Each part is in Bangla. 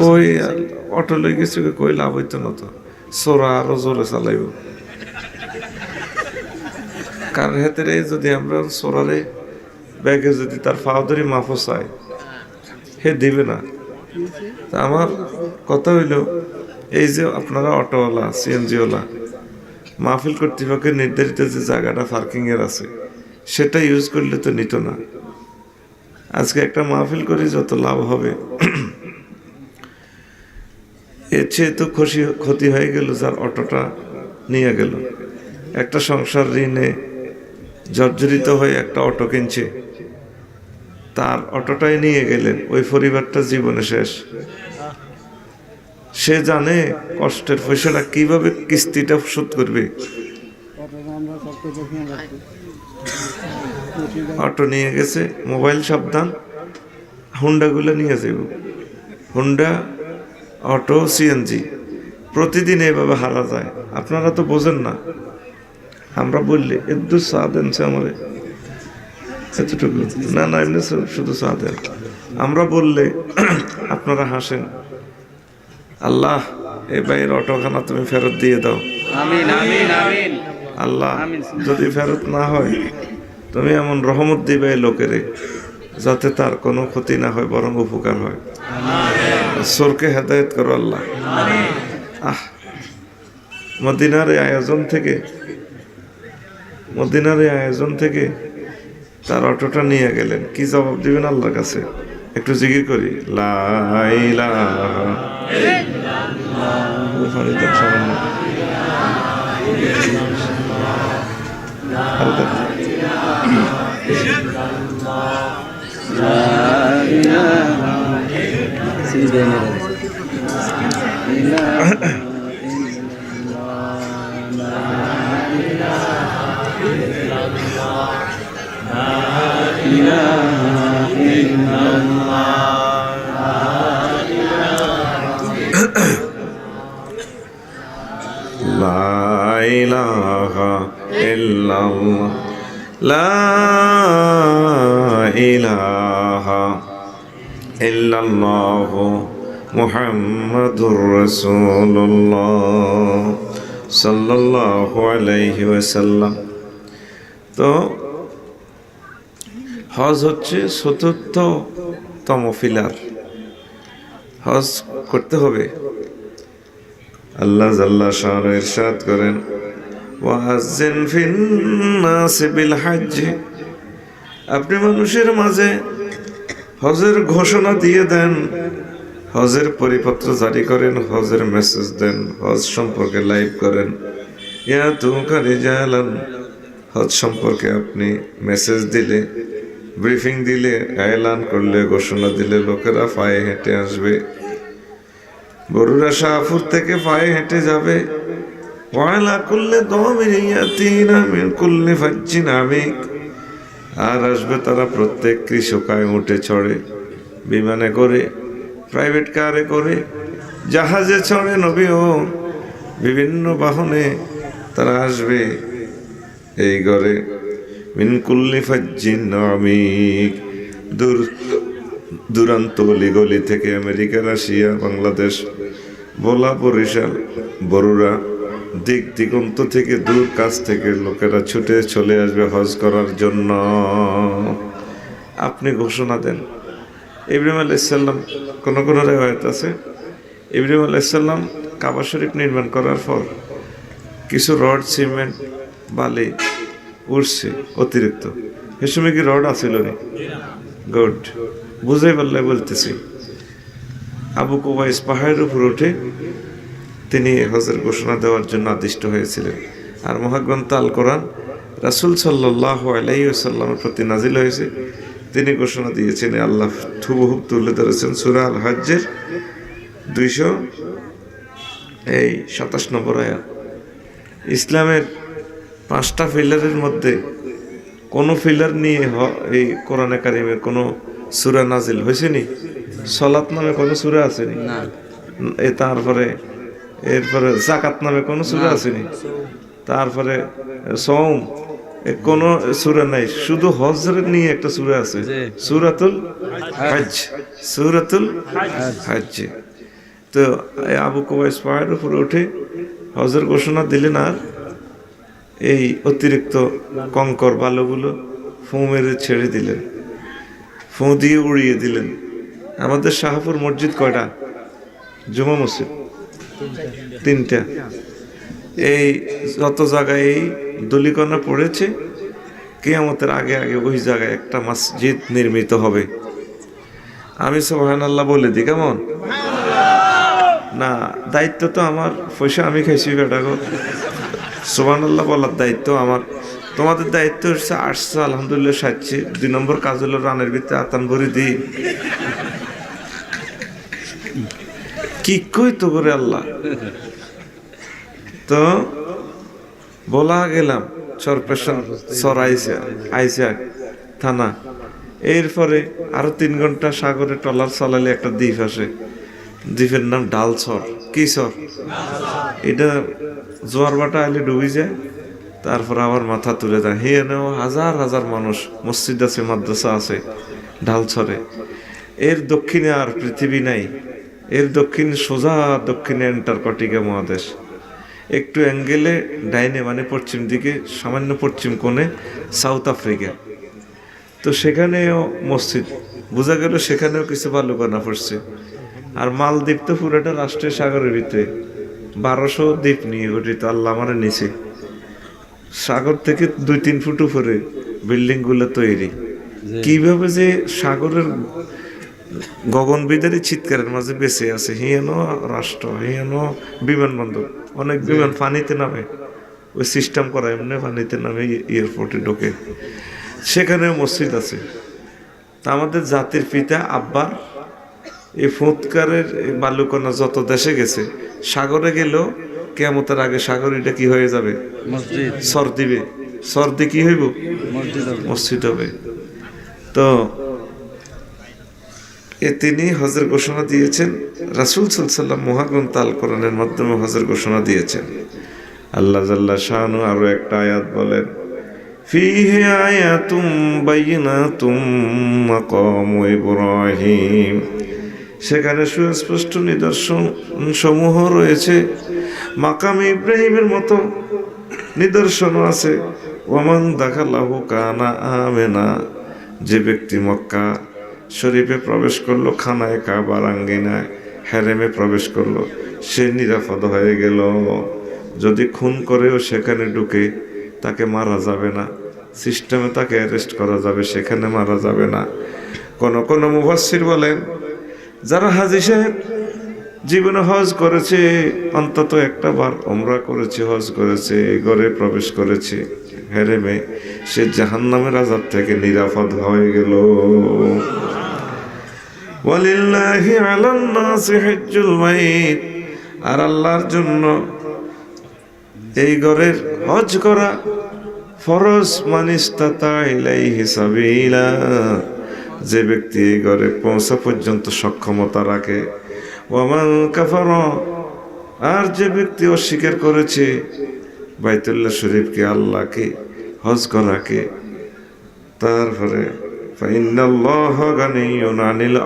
কই অটো লই গেছি, কই লাভ হইতো না তো, সোরা আরো জোরে চালাইব। কারণ হেতেরে যদি আমরা সোরারে ব্যাগে যদি তার ফাওদারি মাফো চাই, হে দিবে না। তা আমার কথা হইল, এই যে আপনারা অটোওয়ালা সিএনজিওয়ালা মাহফিল কর্তৃপক্ষের নির্ধারিত যে জায়গাটা পার্কিং এর আছে সেটা ইউজ করলে তো নিত না। আজকে একটা মাহফিল করি যত লাভ হবে, এর চেয়ে তো ক্ষতি হয়ে গেল যার অটোটা নিয়ে গেল। একটা সংসার ঋণে জর্জরিত হয়ে একটা অটো কিনছে, তার অটোটাই নিয়ে গেলেন, ওই পরিবারটা জীবনে শেষ। সে জানে কষ্টের পয়সাটা কিভাবে কিস্তিটা শোধ করবে। অটো নিয়ে গেছে, মোবাইল সাবধান, হুন্ডাগুলো নিয়ে যাব। হুন্ডা, অটো, সিএনজি প্রতিদিন এভাবে হারা যায়। আপনারা তো বোঝেন না। আমরা বললে একটু চা দেন আমারে, এতটুকু না না, এমনি শুধু চা দেন। আমরা বললে আপনারা হাসেন। আল্লাহ এই ভাইয়ের অটোখানা তুমি ফেরত দিয়ে দাও। আল্লাহ যদি ফেরত না হয়, তুমি এমন রহমত দিবে লোকেরে যাতে তার কোনো ক্ষতি না হয়, বরং উপকার হয়। সোরকে হেদায়েত করো আল্লাহ। মদিনার এই আয়োজন থেকে তার অটোটা নিয়ে গেলেন। কি জবাব দিবেন আল্লাহর কাছে? একটু জিকির করি, লা ইলাহা ইল্লাল্লাহ, লা ইলাহা ইল্লাল্লাহ মুহাম্মাদুর রাসূলুল্লাহ সাল্লাল্লাহু আলাইহি ওয়াসাল্লাম। তো হজ হচ্ছে ৪র্থতম ফিলার। হজ করতে হবে। আল্লাহ জাল্লা শাআনহু ইরশাদ করেন, ওয়াজ্জিন ফিন-নাসি বিল-হজ্জ, আপনি মানুষের মাঝে হজের ঘোষণা দিয়ে দেন, হজের পরিপত্র জারি করেন, হজের মেসেজ দেন, হজ সম্পর্কে লাইভ করেন। ইয়াতুকা রিজালান, হজ সম্পর্কে আপনি মেসেজ দিলে, ব্রিফিং দিলে, এলান করলে, ঘোষণা দিলে লোকেরা পায়ে হেঁটে আসবে। বরুরা শাহপুর থেকে পায়ে হেঁটে যাবে। ওয়ালা কুল্লি দামিরিন ইয়াতিনা মিন কুল্লি ফাজ্জিন আমিক, আর আসবে তারা প্রত্যেক কৃষকায় উঠে চড়ে, বিমানে করে, প্রাইভেট কারে করে, জাহাজে চড়ে, নবীও বিভিন্ন বাহনে তারা আসবে এই ঘরে। মিন কুল্লি ফাজ্জিন আমিক, দূরান্ত অলিগলি থেকে, আমেরিকা, রাশিয়া, বাংলাদেশ, ভোলা, বরিশাল, বরুড়া, দিক দিগন্ত থেকে, দূর কাছ থেকে লোকেরা ছুটে চলে আসবে হজ করার জন্য। আপনি ঘোষণা দেন। ইব্রাহিম আলাইহিস সালাম, কোন রিওয়ায়াত আছে, ইব্রাহিম আলাইহিস সালাম কাবা শরীফ নির্মাণ করার পর কিছু রড, সিমেন্ট, বালি উঠছে অতিরিক্ত। এ সময় কি রড আছিল নি? গুড, বুঝাই পারলে বলতেছি। আবু কুবাইস পাহাড়ের উপর উঠে তিনি হজের ঘোষণা দেওয়ার জন্য আদিষ্ট হয়েছিলেন। আর মহাগ্রন্থ আল কোরআন রাসূল সাল্লাল্লাহু আলাইহি ওয়াসাল্লামের প্রতি নাজিল হয়েছে। তিনি ঘোষণা দিয়েছেন, আল্লাহ হুবহু তুলে ধরেছেন সূরা আল হজ্জের 227 নম্বর আয়াত। ইসলামের 5টা ফিলারের মধ্যে কোন ফিলার নিয়ে এই কোরআনে কারিমের কোন সূরা নাজিল হয়েছে নি? সালাত নামে কোন সূরা আছে নি? তারপরে এরপরে যাকাত নামে কোন সূরা আছে নি? তারপরে সওম, কোনো সূরা নাই, শুধু হজের নিয়ে একটা সূরা আছে, সূরাতুল হজ, সূরাতুল হজ। তো আবু কুবাইস পাহাড়ের উপরে উঠে হজের ঘোষণা দিলেন, আর এই অতিরিক্ত কঙ্কর বালুগুলো ফু মেরে ছেড়ে দিলেন, ফু দিয়ে উড়িয়ে দিলেন। আমাদের শাহপুর মসজিদ কয়টা? জুমা মসজিদ 3টা। এই যত জায়গায় এই দলিকণা পড়েছে, কিয়ামতের আগে আগে ওই জায়গায় একটা মসজিদ নির্মিত হবে। আমি সুবহানাল্লাহ বলে দিই, কেমন? না, দায়িত্ব তো আমার, পয়সা আমি খাইছি বেটা গো। সুবহানাল্লাহ বলার দায়িত্ব আমার। তোমাদের দায়িত্ব হচ্ছে আসছে, আলহামদুলিল্লাহ সাজছে। 2 নম্বর কাজ হলো রানের ভিতরে আতান ভরি দিই। কি কই তো করে আল্লাহ। তো বলা গেলাম চরপেশন সর আইসা থানা। এরপরে আরো 3 ঘন্টা সাগরে ট্রলার চালালে একটা দ্বীপ আসে, দ্বীপের নাম ডালসর। কি সর? এটা জোয়ার বাটা আইলে ডুবি যায়, তারপর আবার মাথা তুলে যায়। হেনেও হাজার হাজার মানুষ, মসজিদ আছে, মাদ্রাসা আছে ডালছরে। এর দক্ষিণে আর পৃথিবী নাই। এর দক্ষিণে, সোজা দক্ষিণে অ্যান্টার্কটিকা মহাদেশ। একটু অ্যাঙ্গেলে ডাইনে মানে পশ্চিম দিকে, সামান্য পশ্চিম কোণে সাউথ আফ্রিকা। তো সেখানেও মসজিদ, বোঝা গেল সেখানেও কিছু বালুকণা পড়ছে। আর মালদ্বীপ তো পুরোটা রাষ্ট্রীয় সাগরের ভিতরে, 1200 দ্বীপ নিয়ে গঠিত। আল্লাহ আমার নিচে সাগর থেকে 2-3 ফুট উপরে বিল্ডিং গুলো তৈরি। কিভাবে যে সাগরের গগনবিদারী চিৎকারের মাঝে বেঁচে আছে। হিয়ানো রাষ্ট্র, হিয়ানো বিমানবন্দর, অনেক বিমান পানিতে নামে, ওই সিস্টেম করা, এমনি পানিতে নামে এয়ারপোর্টে ঢোকে। সেখানেও মসজিদ আছে। তা আমাদের জাতির পিতা আব্বার এই ফুৎকারের বালুকণা যত দেশে গেছে, সাগরে গেলেও কিয়ামতের আগে সাগর এটা কি হয়ে যাবে? মসজিদ। সর দিবে, সর দিয়ে কি হইব? মসজিদ হবে। তো তিনি হজের ঘোষণা দিয়েছেন। রাসূল সাল্লাল্লাহু আলাইহি ওয়াসাল্লাম মহাগ্রন্থ আল কোরআনের মাধ্যমে হজের ঘোষণা দিয়েছেন। আল্লাহ জাল্লা শানু আরো একটা আয়াত বলেন, ফীহি আয়াতুম বাইয়িনাতুম মাকামু ইব্রাহিম। সেখানে সুস্পষ্ট নিদর্শন সমূহ রয়েছে, মাকাম ইব্রাহিমের মতো নিদর্শনও আছে। ওয়ামান দাখালাহু কানা আমিনা। যে ব্যক্তি মক্কা শরীফে প্রবেশ করলো, খানায় কাবার আঙ্গিনায় হেরেমে প্রবেশ করলো, সে নিরাপদ হয়ে গেল। যদি খুন করেও সেখানে ঢুকে, তাকে মারা যাবে না। সিস্টেমে তাকে অ্যারেস্ট করা যাবে, সেখানে মারা যাবে না। কোন মুফাসসির বলেন, যারা হাজী সাহেব জীবনে হজ করেছে, অন্তত একটা বার উমরা করেছে, হজ করেছে, এই ঘরে প্রবেশ করেছে হেরেমে, সে জাহান্নামের আযাব থেকে নিরাপদ হয়ে গেল। ওয়ালিল্লাহি আলান নাসি হজ্জুল বাইত। আর আল্লাহর জন্য এই ঘরের হজ করা ফরজ। মান ইসতাতা ইলাইহি সাবিলা। যে ব্যক্তি এই ঘরে পৌঁছা পর্যন্ত সক্ষমতা রাখে। ওয়ামান কাফারা। আর যে ব্যক্তি অস্বীকার করেছে বাইতুল্লাহ শরীফকে, আল্লাহকে, হজ করাকে, তারপরে ফাইন্নাল্লাহা গানিয়্যুন আনিল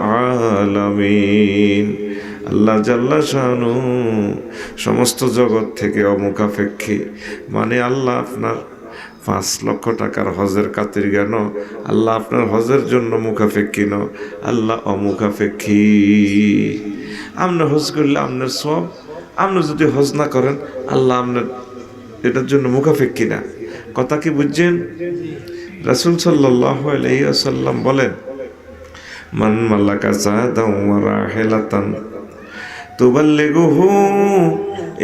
আলামিন। আল্লাহ জাল্লা শানু সমস্ত জগৎ থেকে অমুখাপেক্ষী। মানে আল্লাহ আপনার 5 লক্ষ টাকার হজের কাতির জ্ঞান, আল্লাহ আপনার হজের জন্য মুখাপেক্ষী ন, আল্লাহ অমুখাপেক্ষী। আপনি হজ করলে আপনার সব, আপনি যদি হজ না করেন আল্লাহ আপনার এটার জন্য মুখাপেক্ষী না। কথা কি বুঝছেন? রাসূল সাল্লাল্লাহু আলাইহি ওয়াসাল্লাম বলেন, মান মালাকা যাদান ওয়া রাহিলাতান তুবাল্লিগুহু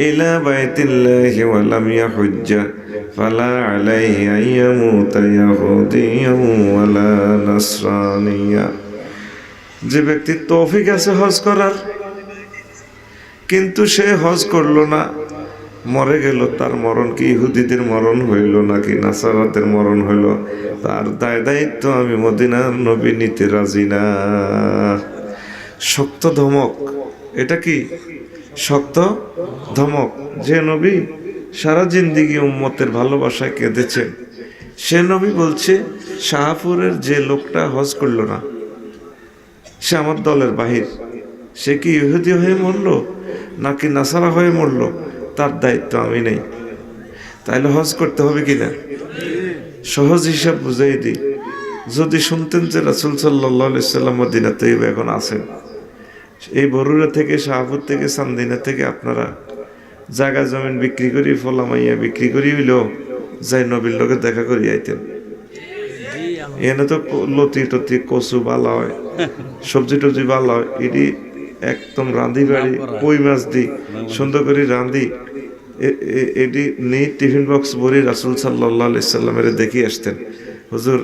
ইলা বাইতিল্লাহি ওয়া লাম ইয়াহুজ্জা ফালা আলাইহি আইয়ামুতা ইয়াহুদিয়্যান ওয়ালা নাসরানিয়্যা। যে ব্যক্তির তৌফিক আছে হজ করার, কিন্তু সে হজ করলো না, মরে গেল, তার মরণ কি ইহুদিদের মরণ হইল নাকি নাসারাদের মরণ হইল, তার দায়িত্ব আমি মদিনার নবী নিতে রাজি না। শক্ত ধমক। এটা কি শক্ত ধমক? যে নবী সারা জিন্দিগি উম্মতের ভালোবাসায় কেঁদেছেন, সে নবী বলছে শাহপুরের যে লোকটা হজ করলো না, সে আমার দলের বাহির। সে কি ইহুদি হয়ে মরল নাকি নাসারা হয়ে মরল, তার দায়িত্ব আমি নেই। তাইলে হজ করতে হবে কিনা? সহজ হিসাব বুঝাই দিই। যদি শুনতেন যে রাসূল সাল্লাল্লাহু আলাইহি সাল্লাম মদিনা তৈয়বা এখন আছেন, এই বরুড়া থেকে, শাহপুর থেকে, চান্দিনা থেকে আপনারা জায়গা জমিন বিক্রি করি, ফলামাইয়া বিক্রি করি হইলেও যাই নবীর লোকে দেখা করি আইতেন। এনে তো লতি টতি কচু ভালো হয়, সবজি টবজি ভালো হয়, এটি একদম রাঁধি বাড়ি কই মাছ দি সুন্দর করে রাঁধি এটি নিয়ে টিফিন বক্স ভরি রাসূল সাল্লাল্লাহু আলাইহি সাল্লামের দেখি আসতেন। হুজুর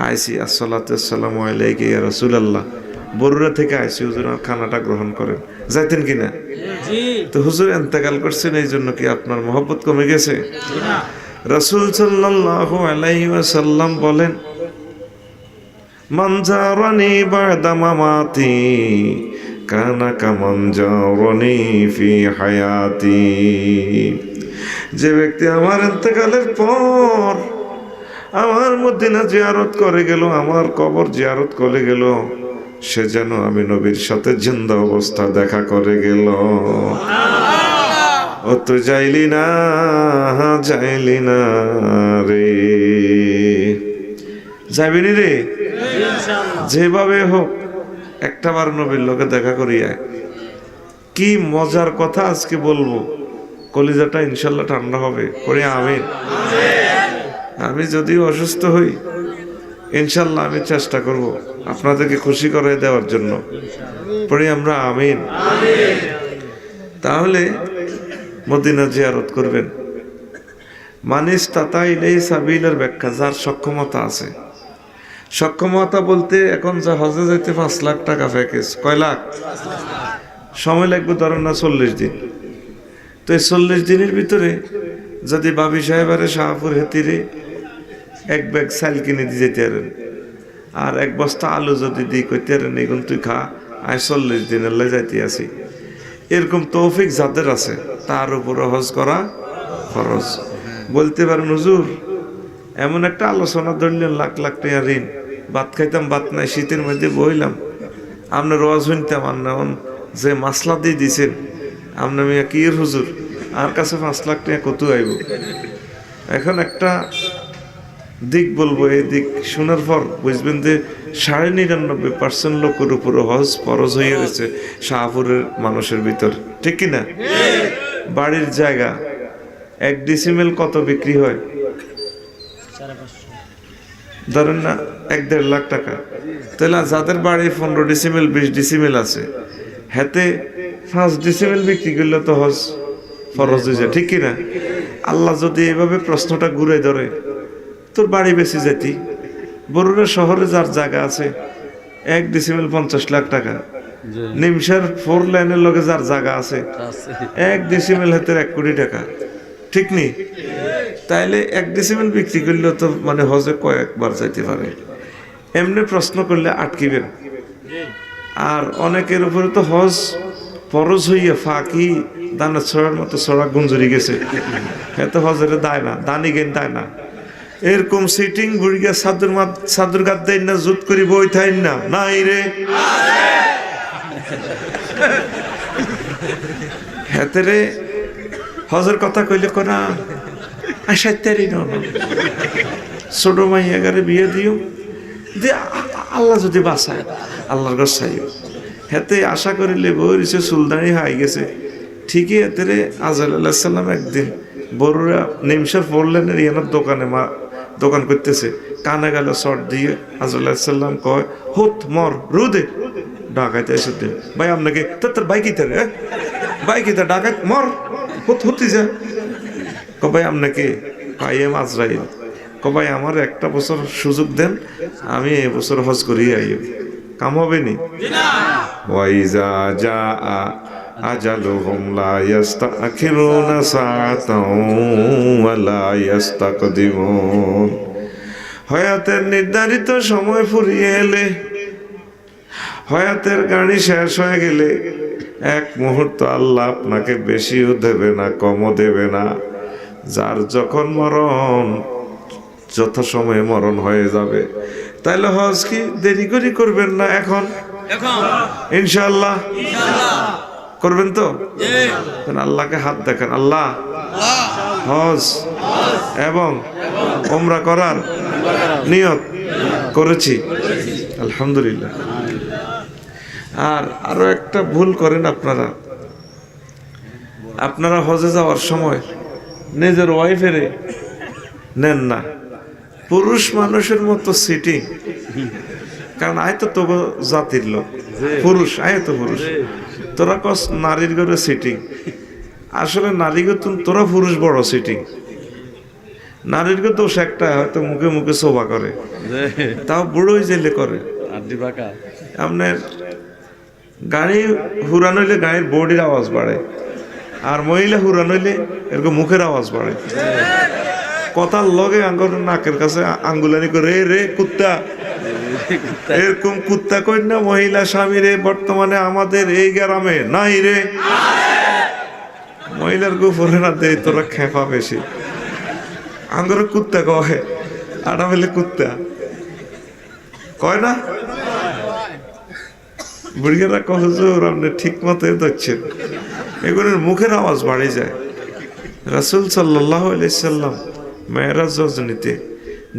আইসি, আসসালাতু আসসালামু আলাইকা ইয়া রাসূলুল্লাহ, বরুড়া থেকে আইসি, হুজুর আর খানাটা গ্রহণ করেন। যাইতেন কিনা? তো হুজুর ইন্তেকাল করছেন, এই জন্য কি আপনার মহব্বত কমে গেছে? রাসূল সাল্লাল্লাহু আলাইহি ওয়াসাল্লাম বলেন, মান জারানি বা'দা মামাতি কানা কামান জারানি ফি হায়াতি। যে ব্যক্তি আমার ইন্তেকালের পর আমার মদিনা জিয়ারত করে গেল, আমার কবর জিয়ারত করে গেল, সে যেন আমি নবীর সাথে জিন্দা অবস্থা দেখা করে গেল। ও তো যাইলি না রে, যাবিনি রে, যেভাবে হোক একটাবার নবীর লোকে দেখা করিয়া। কি মজার কথা আজকে বলবো, কলিজাটা ইনশাল্লাহ ঠান্ডা হবে। পরে আমিন। আমি যদিও অসুস্থ হই, ইনশাল্লাহ আমি চেষ্টা করব আপনাদেরকে খুশি করে দেওয়ার জন্য। পরে আমরা আমিন। তাহলে মদিনা জিয়ারত করবেন। মানিস তাতা ইলাইহি সাবিলের ব্যাখ্যা, যার সক্ষমতা আছে। সক্ষমতা বলতে এখন যা হজে যাইতে 5 লাখ টাকা প্যাকেজ, কয় লাখ? সময় লাগবে ধরেন না 40 দিন। তো এই 40 দিনের ভিতরে যদি বাবি সাহেবারে শাহপুর হেতিরে 1 ব্যাগ চাল কিনে দিয়ে যেতে পারেন, আর 1 বস্তা আলু যদি দিই কইতে পারেন, এগুন তুই খা, আমি 40 দিনের লাই যাইতে আসি। এরকম তৌফিক যাদের আছে তার উপরে হজ করা ফরজ। বলতে পারেন হুজুর এমন একটা আলোচনা ধরলেন, লাখ লাখ টাকা ঋণ, ভাত খাইতাম ভাত নাই, শীতের মধ্যে বইলাম, আপনার ওয়াজ শুনতাম, আপনার যে মাসলা দিয়ে দিছেন, আপনার মিয়া কি হুজুর আর কাছে 5 লাখ টাকা কত আইব। এখন একটা দিক বলবো, এই দিক শোনার পর বুঝবেন যে 99.5% লোকের উপরে হজ ফরজ হয়ে গেছে শাহপুরের মানুষের ভিতর, ঠিক কিনা? বাড়ির জায়গা 1 ডিসিমেল কত বিক্রি হয়? ধরেন না 1-1.5 লাখ টাকা। তাহলে যাদের বাড়ি 15 ডিসিমেল 20 ডিসিমেল আছে, হাতে 5 ডিসিমেল বিক্রি করলে তো হজ ফরজ হয়ে যায়, ঠিক কিনা? আল্লাহ যদি এইভাবে প্রশ্নটা ঘুরে ধরে, তোর বাড়ি বেশি যেতি, বরুড়া শহরে যার জায়গা আছে 1 ডিসিমেল 50 লাখ টাকা, নিমসার 4 লাইনের লগে যার জায়গা আছে 1 ডিসিমেল হাতের 1 কোটি টাকা, ঠিক নি? তাইলে 1 ডিসিমেল বিক্রি করলেও তো মানে হজে কয়েকবার যাইতে পারে। এমনি প্রশ্ন করলে আটকিবেন। আর অনেকের উপরে তো হজ ফরজ হইয়া ফাঁকি দানা ছড়ার মতো ছড়া গুঞ্জরি গেছে, এত হজরে দায় না, দানি গেন দায় না। এরকম সিটিং বুড়িয়া সাদুর গাদ দেন না, জুত করি বই থাইন না, নাই রে হেতেরে হজের কথা কইলে কোনা আসাইতারি না, ছোট মাইয়াগারে বিয়ে দিও যে আল্লাহ যদি বাঁচায়, আল্লাহর ঘর চাইও। হেতে আশা করিলে বইছে সুলতানি হাই গেছে ঠিকই। হেতেরে আজরাইল আলাইহিস সালাম একদিন বড়রা নিমসার 4 লাইনের ইয়ানোর দোকানে দোকান করতেছে, কানে গেল শর্ট দিয়ে আজরাইল আলাইহিস সালাম কয়, হুত মর রুদে ডাকাইতে এসে দিন ভাই আপনাকে তোর বাইকি তার বাইকি তার ডাকাত মর হুতি যা। ভাই আপনাকে পাইম আজরাইল, ভাই আমার 1টা বছর সুযোগ দেন, আমি এই বছর হজ করি আই, কাম হবে নি? ওয়াইজা জা আজালুহুম লা ইস্তাখিরুনা সাআতাও ওয়া লা ইস্তাকদিমুন। হায়াতের নির্ধারিত সময় ফুরিয়ে এলে, হায়াতের গাড়ি শেষ হয়ে গেলে 1 মুহূর্ত আল্লাহ আপনাকে বেশিও দেবে না, কমও দেবে না। যার যখন মরণ যথাসময়ে মরণ হয়ে যাবে। তাইলে হজ কি দেরি করে করবেন না? এখন ইনশাআল্লাহ করবেন তো? আল্লাহকে হাত দেখেন, আল্লাহ হজ এবং ওমরা করার নিয়ত করেছি, আলহামদুলিল্লাহ। আর আরো একটা ভুল করেন আপনারা হজে যাওয়ার সময় নিজের ওয়াইফেরে নেন না, পুরুষ মানুষের মতো সিটিং। কারণ আয় তো তবু জাতির লোক, পুরুষ আয় তো পুরুষ, তোরা কস নারীর ঘরে সিটিং। আসলে নারী তোরা পুরুষ বড় সিটিং। নারীর ঘর দোষ একটা, হয়তো মুখে মুখে শোভা করে, তাও বুড়োই জেলে করে। আপনার গাড়ি হুরান হইলে গাড়ির বডির আওয়াজ বাড়ে, আর মহিলা হুরান হইলে এরকম মুখের আওয়াজ বাড়ে। কথার লগে আঙ্গুর নাকের কাছে আঙ্গুলানি করে, রে কুত্তা, এরকম কুত্তা কই না মহিলা স্বামী রে বর্তমানে আমাদের এই গ্রামে নাই রে। মহিলার গোপরে না দে, তোরা খেপা বেশি। আঙ্গুর কুত্তা কয়, আটা ফেলে কুত্তা কয় না। বুড়িয়ারা কহজোর আপনি ঠিক মতো ধরছেন, এগুলোর মুখের আওয়াজ বাড়ে যায়। রাসূল সাল্লাল্লাহু আলাইহি সাল্লাম মেরাজ রজনীতে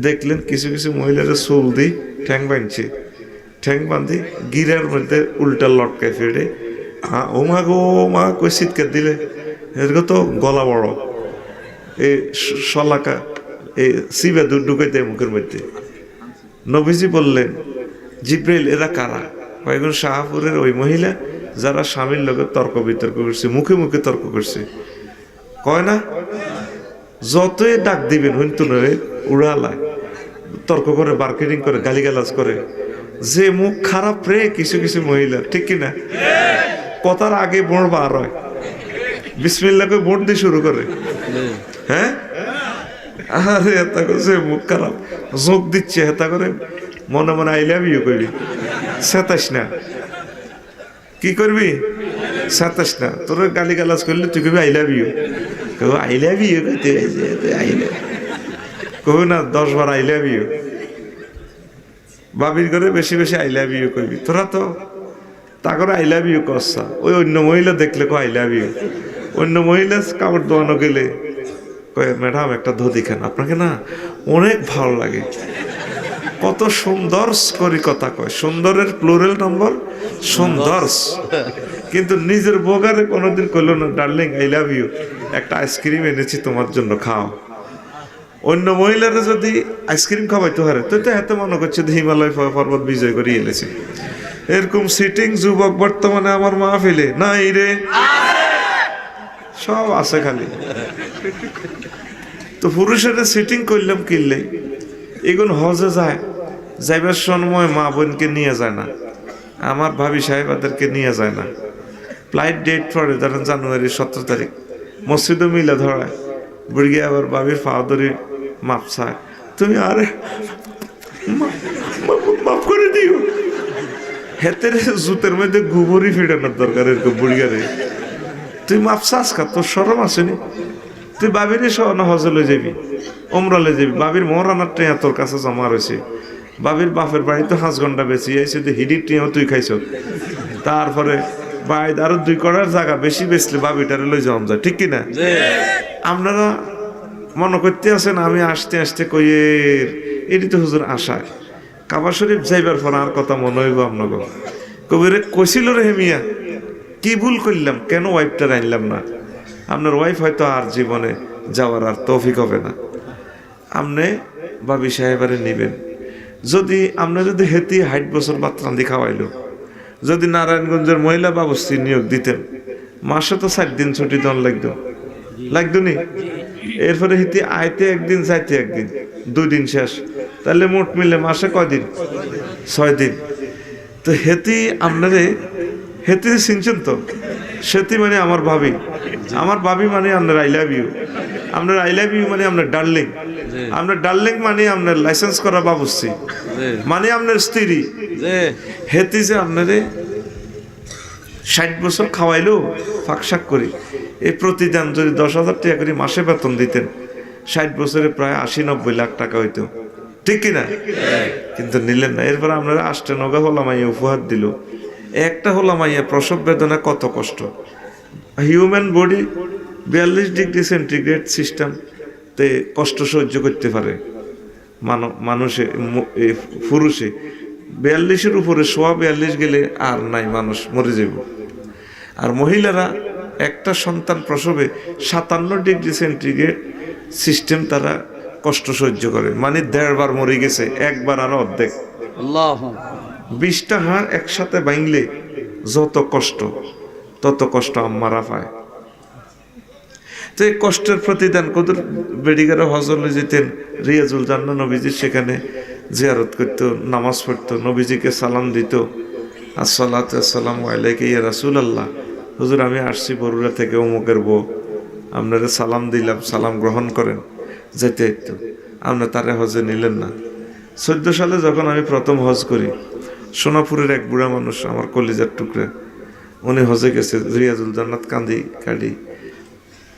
দেখলেন কিছু কিছু মহিলারা চুল দি ঠ্যাং বাঁধছে, ঠ্যাং বাঁধি গিরার মধ্যে উল্টা লটকায় ফেড়ে ও মা গো মা কই চিৎকার দিলে, এরকম তো গলা বড়, এই শলাকা এই সিবে ঢুকাই দেয় মুখের মধ্যে। নবীজি বললেন, জিব্রাইল এরা কারা? কয়েকজন শাহপুরের ওই মহিলা যারা স্বামীর লোকের তর্ক বিতর্ক করছে, মুখে মুখে তর্ক করছে। কয় না যতই ডাক দিবেন হইতো নয় উড়ালায়, তর্ক করে, মার্কেটিং করে, গালিগালাজ করে। যে মুখ খারাপ রে কিছু কিছু মহিলা, ঠিক কিনা? কথার আগে বোড় বার হয়, বিসমিল্লাহকে বোড় দিয়ে শুরু করে। হ্যাঁ, আরে এতা করছে মুখ খারাপ, যোগ দিচ্ছে, হেতা করে মনে মনে আই লাভ ইউ করবি, সেতাস না। কি করবি? সেতাস না। তোর গালি গালাজ করলে তুই কবি আই লাভ ইউ, কেউ আই লাভ ইউ কইতে আই লাভ, কবি না 10 বার আই লাভ ইউ। বাবির ঘরে বেশি বেশি আই লাভ ইউ করবি। তোরা তো তা করে আই লাভ ইউ করছা, ওই অন্য মহিলা দেখলে কো আই লাভ ইউ। অন্য মহিলা কাপড় ধোয়ানো গেলে কয়ে ম্যাডাম একটা ধুতি খান, আপনাকে না অনেক ভালো লাগে। কত সুন্দর করে কথা কয়, সুন্দরের প্লুরাল নম্বর সুন্দর। কিন্তু নিজের বোগারে কোনোদিন কইল না, ডার্লিং আই লাভ ইউ, একটা আইসক্রিম এনেছি তোমার জন্য খাও। অন্য মহিলারা যদি আইসক্রিম খাওয়াইতে পারে তো এত মনে করছে হিমালয় পর্বত বিজয় করে এনেছে। এরকম সিটিং যুবক বর্তমানে আমার মা ফেলে নাই রে, সব আছে খালি। তো পুরুষের সিটিং করলাম কিনলে এগুলো হজে যায়, যাইবার সময় মা বোনকে নিয়ে যায় না, আমার ভাবি সাহেবাদেরকে নিয়ে যায় না। ফ্লাইট ডেট পড়ে ধরেন জানুয়ারি 17 তারিখ, মসজিদও মিলে ধরায়, বুড়ি আবার বাবির ফাওয়াদরি মাপ চায়, তুমি আরে মাফ করে দিও। হেতের জুতের মধ্যে গোবরই ফিরানোর দরকার। এরকম বুড়িয়ারে তুই মাপ চাস কা, তোর সরম আসেনি? তুই বাবিরই সহ হজে লই যাবি, ওমরা লই যাবি। বাবির মহারানার টেয়া তোর কাছে জমা রয়েছে, বাবির বাপের বাড়ি তো 5 ঘন্টা বেশি আইসে, হিডির টেয়াও তুই খাইছ। তারপরে বাইদ আরো 2 কড়ার জায়গা বেশি বেচলে বাবিটারে লই যাওয়া যায়, ঠিক কিনা? আপনারা মনে করতে আছেন আমি আসতে আসতে কইয়ের এটি তো হুজুর আশায় কাবা শরীফ যাইবার পর আর কথা মনে হইব আপনাকে। কবিরে কইছিল রে মিয়া, কি ভুল করলাম, কেন ওয়াইফটা আনলাম না? আপনার ওয়াইফ হয়তো আর জীবনে যাওয়ার আর তৌফিক হবে না। আপনি বাবি সাহেবারে নিবেন। যদি আপনি যদি হেতি 60 বছর ভাত রান্ধি খাওয়াইল, যদি নারায়ণগঞ্জের মহিলা বাবুস্তি নিয়োগ দিতেন, মাসে তো 4 দিন ছুটি দেন লাগতো নি। এরপরে হেতি আইতে 1 দিন, যাইতে 1 দিন, 2 দিন শেষ। তাহলে মোট মিলে মাসে কয়দিন? 6 দিন। তো হেতি আপনারে হেতি চিনছেন তো? সেতি মানে আমার ভাবি, আমার ভাবি মানে আপনার আই লাভ ইউ, আপনার আই লাভ ইউ মানে আপনার ডার্লিং, আপনার ডার্লিং মানে আপনার লাইসেন্স করা বাবুসি মানে আপনার স্ত্রী। হেতি যে আপনারে 60 বছর খাওয়াইলো ফাঁকশাক করি, এই প্রতিদান যদি 10,000 টাকা করে মাসে বেতন দিতেন, 60 বছরে প্রায় 80-90 লাখ টাকা হইতো, ঠিক কিনা? কিন্তু নিলেন না। এরপর আপনারা আষ্টে নগা হোলামাইয়া উপহার দিল। একটা হোলামাইয়া প্রসব বেদনা কত কষ্ট। Human body 42 degree centigrade system তে কষ্ট সহ্য করতে পারে মানুষে, পুরুষে 42-এর উপরে 42 গেলে আর নাই, মানুষ মরে যাব। আর মহিলারা একটা সন্তান প্রসবে 57 ডিগ্রি সেন্টিগ্রেড সিস্টেম তারা কষ্ট সহ্য করে, মানে 1.5 বার মরে গেছে, একবার আরো অর্ধেক। 20টা হাড় একসাথে ভাঙলে যত কষ্ট, তত কষ্ট আম্মারা পায়। তো এই কষ্টের প্রতিদান কদর বেডিগারে হজলে যেতেন, রিয়াজুল জান্নাহ নবীজি সেখানে জিয়ারত করতো, নামাজ পড়তো, নবীজিকে সালাম দিত, আসসালাতু আসসালামু আলাইকা ইয়া রাসূলুল্লাহ, হুজুর আমি আসছি বরুড়া থেকে অমুকের বউ, আপনারা সালাম দিলাম, সালাম গ্রহণ করেন, যেতে হইতো। আপনার তারে হজে নিলেন না। 14 সালে যখন আমি প্রথম হজ করি, সোনাপুরের এক বুড়া মানুষ, আমার কলিজার টুকরা, উনি হজে গেছে, রিয়াজুল জান্নাত কাঁদি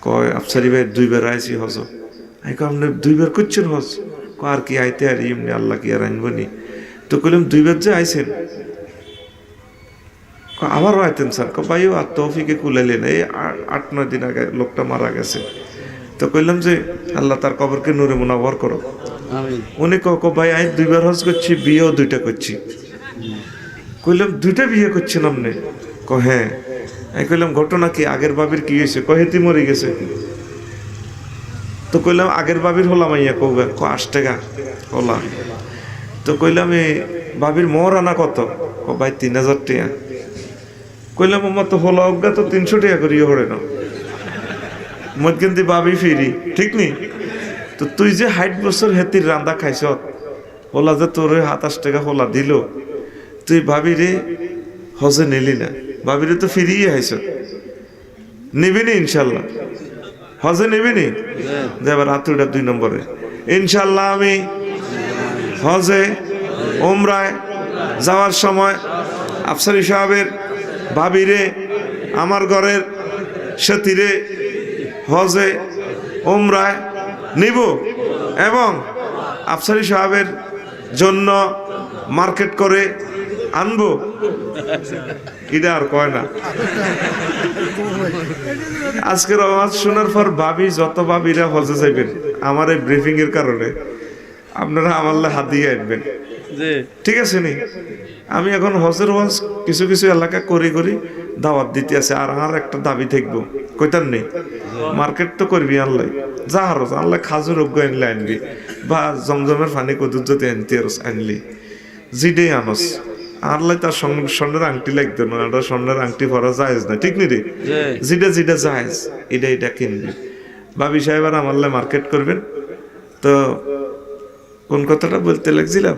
কয় আফসারি ভাই 2 বার আইছি হজ। আমি কই আপনি 2 বার করছেন হজ? আর কি আইতে আর এমনি, আল্লাহ কি আর আনবনি? তো কইলাম 2 বার যে আইছেন, আবারও আইতেন স্যার। ভাইও আর তৌফিকে কুলাইলেন, এই 8-9 দিন আগে লোকটা মারা গেছে। তো কইলাম যে আল্লাহ তার কবরকে নূরে মুনাওয়ার করো। উনি ভাই আমি 2 বার হজ করছি, বিয়েও 2টা করছি। কইলাম 2টা বিয়ে করছেন আপনি? হ্যাঁ। আমি কইলাম ঘটনা কি, আগের বাবির কি হয়েছে? হেতি মরে গেছে। তো কইলাম আগের বাবির হলাম আইয়া কৌগা 8 টাকা হলা। তো কইলাম এই বাবির মোহর আনা কত? ভাই 3000 টাকা। কইলাম আমার তো হলা অজ্ঞা তো 300 টাকা করিও হরে না, মত কিন্তু বাবি ফিরি, ঠিক নি? তো তুই যে 60 বছর হেতির রান্দা খাইছ, হলা যে তোর 27 টাকা হলা দিল, তুই ভাবি রে হজে নিলি না, ভাবিরে তো ফিরিয়ে আইস, নিবিনি ইনশাল্লাহ? হজে নিবিনি? এবার হাতুটা 2 নম্বরে, ইনশাল্লাহ আমি হজে ওমরায় যাওয়ার সময় আফসারি সাহেবের ভাবিরে, আমার ঘরের সাথীরে হজে ওমরায় নিব এবং আফসারি সাহেবের জন্য মার্কেট করে আনবো। এটা আর কয় না। আজকের আওয়াজ শোনার পর ভাবি, যত ভাবিরা হজে যাইবেন আমার এই ব্রিফিং এর কারণে, আপনারা আমাল্লা হাত দিয়ে আনবেন, ঠিক আছে নি? আমি এখন হজের ওয়াজ কিছু কিছু এলাকা করি দাওয়াত দিতে আছে। আর আমার একটা দাবি থাকবো, কইতাম নেই মার্কেট তো করবি আল্লাহ, যা হারস আল্লাহ খাজুর অজ্ঞ আনলে আনবি, বা জমজমের পানি কদুর যদি আনতে আনলি, জিডে আনস আল্লাহ তার স্বর্ণের আংটি লাগতো না, এটা স্বর্ণের আংটি পরা যায় না, ঠিক নি রে? যেটা জায়েজ এটা কিনবি। ভাবি সাহেব আর আমাল্লা মার্কেট করবেন। তো কোন কথাটা বলতে লাগছিলাম?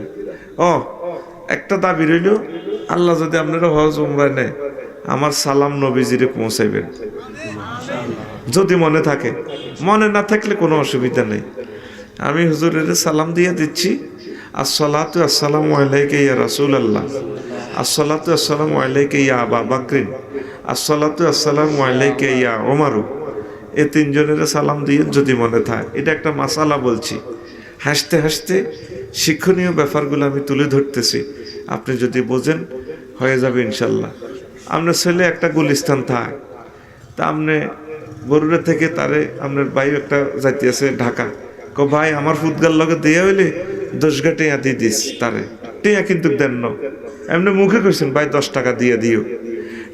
একটা দাবি রইল, আল্লাহ যদি আপনারা হজ উমরায় নেয়, আমার সালাম নবীজিরে পৌঁছাইবেন, যদি মনে থাকে। মনে না থাকলে কোনো অসুবিধা নেই, আমি হুজুরের সালাম দিয়ে দিচ্ছি, আসসালাতু আসসালামু আলাইকা ইয়া রাসূলুল্লাহ, আসসালাতু আসসালামু আলাইকা ইয়া আবা বকরিন, আসসালাতু আসসালামু আলাইকা ইয়া ওমর। এই 3 জনের সালাম দিয়ে যদি মনে থাকে। এটা একটা মাসালা বলছি, হাসতে হাসতে শিক্ষণীয় ব্যাপারগুলো আমি তুলে ধরতেছি, আপনি যদি বোঝেন হয়ে যাবে ইনশাল্লাহ। আপনার ছেলে একটা গুলিস্তান থাকে, তা আপনি বরুড়া থেকে তারে আপনার ভাই একটা যাইতে আছে ঢাকা, ভাই আমার ফুটগাল লগে দেয়া হইলে 10 গা টেয়া দিয়ে দিস তারে, টেয়া কিন্তু দেন না, এমনি মুখে কইছেন ভাই 10 টাকা দিয়ে দিও,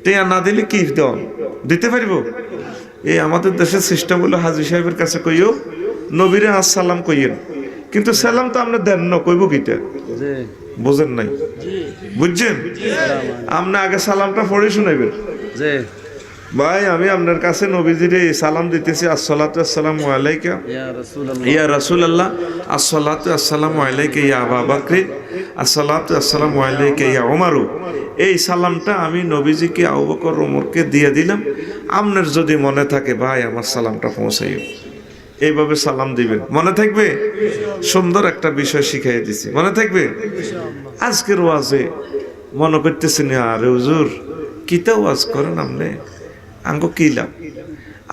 টেয়া না দিলে কি দেন দিতে পারিব? এই আমাদের দেশের সিস্টেম হলো হাজী সাহেবের কাছে কইও নবীরে আসসালাম কইয়েন, কিন্তু সালাম তো আমরা দেন না, কইব কিটা? বোঝেন নাই? বুঝছেন? আপনি আগে সালামটা পড়ে শুনাইবেন, ভাই আমি আপনার কাছে নবীজিরে সালাম দিতেছি, আসসালাতু আসসালামু আলাইকা ইয়া রাসূলুল্লাহ, আসসালাতু আসসালামু আলাইকা ইয়া আবা বকর, আসসালাতু আসসালামু আলাইকা ইয়া ওমর। এই সালামটা আমি নবীজিকে, আবু বকর, ওমরকে দিয়ে দিলাম, আপনার যদি মনে থাকে ভাই আমার সালামটা পৌঁছাইও। এইভাবে সালাম দিবেন, মনে থাকবে? সুন্দর একটা বিষয় শিখাই দিছি, মনে থাকবে? আজকের ওয়াজে মনে করতেছি না, আরে হুজুর কিতা ওয়াজ করেন আপনি, আঙ্গো কি লাভ?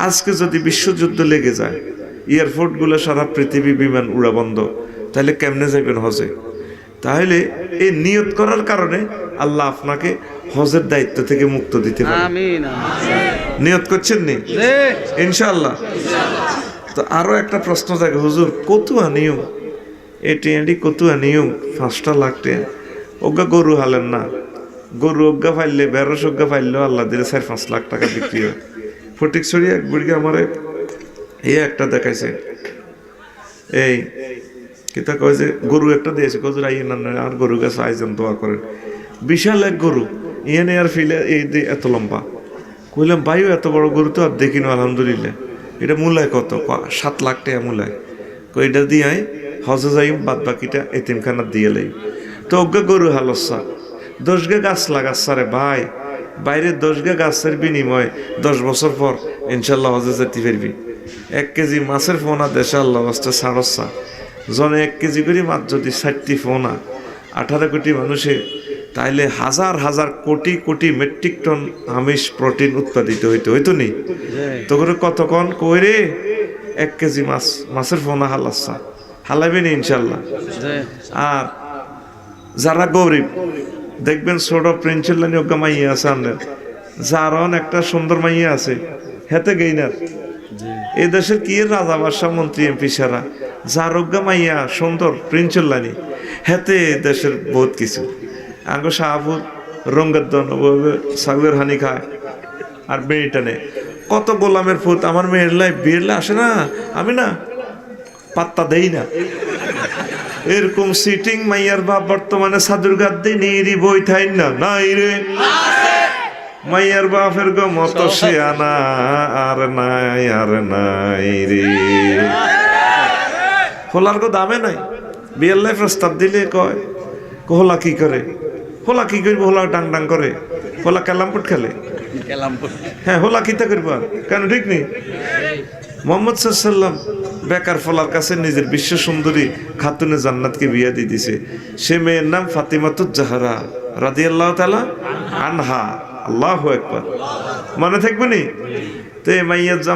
আজকে যদি বিশ্বযুদ্ধ লেগে যায়, এয়ারপোর্টগুলো সারা পৃথিবী বিমান উড়া বন্ধ, তাহলে কেমনে যাবেন হজে? তাহলে এই নিয়ত করার কারণে আল্লাহ আপনাকে হজের দায়িত্ব থেকে মুক্ত দিতে পারে। আমিন। নিয়ত করছেন নি? ইনশাআল্লাহ। তো আরো একটা প্রশ্ন থাকে, হুজুর কতুয়া নিয়ম, এটি কতুয়া নিয়ম 5টা লাখ টাকা অজ্ঞা গরু হালেন না, গরু অজ্ঞা ফাইলে 1200 অজ্ঞা ফাইলেও আল্লাহ দিলে 4-5 লাখ টাকা বিক্রি হয়। ফটিকছড়ি এক বুড়ি আমারে একটা দেখাইছে, এই কিতা কয় যে গরু একটা দিয়েছে, কজুর আইন আর গরু গাছ আইজন দোয়া করেন, বিশাল এক গরু ইয়ানে আর ফিলে এই এত লম্বা। কইলাম ভাইও এত বড় গরু তো আর দেখিনি আলহামদুলিল্লাহ, এটা মূলায় কত? 7 লাখ টাকা মূলায়। এটা দিয়ে হজে যাই, বাদ বাকিটা এতিমখানা দিয়ে লাই। তো অজ্ঞা গরু হালসা 10 গে গাছ লাগাচ্ছা রে ভাই, বাইরে 10 গে গাছের বিনিময়ে 10 বছর পর ইনশাল্লাহ হজে যেতে পারবি। 1 কেজি মাছের ফোনা দেশে আল্লাহ বাস্তা ছাড়সা, জনে 1 কেজি করে মাছ যদি 60টি ফোনা 18 কোটি মানুষে, তাইলে হাজার হাজার কোটি কোটি মেট্রিক টন আমিষ প্রোটিন উৎপাদিত হইতো নি? তো করে কতক্ষণ কই রে 1 কেজি মাছের ফোনা হালাচ্ছা, হালাবেন ইনশাল্লাহ। আর যারা গরিব দেখবেন ছোট প্রিন্সিল্লানি অজ্ঞা মাইয়া আছে, আপনার যারন একটা সুন্দর মাইয়া আছে, হেতে গেইনার এই দেশের কি রাজা বাদশাহ মন্ত্রী এমপি সারা, যার অজ্ঞা মাইয়া সুন্দর প্রিন্সিল্লানি, হেতে দেশের বহুত কিছু। আঙ্গ শাহপুর রঙ্গের দন ছাগলের হানি খায় আর বেড়ি টানে। কত গোলামের ফুত আমার মেয়ের লাই বিয়েরলে আসে না, আমি না পাত্তা দেই না। এরকম সিটিং মাইয়ার বাপ বর্তমানে সাদুর গাদ্দি নিরি বই থাই না নাই রে, মাইয়ার বাপের গো মত সে আনা আর নাই রে। হোলার গো দামে নাই, বিয়ের লাই প্রস্তাব দিলে কয় হোলা কি করে, হোলা কি করবো, হোলা ডাং ডাং করে, হোলা কালামপুট খেলে। হ্যাঁ হোলা কিতা করবো কেন, ঠিক নেই? মোহাম্মদ সাল্লাম বেকার ফলার কাছে নিজের বিশ্ব সুন্দরী খাতুনে জান্নাতকে বিয়া দিয়ে দিছে। সে মেয়ের নাম ফাতিমাতুজ জাহরা রাদিয়াল্লাহু তাআলা আনহা। আল্লাহু আকবার, মনে থাকবে নি? তো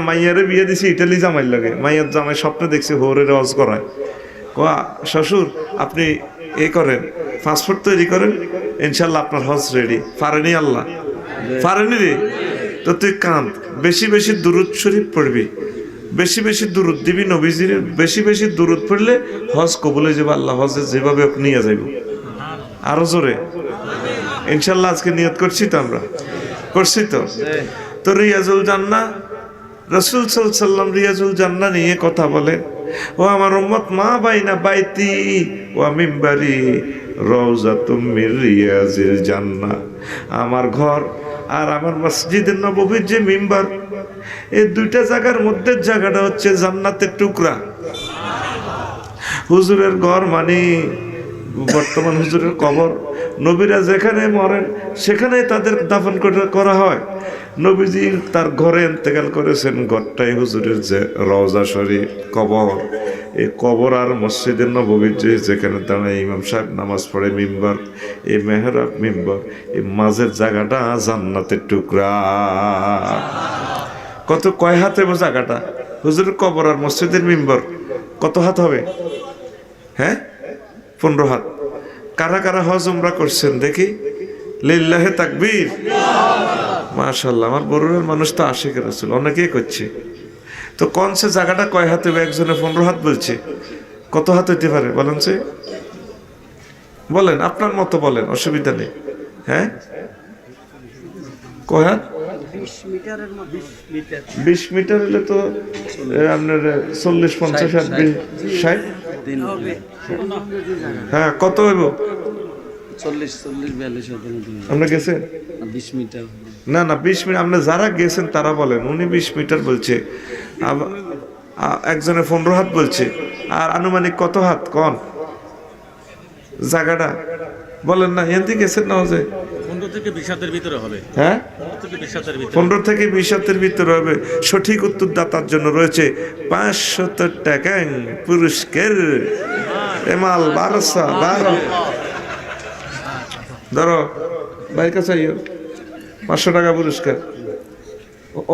মাইয়ারে বিয়ে দিছে ইটালি জামাই লাগে। মাইয়ার জামাই স্বপ্নে দেখছে হোরে হজ করায়, কয়া শ্বশুর আপনি করেন, পাসপোর্ট তৈরি করেন, ইনশাল্লাহ আপনার হজ রেডি। পারেনি আল্লাহ, পারেনি রে। তো তুই কাঁদ, বেশি বেশি দুরুদ শরীফ পড়বি, বেশি বেশি দুরুদ দিবি নবীজির, বেশি বেশি দুরুদ পড়লে হজ কবুল হয়ে যাবে। আল্লাহ হজে যেভাবে নিয়ে যাইব, আরো জোরে ইনশাল্লাহ। আজকে নিয়ত করছি তো, আমরা করছি তো রিয়াজুল জান্নাহ, রাসূল সাল্লাল্লাহু আলাইহি ওয়াসাল্লাম রিয়াজুল জান্নাহ নিয়ে কথা বলে, ও আমার উম্মত, মা বাইনা বাইতি ওয়া মিম্বারি রাউযাতুম মির রিয়াজিল জান্নাহ, আমার ঘর আর আমার মসজিদে নববীর যে মিম্বার, এই দুইটা জায়গার মধ্যে জায়গাটা হচ্ছে জান্নাতের টুকরা। হুজুরের ঘর মানে বর্তমান হুজুরের কবর, নবীরা যেখানে মরেন সেখানে তাদের দাফন করা হয়। নবীজি তার ঘরে ইন্তেকাল করেছেন, ঘরটাই হুজুরের যে রওজা শরীফ কবর। এই কবর আর মসজিদের নববীর যেখানে দাঁড়ায় ইমাম সাহেব নামাজ পড়ে মিম্বার, এই মেহরাব মিম্বার, এই মাঝের জায়গাটা জান্নাতের টুকরা। কত কয় হাত হবে জায়গাটা? হুজুরের কবর আর মসজিদের মিম্বার কত হাত হবে? হ্যাঁ 15 হাত। কারা কারা হজ উমরা করছেন দেখি? লিল্লাহে তাকবীর, মাশাআল্লাহ। আমার বড়ুরের মানুষ তো আশিক রাসূল, অনেকেই করছে। তো কোন সে জায়গাটা কয় হাত হবে? একজনে 15 হাত বলছে। কত হাত হইতে পারে বলেন? সে বলেন, আপনার মতো বলেন, অসুবিধা নেই। হ্যাঁ কয় হাত? 20 মিটার হলে তো আপনার 40-50 হাত 60। হ্যাঁ কত হইব? 40-42 আমরা গেছেন 20 মিটার না 20 মিটার। আপনি যারা গেছেন তারা বলেন, উনি 20 মিটার বলছে, একজনে 15 হাত বলছে। আর আনুমানিক কত হাত কোন জায়গাটা বলেন না? এনতে গেছেন না? হচ্ছে 15 থেকে 20 হাতের ভিতরে হবে। হ্যাঁ 15 থেকে 20 15 থেকে 20 হাতের ভিতরে। হাতের ভিতরে হবে। সঠিক উত্তরদাতার জন্য রয়েছে 500 টাকা পুরস্কার। এমাল 12 ধরো ভাইয়ের কাছে 500 টাকা পুরস্কার।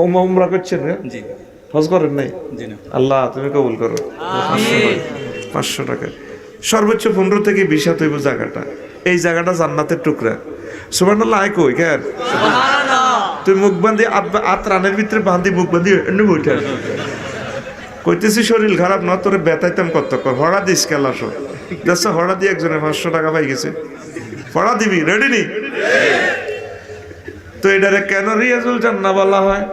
ওমরা করছেন? জি হজ করেন নাই? জি না। আল্লাহ তুমি কবুল করো। 500 টাকা সর্বোচ্চ 15 থেকে 20 হাত হইব জায়গাটা। এই জায়গাটা জান্নাতের টুকরা। সুবহানাল্লাহ আয় কই কেন? তুই মুখ বান্ধি আত রানের ভিতরে বান্ধি মুখ বান্ধি এমনি বইটা কইতেছি শরীর খারাপ না তোরে বেতাইতাম কত হড়া দিস কেলাস দেখছো হড়া দিয়ে একজনে 500 টাকা পাই গেছে। হড়া দিবি রেডি নি? তো এটারে কেন রিয়াজুল জান্নাহ বলা হয়?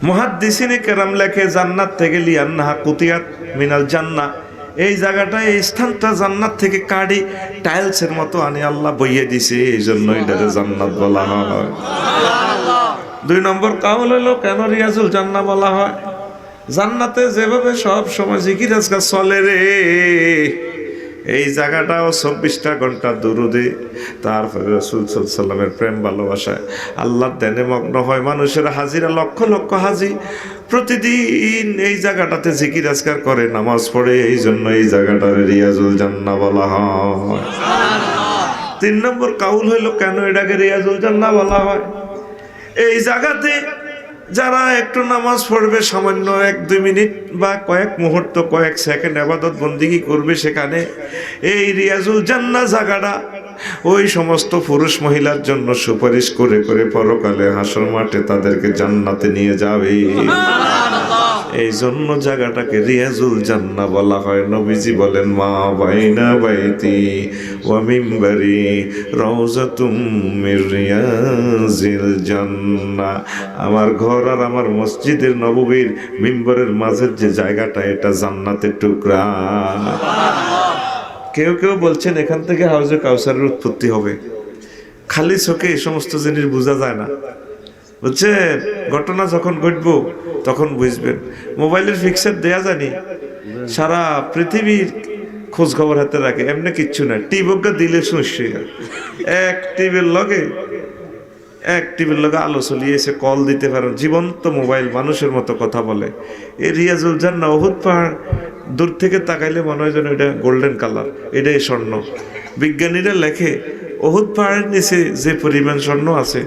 মুহাদ্দিসিনে কেরাম লেখে জান্নাত থেকে লিয়ান্নাহা কুতিয়াত মিনাল জান্নাহ। এই জায়গাটা এই স্থানটা জান্নাত থেকে কাড়ি টাইলসের মতো আনি আল্লাহ বইয়ে দিছে, এই জন্য এটারে জান্নাত বলা হয়। 2 নম্বর কাউল হলো কেন রিয়াজুল জান্নাহ বলা হয়? জান্নাতে যেভাবে সব সময় জিকির আজকাল চলে রে, এই জায়গাটাও 24টা ঘন্টা দুরুদে তারপরে রাসূল সাল্লাল্লাহু আলাইহি ওয়াসাল্লামের প্রেম ভালোবাসায় আল্লাহর ধ্যানে মগ্ন হয় মানুষের হাজিরা লক্ষ লক্ষ হাজি প্রতিদিন এই জায়গাটাতে জিকির আজকার করে নামাজ পড়ে, এই জন্য এই জায়গাটারে রিয়াজুল জান্নাহ বলা হয়। 3 নম্বর কাউল হইল কেন এটাকে রিয়াজুল জান্নাহ বলা হয়? এই জায়গাতে যারা একটু নামাজ পড়বে, সামান্য 1-2 মিনিট বা কয়েক মুহূর্ত কয়েক সেকেন্ড ইবাদত বন্দেগী করবে, সেখানে এই রিয়াজুল জান্নাহ জায়গাটা ওই সমস্ত পুরুষ মহিলার জন্য সুপারিশ করে করে পরকালে হাসর মাঠে তাদেরকে জান্নাতে নিয়ে যাবে। এই জন্য জায়গাটাকে রিয়াজুল জান্নাহ বলা হয়। নবীজি বলেন মা বাইনা বাইতি ওয়া মিম্বারি রাউযাতুম মির রিয়াজিল জান্নাহ। আমার ঘর আর আমার মসজিদের নববীর মিম্বরের মাঝের যে জায়গাটা এটা জান্নাতের টুকরা। কেউ কেউ বলছেন এখান থেকে হাউজে কাউসারের উৎপত্তি হবে। খালি চোখে এই সমস্ত জিনিস বোঝা যায় না, বুঝছেন? ঘটনা যখন ঘটবো তখন বুঝবেন। মোবাইলের পিকচার দেয়া জানি, সারা পৃথিবীর খোঁজ খবর হাতে রাখে, এমনি কিচ্ছু না। টিবকা দিলে শুনছে এক টিভির লগে আলো চলিয়েছে, কল দিতে পারেন, জীবন্ত মোবাইল মানুষের মতো কথা বলে। এই রিয়াজুল জান্নাহ উহুদ পাহাড় দূর থেকে তাকাইলে মনে হয় যেন এটা গোল্ডেন কালার, এটাই স্বর্ণ। বিজ্ঞানীরা লেখে উহুদ পাহাড়ের নিচে যে পরিমাণ স্বর্ণ আছে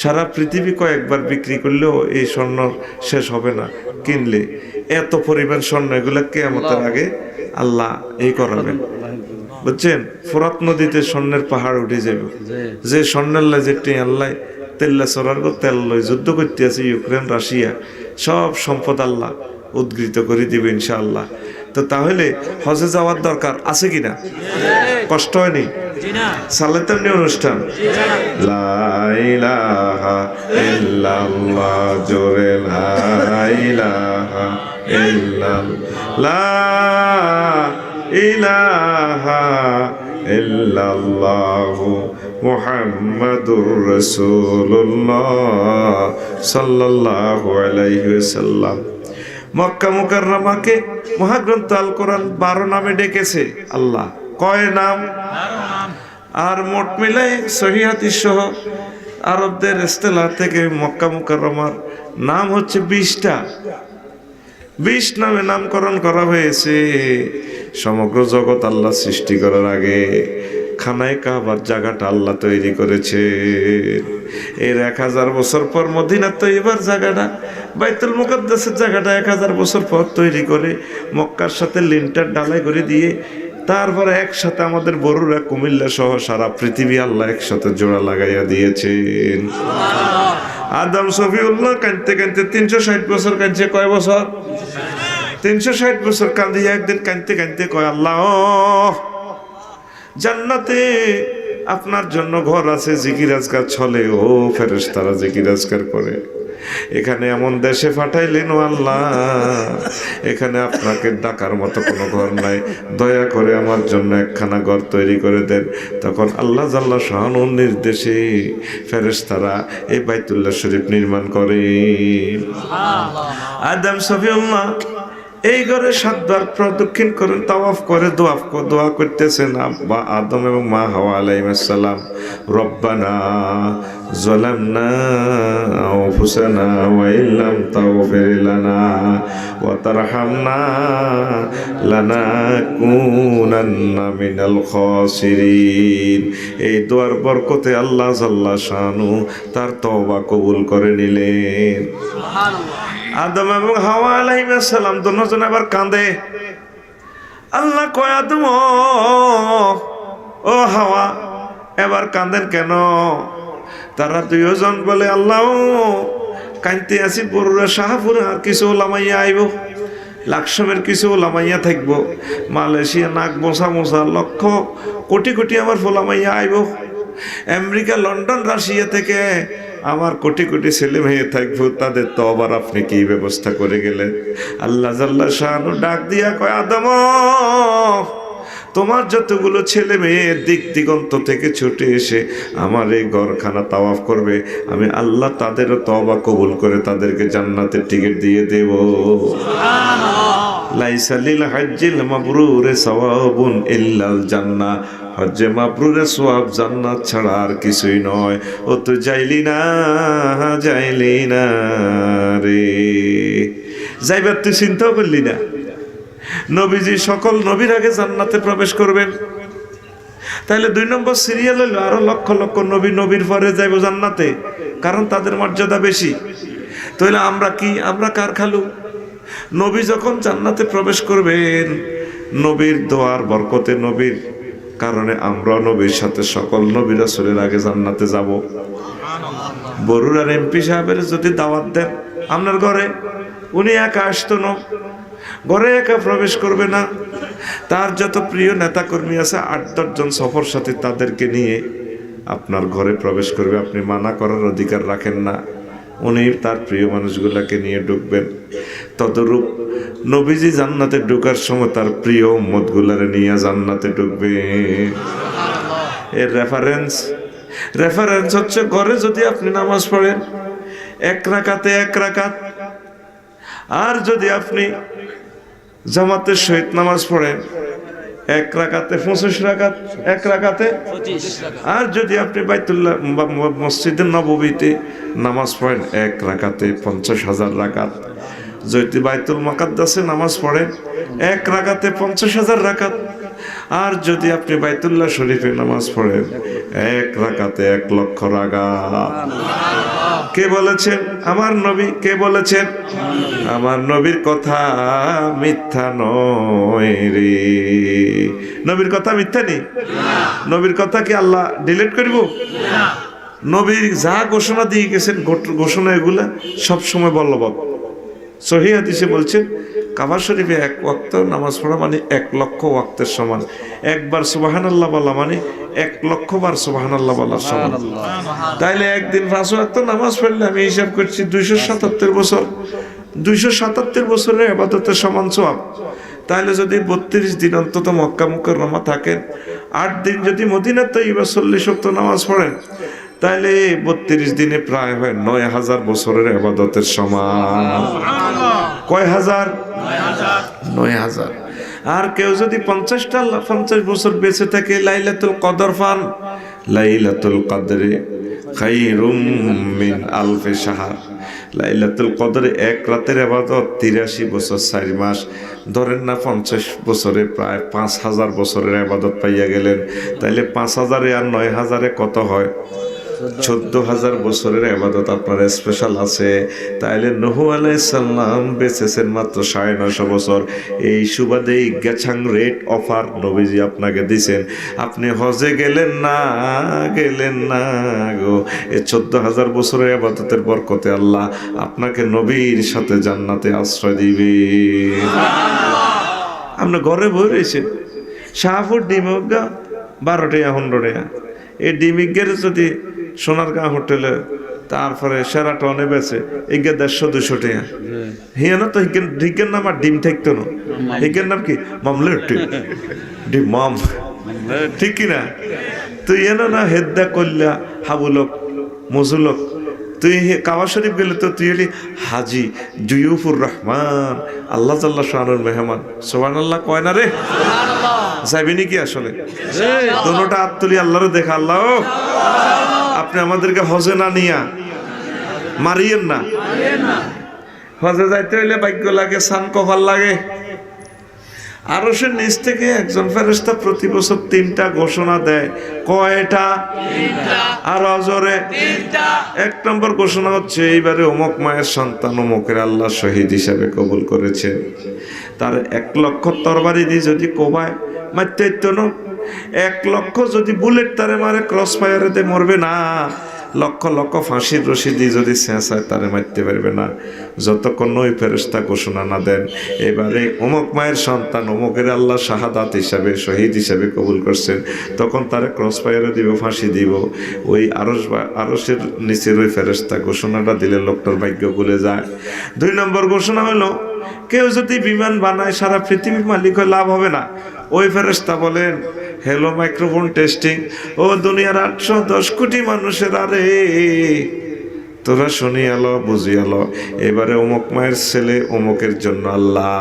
সারা পৃথিবী কয়েকবার বিক্রি করলেও এই স্বর্ণ শেষ হবে না কিনলে। এত পরিমাণ স্বর্ণ, এগুলা কিয়ামতের আগে আল্লাহ এই করাবেন, বুঝছেন? ফোরাত নদীতে স্বর্ণের পাহাড় উঠে যাবে। যে স্বর্ণের লাই যেটি আল্লাহ তেল্লা চড়ার তেল লই যুদ্ধ করতে আছে ইউক্রেন রাশিয়া, সব সম্পদ আল্লাহ উদ্গৃত করে দিবে ইনশাআল্লাহ। তো তাহলে হজে যাওয়ার দরকার আছে কিনা? কষ্ট হয়নি? সালাতের নিয়ে অনুষ্ঠান লা ইলাহা ইল্লাল্লাহ জোরে লা ইলাহা ইল্লাল্লাহ লা ইলাহা ইল্লাল্লাহু মুহাম্মাদুর রাসূলুল্লাহ সাল্লাল্লাহু আলাইহি ওয়াসাল্লাম। মক্কা মুকাররমাকে মহাগ্রন্থ আল কোরআন 12 নামে ডেকেছে আল্লাহ। কয় নাম? আর মোট মিলাই সহিহ হাদিস সহ আরবদের ইস্তেলাহ থেকে মক্কা মুকাররমার নাম হচ্ছে 20টা। 20 নামে নামকরণ করা হয়েছে। সমগ্র জগৎ আল্লাহ সৃষ্টি করার আগে খানায় কাবার জায়গাটা আল্লাহ তৈরি করেছে। এর 1000 বছর পর মদিনা তৈবার জায়গাটা, বাইতুল মুকাদ্দাসের জায়গাটা 1000 বছর পর তৈরি করে মক্কার সাথে লিন্টার ডালাই করে দিয়ে তারপরে একসাথে আমাদের বড়ুরা কুমিল্লা সহ সারা পৃথিবী আল্লাহ একসাথে জোড়া লাগাইয়া দিয়েছেন। আদম সফিউল্লাহ কাঁদতে কাঁদতে 360 বছর কাঁদছে। কয় বছর? 360 বছর কাঁদিয়ে একদিন কাঁদতে কাঁদতে কয় আল্লাহ জান্নাতে আপনার জন্য ঘর আছে, জিকির আজকার চলে, ও ফেরেশতারা জিকির আজকার করে। এখানে এমন দেশে পাঠাইলেন ও আল্লাহ, এখানে আপনাকে ডাকার মতো কোনো ঘর নাই, দয়া করে আমার জন্য একখানা ঘর তৈরি করে দেন। তখন আল্লাহ জাল্লা শাহানুর নির্দেশে ফেরেশতারা এই বাইতুল্লাহ শরীফ নির্মাণ করে। আদম সফিউল্লাহ এই ঘরে 7 বার প্রদক্ষিণ করেন, তাওয়াফ করে দোয়া করতেছেন আব্বা আদম এবং মা হাওয়া আলাইহিস সালাম। রব্বানা ظلمنا أنفسنا وإن لم تغفر لنا وترحمنا لنكونن من الخاسرين। এই দোয়ার বরকতে আল্লাহ জাল্লা শানু তার তওবা কবুল করে নিলেন। আদম এবং হাওয়া আলাইহিস সালাম দুজন আবার কাঁদে। আল্লাহ কয় আদম ও হাওয়া এবার কাঁদেন কেন? তারা দুইজন বলে আল্লাহ কাঁদতে আসি বড়রা শাহপুর আর কিছু ওলামাইয়া আইব, লাকসামের কিছু ওলামাইয়া থাকব, মালয়েশিয়া নাক বসা মশা লক্ষ কোটি কোটি আমার ফোলামাইয়া আইব, আমেরিকা লন্ডন রাশিয়া থেকে আমার কোটি কোটি ছেলে মেয়ে থাকবো, তাদের তো আবার আপনি কি ব্যবস্থা করে গেলেন? আল্লাহ জাল্লা শানু ডাক দিয়া কয় আদম তোমার যতগুলো ছেলে মেয়ে দিক দিগন্ত থেকে ছুটে এসে আমার এই ঘরখানা তাওয়াফ করবে, আমি আল্লাহ তাদেরও তওবা কবুল করে তাদেরকে জান্নাতের টিকিট দিয়ে দেব। লাইসা লিল হাজ্জিল মাবরুরে সাওয়াবুন ইল্লাল জান্নাহ, হজ্জে মাবরুরে সওয়াব জান্নাত ছাড়া আর কিছুই নয়। ও তো যাইলি না রে, যাইবার তুই চিন্তাও করলি না। নবীজি সকল নবীর আগে জান্নাতে প্রবেশ করবেন, তাহলে 2 নম্বর সিরিয়াল হইল আরো লক্ষ লক্ষ নবী নবীর পরে যাইব জান্নাতে, কারণ তাদের মর্যাদা বেশি। তাহলে আমরা কি, আমরা কার খালু? নবী যখন জান্নাতে প্রবেশ করবেন, নবীর দোয়ার বরকতে, নবীর কারণে আমরা নবীর সাথে সকল নবী রাসূলের আগে জান্নাতে যাব। বরুড়ার এমপি সাহেবের যদি দাওয়াত দেন আপনার ঘরে, উনি একা আসতো না, ঘরে একা প্রবেশ করবে না, তার যত প্রিয় নেতা কর্মী আছে 8-10 জন সফর সাথী তাদেরকে নিয়ে আপনার ঘরে প্রবেশ করবে। আপনি মানা করার অধিকার রাখেন না, উনি তার প্রিয় মানুষগুলাকে নিয়ে ঢুকবেন। তদরূপ নবীজি জান্নাতে ঢুকার সময় তার প্রিয় উম্মতগুলারে নিয়ে জান্নাতে ঢুকবে। এর রেফারেন্স হচ্ছে ঘরে যদি আপনি নামাজ পড়েন 1 রাকাতে 1 রাকাত, আর যদি আপনি জামাতের সহিত নামাজ পড়েন 1 রাকাতে 25 রাকাত, 1 রাকাতে 25 রাকাত। আর যদি আপনি বাইতুল্লাহ মসজিদে নববীতে নামাজ পড়েন 1 রাকাতে 50,000 রাকাত। যদি বাইতুল মুকাদ্দাসে নামাজ পড়েন 1 রাকাতে 50,000 রাকাত। আর যদি আপনি বাইতুল্লাহ শরীফে নামাজ পড়েন 1 রাকাতে 1 লক্ষ রাকাত। কে বলেছেন? আমার নবী। কে বলেছেন? আমার নবীর কথা মিথ্যা নয় রে। নবীর কথা মিথ্যা নেই। নবীর কথা কি আল্লাহ ডিলিট করব? নবী যা ঘোষণা দিয়ে গেছেন, ঘোষণা এগুলা সবসময় বলবৎ। সহিহ হাদিসে বলছেন কাবা শরীফে 1 ওয়াক্ত নামাজ পড়া মানে 1 লক্ষ ওয়াক্তের সমান। একবার সুবহানাল্লাহ বলা মানে 1 লক্ষ বার সুবহানাল্লাহ বলার সমান। তাইলে একদিন 5 ওয়াক্ত নামাজ পড়লে আমি হিসাব করছি 277 বছর, 277 বছরের ইবাদতের সমান সওয়াব। তাহলে যদি 32 দিন অন্তত মক্কা মুকাররমা থাকেন, 8 দিন যদি মদিনা তৈয়বা 40 ওয়াক্ত নামাজ পড়েন, তাহলে 32 দিনে প্রায় হয় 9000 বছরের ইবাদতের সমান। কয় হাজার? 9000। আর কেউ যদি 50 বছর বেঁচে থাকে, লাইলাতুল কদর পান, লাইলাতুল কদরে খায়রুম মিন আলফি শাহর। লাইলাতুল কদরে 1 রাতের ইবাদত 83 বছর 4 মাস। ধরেন না 50 বছরে প্রায় 5000 বছরের ইবাদত পাইয়া গেলেন, তাইলে 5000 আর 9000 কত হয়? 14,000 বছরের ইবাদত আপনার স্পেশাল আছে। তাইলে নূহ আলাইহিস সালাম বেঁচেছেন মাত্র 950 বছর। এই সুবাদেই গেছাং রেট অফার নবীজি আপনাকে দিছেন। আপনি হজে গেলেন না গো, এই 14,000 বছরের ইবাদতের বরকতে আল্লাহ আপনাকে নবীর সাথে জান্নাতে আশ্রয় দিবে। আপনি ঘরে বই রয়েছেন, শাহপুর ডিমগা 12 টাকা 15 টাকা। এই ডিমিগের যদি সোনারগাঁ হোটেলে, তারপরে সেরাটনে বেছে এগে 150-200 টাকা। হিয়া না তো হিগের নাম আর ডিম থাকতো না, হিগের নাম কি? মামলেট ডিম মাম, ঠিক কিনা? তুই এনো না হেদ্দা কল্যা হাবুলক মজুলক। তুই কাবা শরীফ গেলে তো তুই এলি হাজি জুয়ুফুর রহমান, আল্লাহ জাল্লা শানুর মেহমান। সুবহানাল্লাহ কয় না রে? যাইবেনি কি আসলে? দুটোটা হাত তুলি আল্লাহরও দেখা। আল্লাহ আপনি আপনি আমাদেরকে হজে না নিয়া মারিয়েন না। হজে যাইতে হইলে ভাগ্য লাগে, সান কপাল লাগে। আরশের নিচ থেকে একজন ফেরেশতা প্রতি বছর 3টা ঘোষণা দেয়। কয়টা? আর অজরে 1 নম্বর ঘোষণা হচ্ছে এইবারে অমুক মায়ের সন্তান অমুকের আল্লাহ শহীদ হিসাবে কবুল করেছে। তার 1 লক্ষ তরবারি দিয়ে যদি কোবায় মারতে না, 1 লক্ষ যদি বুলেট তারে মারে, ক্রস ফায়ারে দিয়ে মরবে না। লক্ষ লক্ষ ফাঁসির রশি দিয়ে যদি ছেঁচায় তারে মারতে পারবে না, যতক্ষণ ওই ফেরেশতা ঘোষণা না দেন এবারে অমুক মায়ের সন্তান অমুকের আল্লাহ শাহাদাত হিসাবে শহীদ হিসাবে কবুল করছেন, তখন তারে ক্রস ফায়ারে দিব, ফাঁসি দিব। ওই আরশের নিচের ওই ফেরেশতা ঘোষণাটা দিলে লোকটার ভাগ্য খুলে যায়। 2 নম্বর ঘোষণা হলো, কেউ যদি বিমান বানায় সারা পৃথিবীর মালিক হয়ে লাভ হবে না। ওই ফেরেশতা বলেন, হ্যালো মাইক্রোফোন টেস্টিং, ও দুনিয়ার 810 কোটি মানুষের, আরে তোরা শুনি আলো বুঝি আলো, এবারে অমুক মায়ের ছেলে অমুকের জন্য আল্লাহ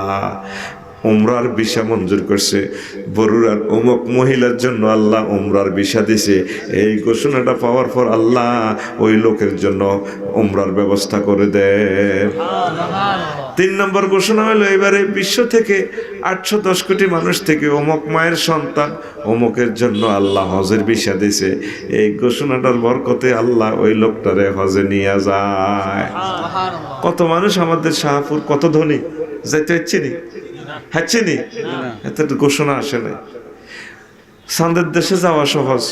উমরার ভিসা মঞ্জুর করছে, বরুড়ার অমুক মহিলার জন্য আল্লাহ উমরার ভিসা দিছে। এই ঘোষণাটা পাওয়ার পর আল্লাহ ওই লোকের জন্য উমরার ব্যবস্থা করে দেয়। 3 নম্বর ঘোষণা হলো, এবারে বিশ্ব থেকে 810 কোটি মানুষ থেকে অমুক মায়ের সন্তান অমুকের জন্য আল্লাহ হজের ভিসা দিছে। এই ঘোষণাটার বরকতে আল্লাহ ওই লোকটারে হজে নিয়ে যায়। কত মানুষ আমাদের শাহপুর কত ধনী, যাইতে হচ্ছে নি, হচ্ছে নি, এত ঘোষণা আসে নাই। চাঁদের দেশে যাওয়া সহজ,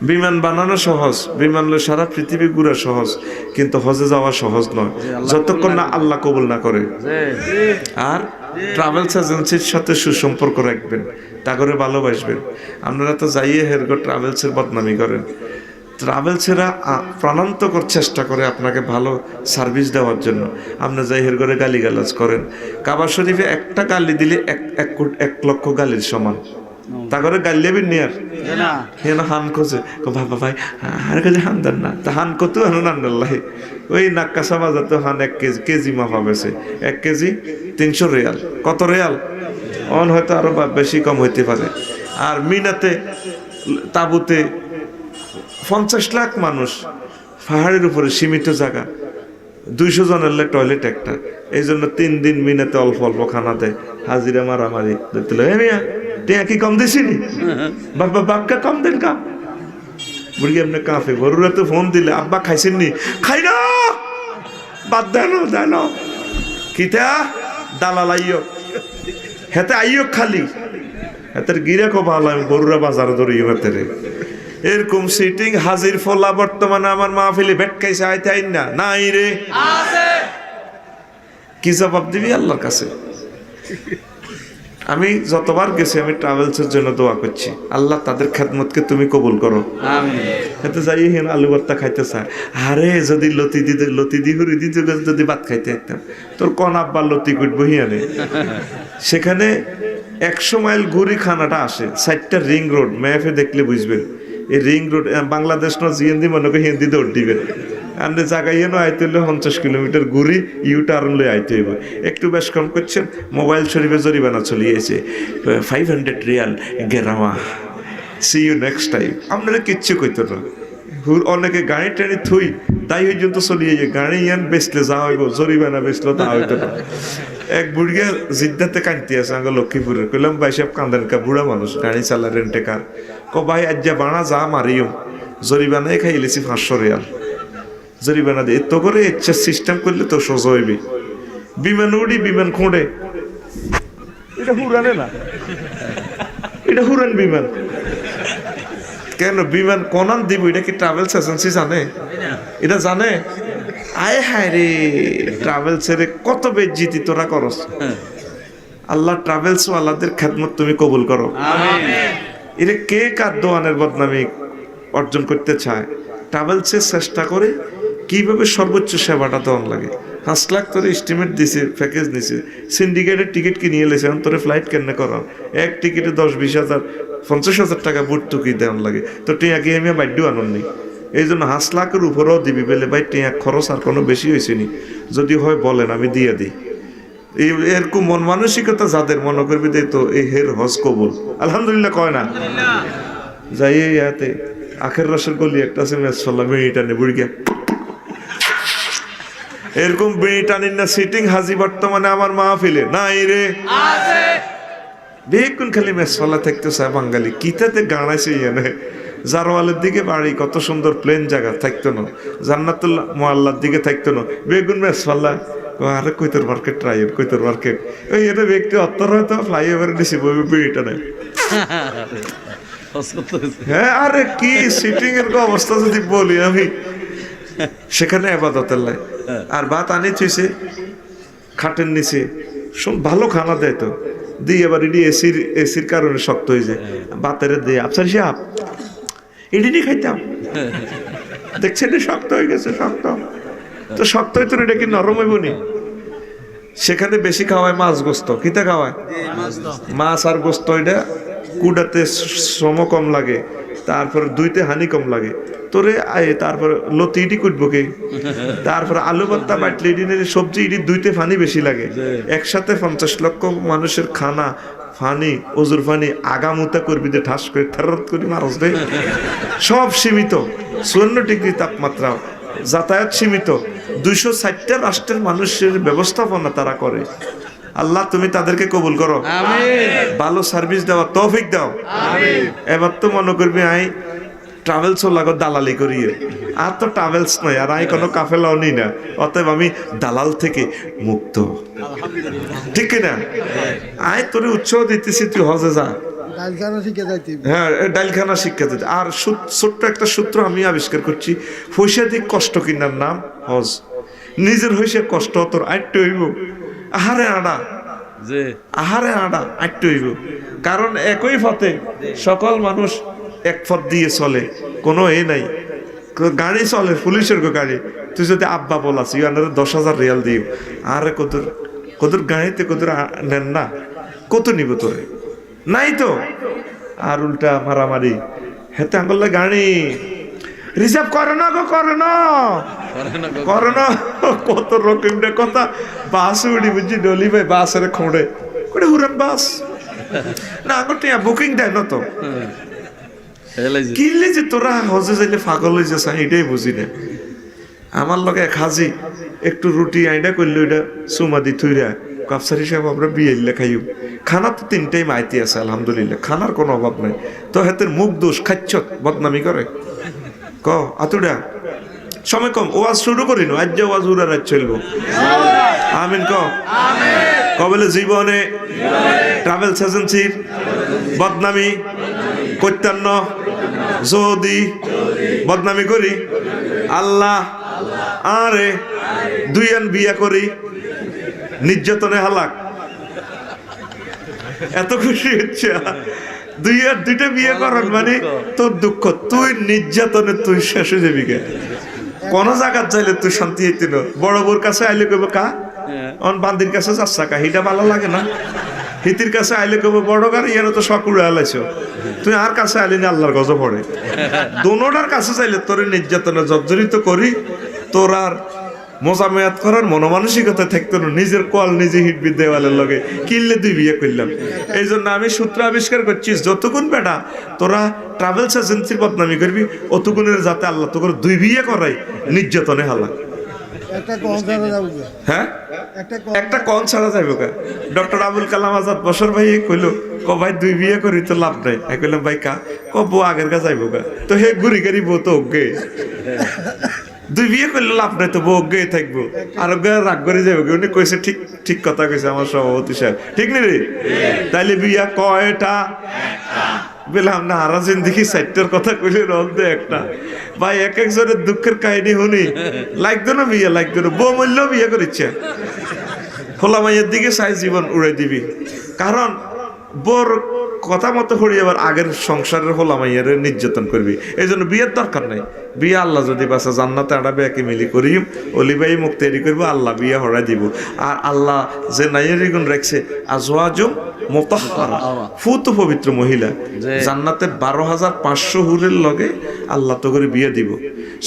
বিমান বানানো সহজ, বিমান লয়ে সারা পৃথিবী ঘুরা সহজ, কিন্তু হজে যাওয়া সহজ নয় যতক্ষণ না আল্লাহ কবুল না করে। আর ট্রাভেলস এজেন্সির সাথে সুসম্পর্ক রাখবেন, তা করে ভালোবাসবেন। আপনারা তো যাইয়ে হেরগো ট্রাভেলসের বদনামি করেন। ট্রাভেলসেরা প্রাণান্তকর চেষ্টা করে আপনাকে ভালো সার্ভিস দেওয়ার জন্য, আপনি যাই হের করে গালিগালাজ করেন। কাবা শরীফে একটা গালি দিলে 1 লক্ষ গালির সমান। তা করে গালিয়াবেন নি আর হেন হান খোঁজে বাবা ভাই আর কাছে হান দেন না, তা হান কত হান আন্দাল্লাহ। ওই নাক্কাসা বাজার তো হান 1 কেজি কেজি মাফা বেছে, 1 কেজি 300 রিয়াল। কত রিয়াল? অন হয়তো আরো বেশি কম হইতে পারে। আর মিনাতে তাবুতে 50 লাখ মানুষ, পাহাড়ের উপরে সীমিত জায়গা, 200 জনের টয়লেট একটা। এই জন্য 3 দিন মিনাতে অল্প অল্প খানা দেয়, হাজিরা মারামারি দেখতে টিয়া কি কম দিছিনি, বাবা বাপকা কম দেন কাম বুড়ি এমনি কাঁপে। বড়ুরা তো ফোন দিলে, আব্বা খাইছেননি? খাই না, বাদ দেন দেন কিতা দালাল আইয় হেতে আইয় খালি হেতের গিরে কো ভালো। আমি বড়ুরা বাজারে ধরি হেতেরে এরকম সিটিং হাজির ফলা বর্তমানে আমার মাহফিলে ভেটকাইছে, আইতে আইন না নাই রে, কি জবাব দিবি আল্লাহর কাছে? আমি যতবার গেছি আমি ট্রাভেলসের জন্য দোয়া করছি, আল্লাহ তাদের খেদমতকে তুমি কবুল করো। এতে যাই হেন আলু ভর্তা খাইতে চায়, আরে যদি লতি দি হুরি দি যদি ভাত খাইতে যেতাম, তোর কোন আব্বার লতি কুটবো হিয়ানে। সেখানে 100 মাইল ঘুরি খানাটা আসে, 4টা রিং রোড, ম্যাপে দেখলে বুঝবেন। এই রিং রোড বাংলাদেশ না জিএনদি মনে করে হিন্দি দৌড় দিবেন। আপনি জায়গায় আইতে হলে 50 কিলোমিটার ঘুরি ইউটার্ন লয়ে আইতে হইব। একটু বেশ কম করছেন, মোবাইল শরীফে জরিমানা চলিয়েছে 500 রিয়াল গেরামা, সি ইউ নেক্সট টাইম। আপনারা কিচ্ছু কইতো না। অনেকে গাড়ি টাড়ি থুই তাই পর্যন্ত চলিয়ে যায়, গাড়ি ইয়ান বেচলে যা হইব, জরিমানা বেচলো তা হইতো না। এক বুড়িয়া জিদ্দাতে কাঁদতে আছে আগে লক্ষ্মীপুরের, কইলাম ভাই সাহেব কান্দেন কা, বুড়া মানুষ গাড়ি চালা রেন্টে কার। ভাই আজ যা বানা যা মারিও, জরিমানায় খাইলেছি 500 রিয়াল জরিমানা দিয়ে। এত করে ইচ্ছা সিস্টেম করলে তো সোজা হইবে। বিমান উড়ি বিমান খোঁড়ে, এটা হুরানে না, এটা হুরান বিমান কেন? বিমান কোনান দিব, এটা কি ট্রাভেলস এজেন্সি জানে? এটা জানে? আয় হায় রে, ট্রাভেলসের কত বেজ্জিতি তোরা করস। আল্লাহ ট্রাভেলস ওয়ালাদের খেদমত তুমি কবুল করো। এটা কে কার দোয়ানের বদনামি অর্জন করতে চায়? ট্রাভেলসের চেষ্টা করে কিভাবে সর্বোচ্চ সেবাটা দেওয়ান লাগে। 5 লাখ তোর এস্টিমেট দিছে, প্যাকেজ নিছে, সিন্ডিকেটের টিকিট কিনিয়ে লেছে, তোরে ফ্লাইট কেন করান? এক টিকিটে 10-20 হাজার 50,000 টাকা ভর্তুকি দেওয়ান লাগে। তো টিয়া কি আমি বাধ্য আনন্দ নেই, এই জন্য 5 লাখের উপরেও দিবি বলে ভাই টিয়া খরচ আর কোনো বেশি হয়েছে নি, যদি হয় বলেন আমি দিয়ে দিই। এরকম মন মানসিকতা যাদের, মনে করবি দে তো এই হের হজ কবুল আলহামদুলিল্লাহ কয় না। যাই ইয়াতে আখের রসের গলি একটা আছে মেসফল্লা বিড়ি টানে বুড়ি গিয়া এরকম বিড়ি টানিন না সিটিং হাজি বর্তমানে আমার মাহফিলে নাই রে বেগুন খালি মেসফল্লা থাকতে চায় বাঙালি কিতাতে গাড়াইছে ইয়ানে জারওয়ালের দিকে বাড়ি কত সুন্দর প্লেন জায়গা থাকতো না জান্নাতুল মোয়াল্লার দিকে থাকতো না বেগুন মেসফল্লা আরে Koitor market tribe Koitor market ওই এটা ব্যক্তি অত্তর হয়তো ফ্লাইওভার নিচে বই বিড়িটা নেয় হ্যাঁ আরে কি সিটিং এর অবস্থা যদি বলি আমি সেখানে আবাদতের লাই আর ভাত আনি থুইছে খাটের নিচে ভালো খানা দেয় তো দিয়ে এবার এটি এসির কারণে শক্ত হয়ে যায় বাতের দিয়ে আফসার সাহেব এটি খাইতাম দেখছেন শক্ত হয়ে গেছে শক্ত তো শক্ত হইতো এটা কি নরম হইব নি সেখানে বেশি খাওয়ায় মাছ গোস্ত কিতা খাওয়ায় মাছ আর গোস্ত এটা কুড়াতে শ্রম কম লাগে তারপরে দুইতে হানি কম লাগে তোরে আয়ে তারপরে লতি ইটি কুটবো কে তারপরে আলু ভর্তা বাটলি ইটি সবজি ইটি দুইতে ফানি বেশি লাগে একসাথে 50 লক্ষ মানুষের খানা ফানি অজুর ফানি আগামুতা করবি যে ঠাস করে থেরত করে মারস দে সব সীমিত 54 ডিগ্রি তাপমাত্রা যাতায়াত সীমিত 260টা রাষ্ট্রের মানুষের ব্যবস্থাপনা তারা করে আল্লাহ তুমি তাদেরকে কবুল করো ভালো সার্ভিস দেওয়া তৌফিক দাও এবার তো মনে করবি আই ট্রাভেলস লাগো দালালি করি আর তো ট্রাভেলস নয় আর আই কোনো কাফেলাও নি না অতএব আমি দালাল থেকে মুক্ত ঠিক না আয় তোর উৎসাহ দিতেছি তুই হজে যা হ্যাঁ ডাইলখানা শিক্ষা দিতে আর ছোট্ট একটা সূত্র আমি আবিষ্কার করছি পয়সা দিয়ে কষ্ট কিনার নাম হজ নিজের হইসে কষ্ট তোর আটটু হইব আহারে আড়া আটটু হইব কারণ একই পথে সকল মানুষ এক পথ দিয়ে চলে কোনো এ নাই গাড়ি চলে পুলিশের গাড়ি তুই যদি আব্বা বলাস ইয়ানের 10,000 রিয়াল দিও আরে কতর গাড়িতে কতর নেন না কত নিব তোরে নাই তো আর উল্টা মারামারি হেতে আঙ্গলে গাড়ি রিজার্ভ করে না গো করে না কত রকমের কথা বাস উড়ি বুঝি ডলি ভাই বাসের খোঁড়ে করে হুরান বাস না আগতে বুকিং দেয় না তো কিনলে যে তোরা হজে যাইলে পাগল হয়ে যাস এটাই বুঝি না আমার লগে এক হাজি একটু রুটি আইডা করলে ওইটা সুমাদি থুইরা কাপসারি সাহেব আমরা বিয়ে খাইও খানা তো 3 টাইম আইতে আছে আলহামদুলিল্লাহ খানার কোনো অভাব নাই তো হাতের মুখ দোষ খাচ্ছ বদনামি করে ক আতুডা সময় কম ওয়াজ শুরু করিনো আজ যে ওয়াজ উড়া রাত চলবো আমিন কবলে জীবনে ট্রাভেলস এজেন্সির বদনামি কৈত্যান্ন যদি বদনামি করি আল্লাহ আরে দুইয়ান বিয়া করি নির্যাতনে হালাক এত খুশি হচ্ছে দুইটা বিয়ে করার মানে তোর দুঃখ তুই নির্যাতনে তুই শেষ হয়ে যাবি কে কোন জায়গার চাইলে তুই শান্তি হইতি না বড় বোর কাছে আইলে কইব কা অন বান্দির কাছে যাচ্ছা কা হিটা ভালো লাগে না হিতির কাছে আইলে কইব বড় গাড়ি এর তো শকুড়ে আলাইছো তুই আর কাছে আইলি না আল্লাহর গজব পড়ে দোনোটার কাছে চাইলে তোর নির্যাতনে জর্জরিত করি তোর আর মোজামেয়াত করার মনোমানসিকতা থাকতো না নিজের কল নিজে হিটবি দেওয়ালের লগে কিনলে তুই বিয়ে করলাম এই জন্য আমি সূত্র আবিষ্কার করছিস যতক্ষণ বেটা তোরা ট্রাভেলস এজেন্সির বদনামি করবি অতক্ষণের যাতে আল্লাহ তোকে 2 বিয়ে করাই নির্যাতনে হালা হ্যাঁ একটা কন ছাড়া যাইব কা ডক্টর আবুল কালাম আজাদ বসর ভাই কইলো ক ভাই 2 বিয়ে করি তো লাভ নাই আমি কইলাম ভাই কা ক বউ আগের কা যাইব কা তো হে ঘুরি গাড়ি বউ তো ওকে 2 বিয়ে করলে লাভ নাই তো বউ গিয়ে থাকবো আর রাগ করে যাবে উনি কইছে ঠিক কথা কইছে আমার সভাপতি সাহেব ঠিক নি রে তাইলে বিয়া কয়টা বললাম না আরা জিন্দিগি 4টার কথা কইলে রলতে একটা ভাই এক একজনের দুঃখের কাহিনী শুনি লাগতো না বিয়ে লাগতো না বউ মূল্য বিয়ে করিচ্ছে খোলা মাইয়ের দিকে চাই জীবন উড়াই দিবি কারণ বোর কথা মতো হরি আবার আগের সংসারের হোলা মাইয়ের নির্যাতন করবি এই জন্য বিয়ের দরকার নাই বিয়ে আল্লাহ যদি বাসা জান্নাতে আড়াবে একই মিলি করি অলিবাই মুখ তৈরি করবো আল্লাহ বিয়ে হরাই দিব আর আল্লাহ যে নাইয়ের গুণ রাখছে আজওয়াজুম মুতাহহারা ফুত পবিত্র মহিলা জান্নাতে 12,500 হুরের লগে আল্লাহ তো করে বিয়ে দিব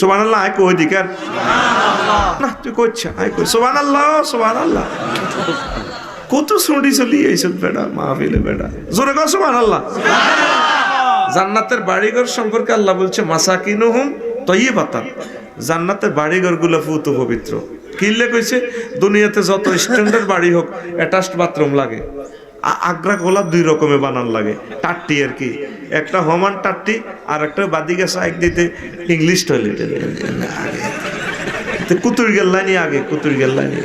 সুবহানাল্লাহ আয় কই দিকার না তুই কইছ আয় কই সুবহানাল্লাহ কত শুনি চলি এইসব বেড়া মাহফিলে বেড়া জোরে কও সুবহানাল্লাহ জান্নাতের বাড়িঘর সম্পর্কে আল্লাহ বলছে মাসাকিনুহুম তাইয়্যিবাতান, জান্নাতের বাড়িঘর গুলো পুত পবিত্র। কিল্লে কইছে দুনিয়াতে যত স্ট্যান্ডার্ড বাড়ি হোক অ্যাটাচড বাথরুম লাগে, আগ্রা গোলা দুই রকমের বানান লাগে, টাট্টি আর কি, একটা হমান টাট্টি আর একটা বাদিকে সাইক দিতে ইংলিশ টয়লেট। কুতুর গেল্লানি আগে, কুতুর গেল্লানি।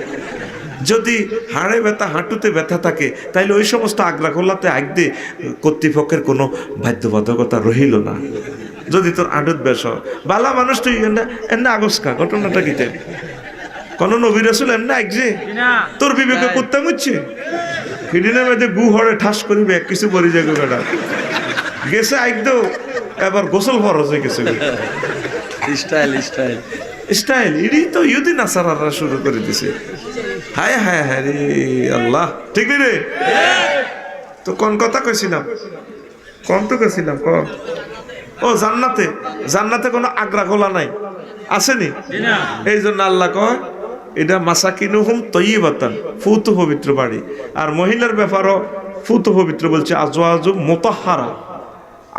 যদি হাড়ে ব্যথা হাঁটুতে ব্যথা থাকে তাইলে ওই সমস্ত আগ্রা গোলাতে আগে কর্তৃপক্ষের কোনো বাধ্যবাধকতা রহিল না। যদি তোর আডুত বেশ বালা মানুষ তুই এমনি আগস্কা ঘটনাটা কিতে কোন নবী রাসূল এমনি আইছে তোর বিবেকে করতে মুচ্ছে হিডিনের মধ্যে গু হড়ে ঠাস করিবে কিছু বলি যায় গোটা গেছে আইক এবার গোসল ফরজ হয়ে গেছে। স্টাইল স্টাইল স্টাইল ইডি তো ইউদি নাসারারা শুরু করে দিছে। হায় হায় হায় রে আল্লাহ, ঠিক রে? তো কোন কথা কইছিলাম, কোন তো কইছিলাম ক ও জান্নাতে, জান্নাতে কোনো আগ্রা গোলা নাই, আসেনি? এই জন্য আল্লাহ কয় এটা মাসাকিনুহুম তাইয়্যিবাতান, ফুত পবিত্র বাড়ি। আর মহিলার ব্যাপারও ফুত পবিত্র বলছে আজওয়াজু মুতাহহারা।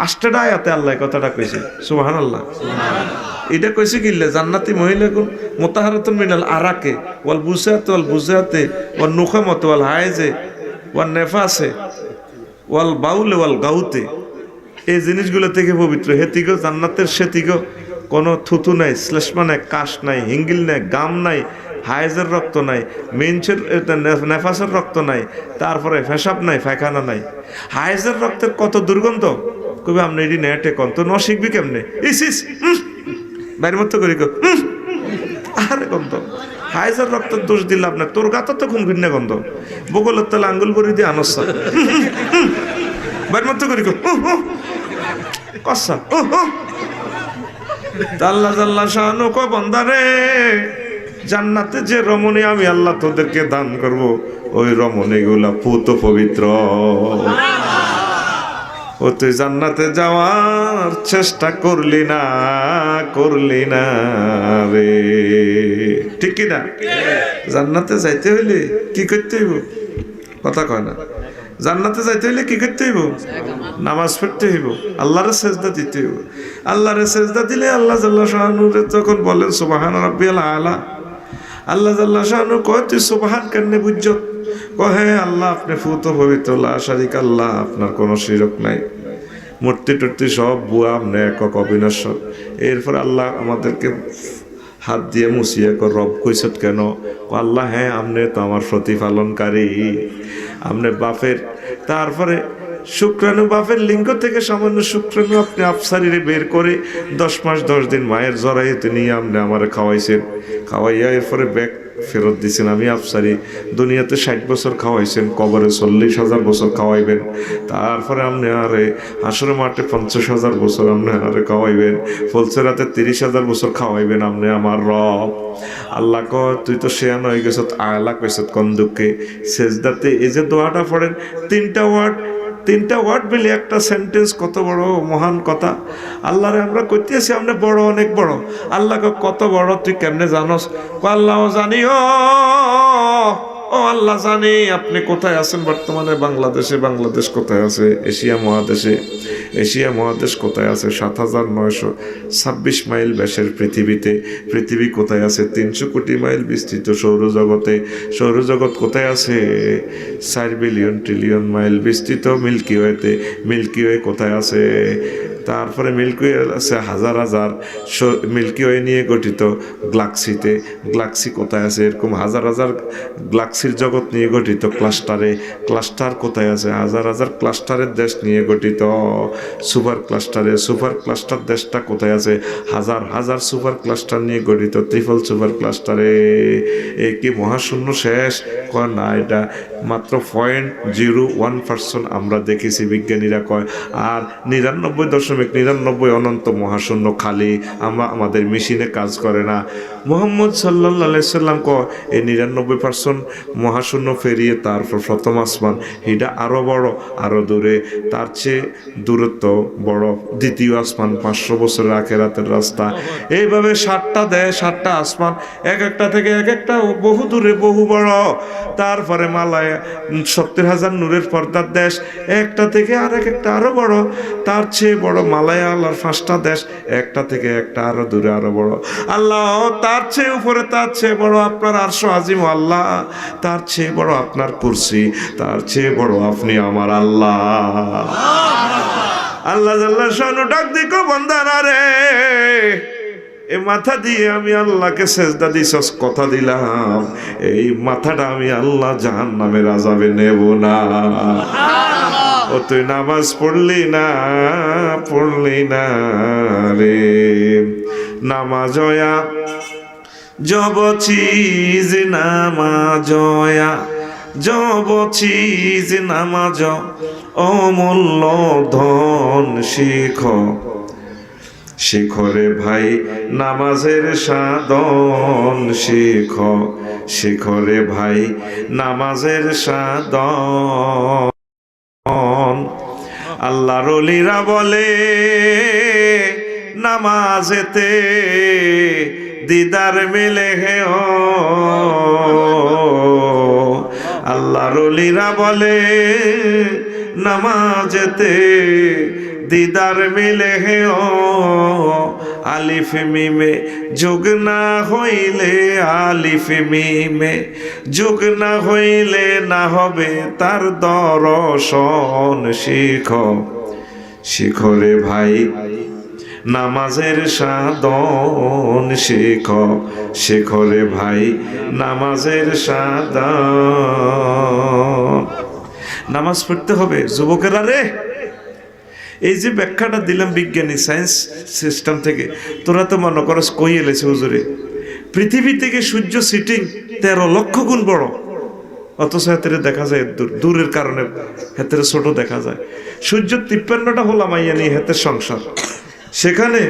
আষ্টটা আয়াতে আল্লাহ কথাটা কইছে, সুবহানাল্লাহ। এটা কইছে কিল্লে জান্নাতি মহিলাকুন মুতাহহারাতুন মিনাল আরাকে ওয়াল বুসাতে ওয়াল বুজাতে ওয়াল নুখামাতে ওয়াল হায়েজে ওয়াল নেফাসে ওয়াল বাউলে ওয়াল গাউতে, এই জিনিসগুলো থেকে পবিত্র। হেতিগো জান্নাতের সেতিগো কোনো থুতু নাই, শ্লেষ্মা নাই, কাশ নাই, হিঙ্গিল নাই, গাম নাই, হায়েজের রক্ত নাই, মেনছের নেফাসের রক্ত নাই, তারপরে ফেসাব নাই, পায়খানা নাই। হায়েজের রক্তের কত দুর্গন্ধ, কবি আপনি এটি নেটে কন তো ন শিখবি কেমনে? ইস বাইরের মতো করি আরে গন্ধ, হায়েজের রক্তের দোষ দিলে আপনার তোর গাতা তো খুন ভিন্ন গন্ধ, বগলের তালে আঙ্গুল বড়ি দিয়ে আনসা বাইরের মতো করি কসা আল্লাহ জাল্লা শানু কো বন্দারে জান্নাতে যে রমণী আমি আল্লাহ তোদেরকে দান করব ওই রমণী গুলা পুত পবিত্র। ও তুই জান্নাতে যাওয়ার চেষ্টা করলি না রে, ঠিক কি না? জান্নাতে যাইতে হইলে কি করতে হইব? কথা কয় না। জান্নাতে যাইতে হইলে কি করতে হইব? নামাজ পড়তে হইব, আল্লাহরে সেজদা দিতে হইব। আল্লাহরে সেজদা দিলে আল্লাহ জাল্লা শাআনু তখন বলেন সুবহান রাব্বিয়াল আলা। আল্লাহ জাল্লা শাআনু কয় তুই সুবহান কেনে বুঝছো? কহে আল্লাহ আপনি ফুত পবিত্র লা শারিক আল্লাহ, আপনার কোনো শিরক নাই, মূর্তি টূর্তি সব বুয়া, আপনি একক অবিনশ্বর। এরপর আল্লাহ আমাদেরকে হাত দিয়ে মুছিয়ে রব কইছত কেন? আল্লাহ হ্যাঁ আপনি তো আমার প্রতিপালনকারী, আপনি বাপের। তারপরে শুক্রাণু বাপের লিঙ্গ থেকে সামান্য শুক্রাণু আপনি আফসারিরে বের করে 10 মাস 10 দিন মায়ের জরাইতে নিয়ে আপনি আমার খাওয়াইছেন, খাওয়াইয়া এরপরে ব্যাগ ফেরত দিয়েছেন। আমি আফসারি দুনিয়াতে 60 বছর খাওয়াইছেন, কবরে 40,000 বছর খাওয়াইবেন। তারপরে আপনি আরে হাসরের মাঠে 50,000 বছর আপনি আরে খাওয়াইবেন, ফলসেরাতে 30,000 বছর খাওয়াইবেন আপনি আমার রব। আল্লাহ কয় তুই তো শেয়ান হয়ে গেছ, আল্লাহ কইছত কোন দুঃখে সেজদাতে এই যে দোয়াটা পড়েন, 3টা ওয়ার্ড মিলে একটা সেন্টেন্স, কত বড় মহান কথা। আল্লাহরে আমরা কইতেছি আপনি বড়, অনেক বড়। আল্লাহ কত বড় তুই কেমনে জানোস? আল্লাহ জানি, ও আল্লাহ জানি আপনি কোথায় আছেন বর্তমানে বাংলাদেশে। বাংলাদেশ কোথায় আছে? এশিয়া মহাদেশে। এশিয়া মহাদেশ কোথায় আছে? 7,926 মাইল ব্যাসের পৃথিবীতে। পৃথিবী কোথায় আছে? 300 কোটি মাইল বিস্তৃত সৌরজগতে। সৌরজগৎ কোথায় আছে? 4 বিলিয়ন ট্রিলিয়ন মাইল বিস্তৃত মিল্কি ওয়েতে। মিল্কি ওয়ে কোথায় আছে? তারপরে মিল্কি ওয়ে আছে হাজার হাজার মিল্কি ওয়ে নিয়ে গঠিত গ্যালাক্সিতে। গ্যালাক্সি কোথায় আছে? এরকম হাজার হাজার গ্যালাক্সির জগৎ নিয়ে গঠিত ক্লাস্টারে। ক্লাস্টার কোথায় আছে? হাজার হাজার ক্লাস্টারের দেশ নিয়ে গঠিত সুপার ক্লাস্টারে। সুপার ক্লাস্টার দেশটা কোথায় আছে? হাজার হাজার সুপার ক্লাস্টার নিয়ে গঠিত ট্রিপল সুপার ক্লাস্টারে। এ কি মহাশূন্য শেষ? কয় না, এটা মাত্র 0.01% আমরা দেখেছি, বিজ্ঞানীরা কয়। আর 99.99 অনন্ত মহাশূন্য খালি, আমরা আমাদের মেশিনে কাজ করে না। মোহাম্মদ সাল্লাল্লাহু আলাইহি সাল্লাম ক এই 99% মহাশূন্য ফেরিয়ে তারপর প্রথম আসমান, এটা আরো বড়, আরো দূরে, তার চেয়ে দূরত্ব বড় দ্বিতীয় আসমান, 500 বছরের আখিরাতের রাস্তা। এইভাবে 7টা দেশ, 7টা আসমান, এক একটা থেকে এক একটা বহু দূরে, বহু বড়। তারপরে মালায় 70,000 নূরের পর্দার দেশ, একটা থেকে আর একটা আরো বড়, তার চেয়ে বড় মালায়াল আর 5টা দেশ, একটা থেকে একটা আরো দূরে, আরো বড়। আল্লাহ তার চেয়ে উপরে, তার চেয়ে বড় আপনার আরশ আজিম, আল্লাহ তার চেয়ে বড় আপনার কুরসি, তার চেয়ে বড় আপনি আমার আল্লাহ। আল্লাহ জাল্লা শানু ডাক দিকো বান্দারা রে, এ মাথা দিয়ে আমি আল্লাহকে সেজদা দিছস, কথা দিলাম এই মাথাটা আমি আল্লাহ জাহান্নামের আযাবে নেব না। ও তুই নামাজ পড়লি না রে, নামাজয়া জব চিজ নামাজয়া, জব চিজ নামাজ অমূল্য ধন শিখরে ভাই নামাজের সাধন, শিখরে ভাই নামাজের সাধন। আল্লাহর ওলিরা বলে নামাজেতে দিদার মিলে হে ও, আল্লাহর ওলিরা বলে নামাজেতে দিদার মিলে হে ও, আলিফ মিমে যোগ না হইলে, আলিফ মিমে যোগ না হইলে না হবে তার দর্শন। শিখরে ভাই নামাজের সাধন, শিখরে ভাই নামাজের সাধন। নামাজ পড়তে হবে যুবকেরা রে। এই যে ব্যাখ্যাটা দিলাম বিজ্ঞানী সায়েন্স সিস্টেম থেকে, তোরা তো মনে করস কই এলেছে হুজুরে, পৃথিবী থেকে সূর্য সিটিং 13 লক্ষ গুণ বড়, অথচ হাতের দেখা যায় দূরের কারণে হাতের ছোট দেখা যায়। সূর্য 53টা ফোলা মাইয়া নিয়ে হাতের সংসার, সেখানে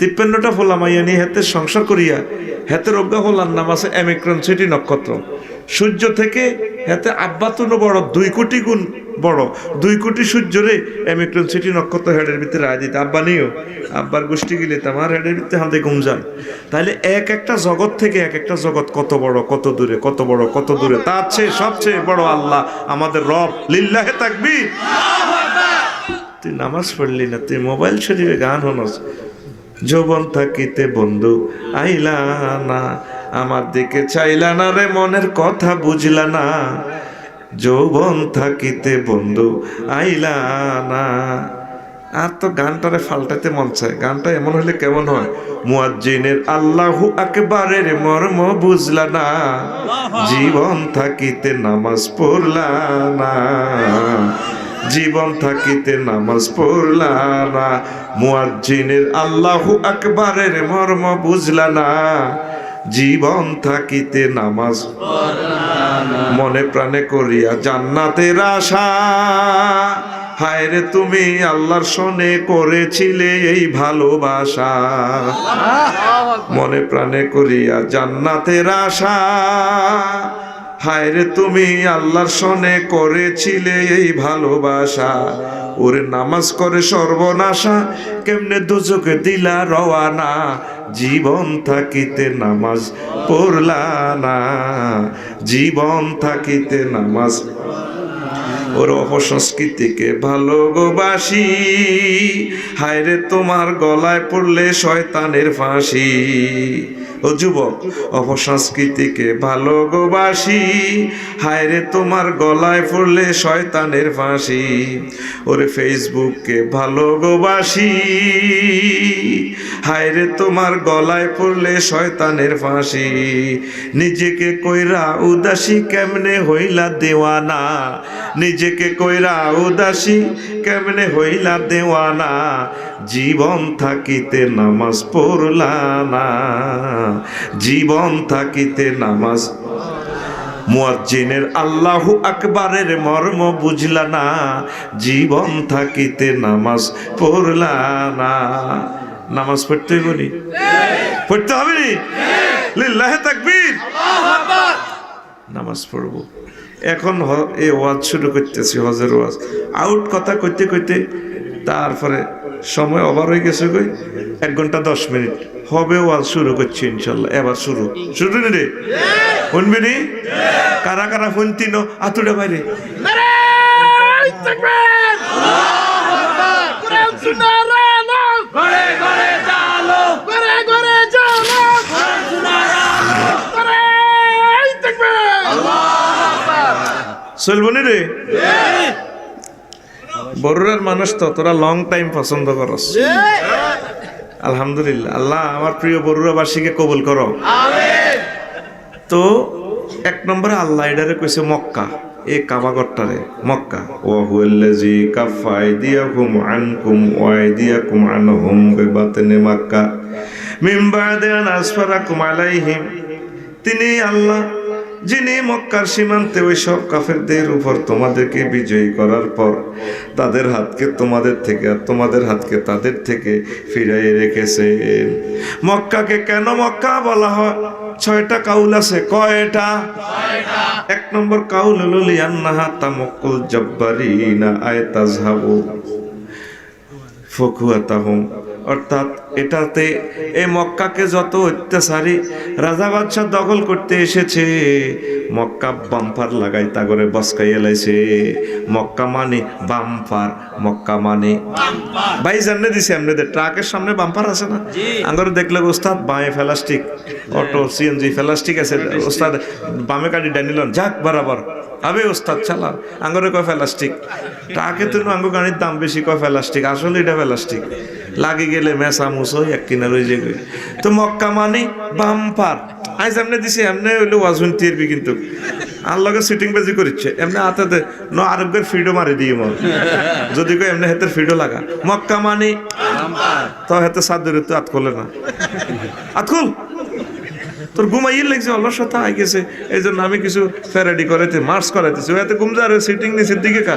53টা ফোলা মাইয়া নিয়ে হাতের সংসার করিয়া হাতের অজ্ঞা হলার নাম আছে অ্যামিক্রন সিটি নক্ষত্র। সূর্য থেকে হাতে আব্বাতুন বড় 2 কোটি গুণ বড়, 2 কোটি সূর্যরে অ্যামিক্রন সিটি নক্ষত্র হেডের ভিতরে রায় দিতে, আব্বা নিও আব্বার গোষ্ঠী গেলে আমার হেডের ভিতরে হাতে ঘুম যায়। তাহলে এক একটা জগৎ থেকে এক একটা জগৎ কত বড়, কত দূরে, কত বড়, কত দূরে, তার চেয়ে সবচেয়ে বড় আল্লাহ আমাদের রব। লিল্লাহে তাকবীর। তুই নামাজ পড়লি না, তুই মোবাইল শরীফে গান হনস। যৌবন থাকিতে বন্ধু আইলা না, আমার দিকে চাইলা না রে, মনের কথা বুঝলা না। যৌবন থাকিতে বন্ধু আইলা না। আর তো গানটারে ফাল্টাতে মন চায়। গানটা এমন হলে কেমন হয়? মুয়াজ্জিনের আল্লাহু আকবারের মর্ম বুঝলা না, জীবন থাকিতে নামাজ পড়লা না, জীবন থাকিতে নামাজ পড়লা না। মুয়াজ্জিনের আল্লাহু আকবারের মর্ম বুঝলা না, জীবন থাকিতে নামাজ মনে প্রাণে করিয়া জান্নাতের আশা। হায় রে তুমি আল্লাহর সনে করেছিলে এই ভালোবাসা, মনে প্রাণে করিয়া জান্নাতের আশা। হায় রে তুমি আল্লাহর সনে করেছিলে এই ভালোবাসা। ওরে নামাজ করে সর্বনাশা, কেমনে দুজকে দিলা রওয়ানা, জীবন থাকিতে নামাজ পড়লা না, জীবন থাকিতে নামাজ। ওর অপসংস্কৃতিকে ভালোবাসি, হায় রে তোমার গলায় পড়লে শয়তানের ফাঁসি। ও যুবক, অপসংস্কৃতিকে ভালোবাসি, হায় রে তোমার গলায় পড়লে শয়তানের ফাঁসি। ওরে ফেসবুককে ভালোবাসি, হায় রে তোমার গলায় পড়লে শয়তানের ফাঁসি। নিজেকে কইরা উদাসী কেমনে হইলা দেওয়ানা, নিজেকে কইরা উদাসী কেমনে হইলা দেওয়ানা, জীবন থাকিতে নামাজ পড়লা না, জীবন থাকিতে নামাজ। মুয়াজ্জিনের আল্লাহু আকবারের মর্ম বুঝলা না, জীবন থাকিতে নামাজ পড়লা না। নামাজ পড়তে বলি পড়তে হবে নি? লিল্লাহে তাকবীর, নামাজ পড়বো। এখন এই ওয়াজ শুরু করতেছি, হজের ওয়াজ। আউট কথা কইতে কইতে তারপরে সময় ওভার হয়ে গেছে, কই 1 ঘন্টা 10 মিনিট হবে। ওয়াজ শুরু করছি ইনশাল্লাহ। এবার শুরু নি রে? শুনবি নি? কারা কারা শুনতি ন আতুড়ে বাইরে? চলবো নি রে? বড়ুরার মানুষ তো তোরা লং টাইম পছন্দ করস। আলহামদুলিল্লাহ, আল্লাহ আমার প্রিয় বড়ুরাবাসীকে কবুল করো। তো 1 নম্বরে আল্লাহ এডারে কইছে মক্কা, এ কাবাগরটারে মক্কা। ওয়া হুয়াল্লাযী কাফা আইদিয়াকুম আনকুম ওয়া আইদিয়াকুম আনহুম বিবাতনি মক্কা মিন বা'দি আন আসফারাকুম আলাইহিম। তিনি আল্লাহ যিনি মক্কার সীমান্তে ওই সব কাফেরদের উপর তোমাদেরকে বিজয়ী করার পর তাদের হাতকে তোমাদের থেকে আর তোমাদের হাতকে তাদের থেকে ফিরাইয়ে রেখেছেন। মক্কাকে কেন মক্কা বলা হয়? 6টা কাউল আছে। কয়টা? 1 নম্বর কাউল হলো লিআন্নাহা তামাক্কুল জাব্বারিনা আয় তাযহাবু ফুকুয়াতাহুম, অর্থাৎ এটাতে এই মক্কাকে যত অত্যাচারী রাজা বাদশাহ দখল করতে এসেছে, মক্কা বাম্পার লাগাই তা করে বসকাই এলাইছে। মক্কা মানে বাম্পার, মক্কা মানে ভাই জানলে দিছে আপনাদের ট্রাকের সামনে বাম্পার আছে না? আঙ্গরে দেখলে ওস্তাদ বামে ফেলাস্টিক, অটো সিএনজি ফেলাস্টিক আছে, ওস্তাদ বামে কাটি ডানিলন যাক বরাবর আবে ওস্তাদ চালা। আঙ্গরে কয় ফেলাস্টিক, ট্রাকে তো আঙ্গ গাড়ির দাম বেশি, কয় ফেলাস্টিক, আসলে এটা ফেলাস্টিক। লাগে গেলে মেসা মুসো এক কিনার ওই যে। তো মক্কা মানে বাম্পার। আজ এমনি দিছে এমনি হইলে ওয়াজুন টিরবি, কিন্তু আর লগে সিটিং বাজি করিচ্ছে এমনি হাতে ন আরোগ্যের ফিডো মারি দিয়ে মন যদি কই এমনি হাতের ফিডো লাগা। মক্কা মানে তো হাতে সাদরে তো আতখলে না, আতখল তোর ঘুমাইয়ে লাগছে আল্লাহর সাথে আই গেছে, এই জন্য আমি কিছু ফেরাডি করাইতে মার্চ করাইতেছি। ওই হাতে ঘুমজার সিটিং নিচে দিকে কা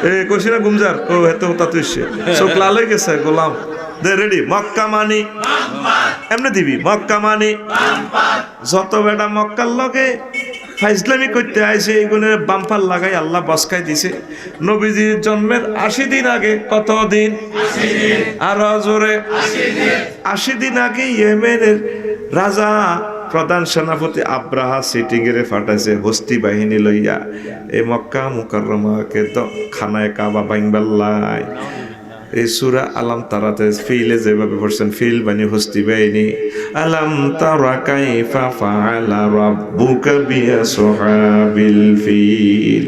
এ কইছি না ঘুমজার ও হাতে তা তুইছে চোখ লাল হয়ে গেছে। গোলাম দে রেডি। মক্কা মানি এমনি দিবি, মক্কা মানি যত বেটা মক্কার লগে ফাইজলামি করতে আইছে এইগুলোর বাম্পার লাগাই আল্লাহ বসকাই দিছে। নবীজির জন্মের 80 দিন আগে, কত দিন? আরো জোরে 80 দিন আগে ইয়েমেনের রাজা প্রধান সেনাপতি আব্রাহা সিটিং এর ফাটাইছে হস্তি বাহিনী লইয়া এই মক্কা মুকাররমাকে তো খানায় কাবা বাইংবাল্লাই। এই সূরা আলাম তারাতে ফিলে যেভাবে পড়ছেন ফিল বানি হস্তি বাহিনী। আলাম তারা কাইফা ফাআলা রাব্বুকা বিআসহাবিল ফিল,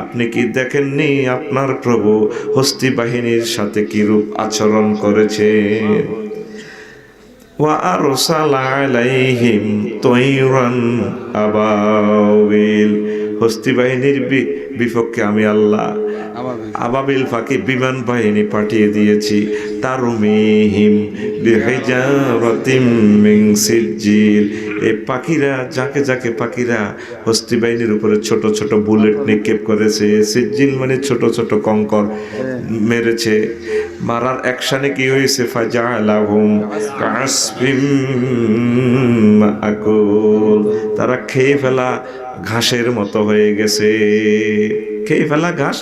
আপনি কি দেখেননি আপনার প্রভু হস্তি বাহিনীর সাথে কি রূপ আচরণ করেছেন? ওয়া আরসালা আলাইহিম তায়রান আবাবিল, হস্তি বাহিনীর বিপক্ষে আমি আল্লাহ আবাবিল ফাঁকি বিমান বাহিনী পাঠিয়ে দিয়েছি। তারুমিহিম বিহিজারাতিম মিন সিজিল, এই পাখিরা যাকে যাকে পাখিরা হস্তি বাহিনীর উপরে ছোট ছোট বুলেট নিক্ষেপ করেছে। সিজিল মানে ছোট ছোট কঙ্কর মেরেছে। মারার একসানে কি হয়েছে? ফাজালাহুম কাসফিম মাকুল, তারা খেয়ে ফেলা ঘাসের মতো হয়ে গেছে। খেয়ে ফেলা ঘাস,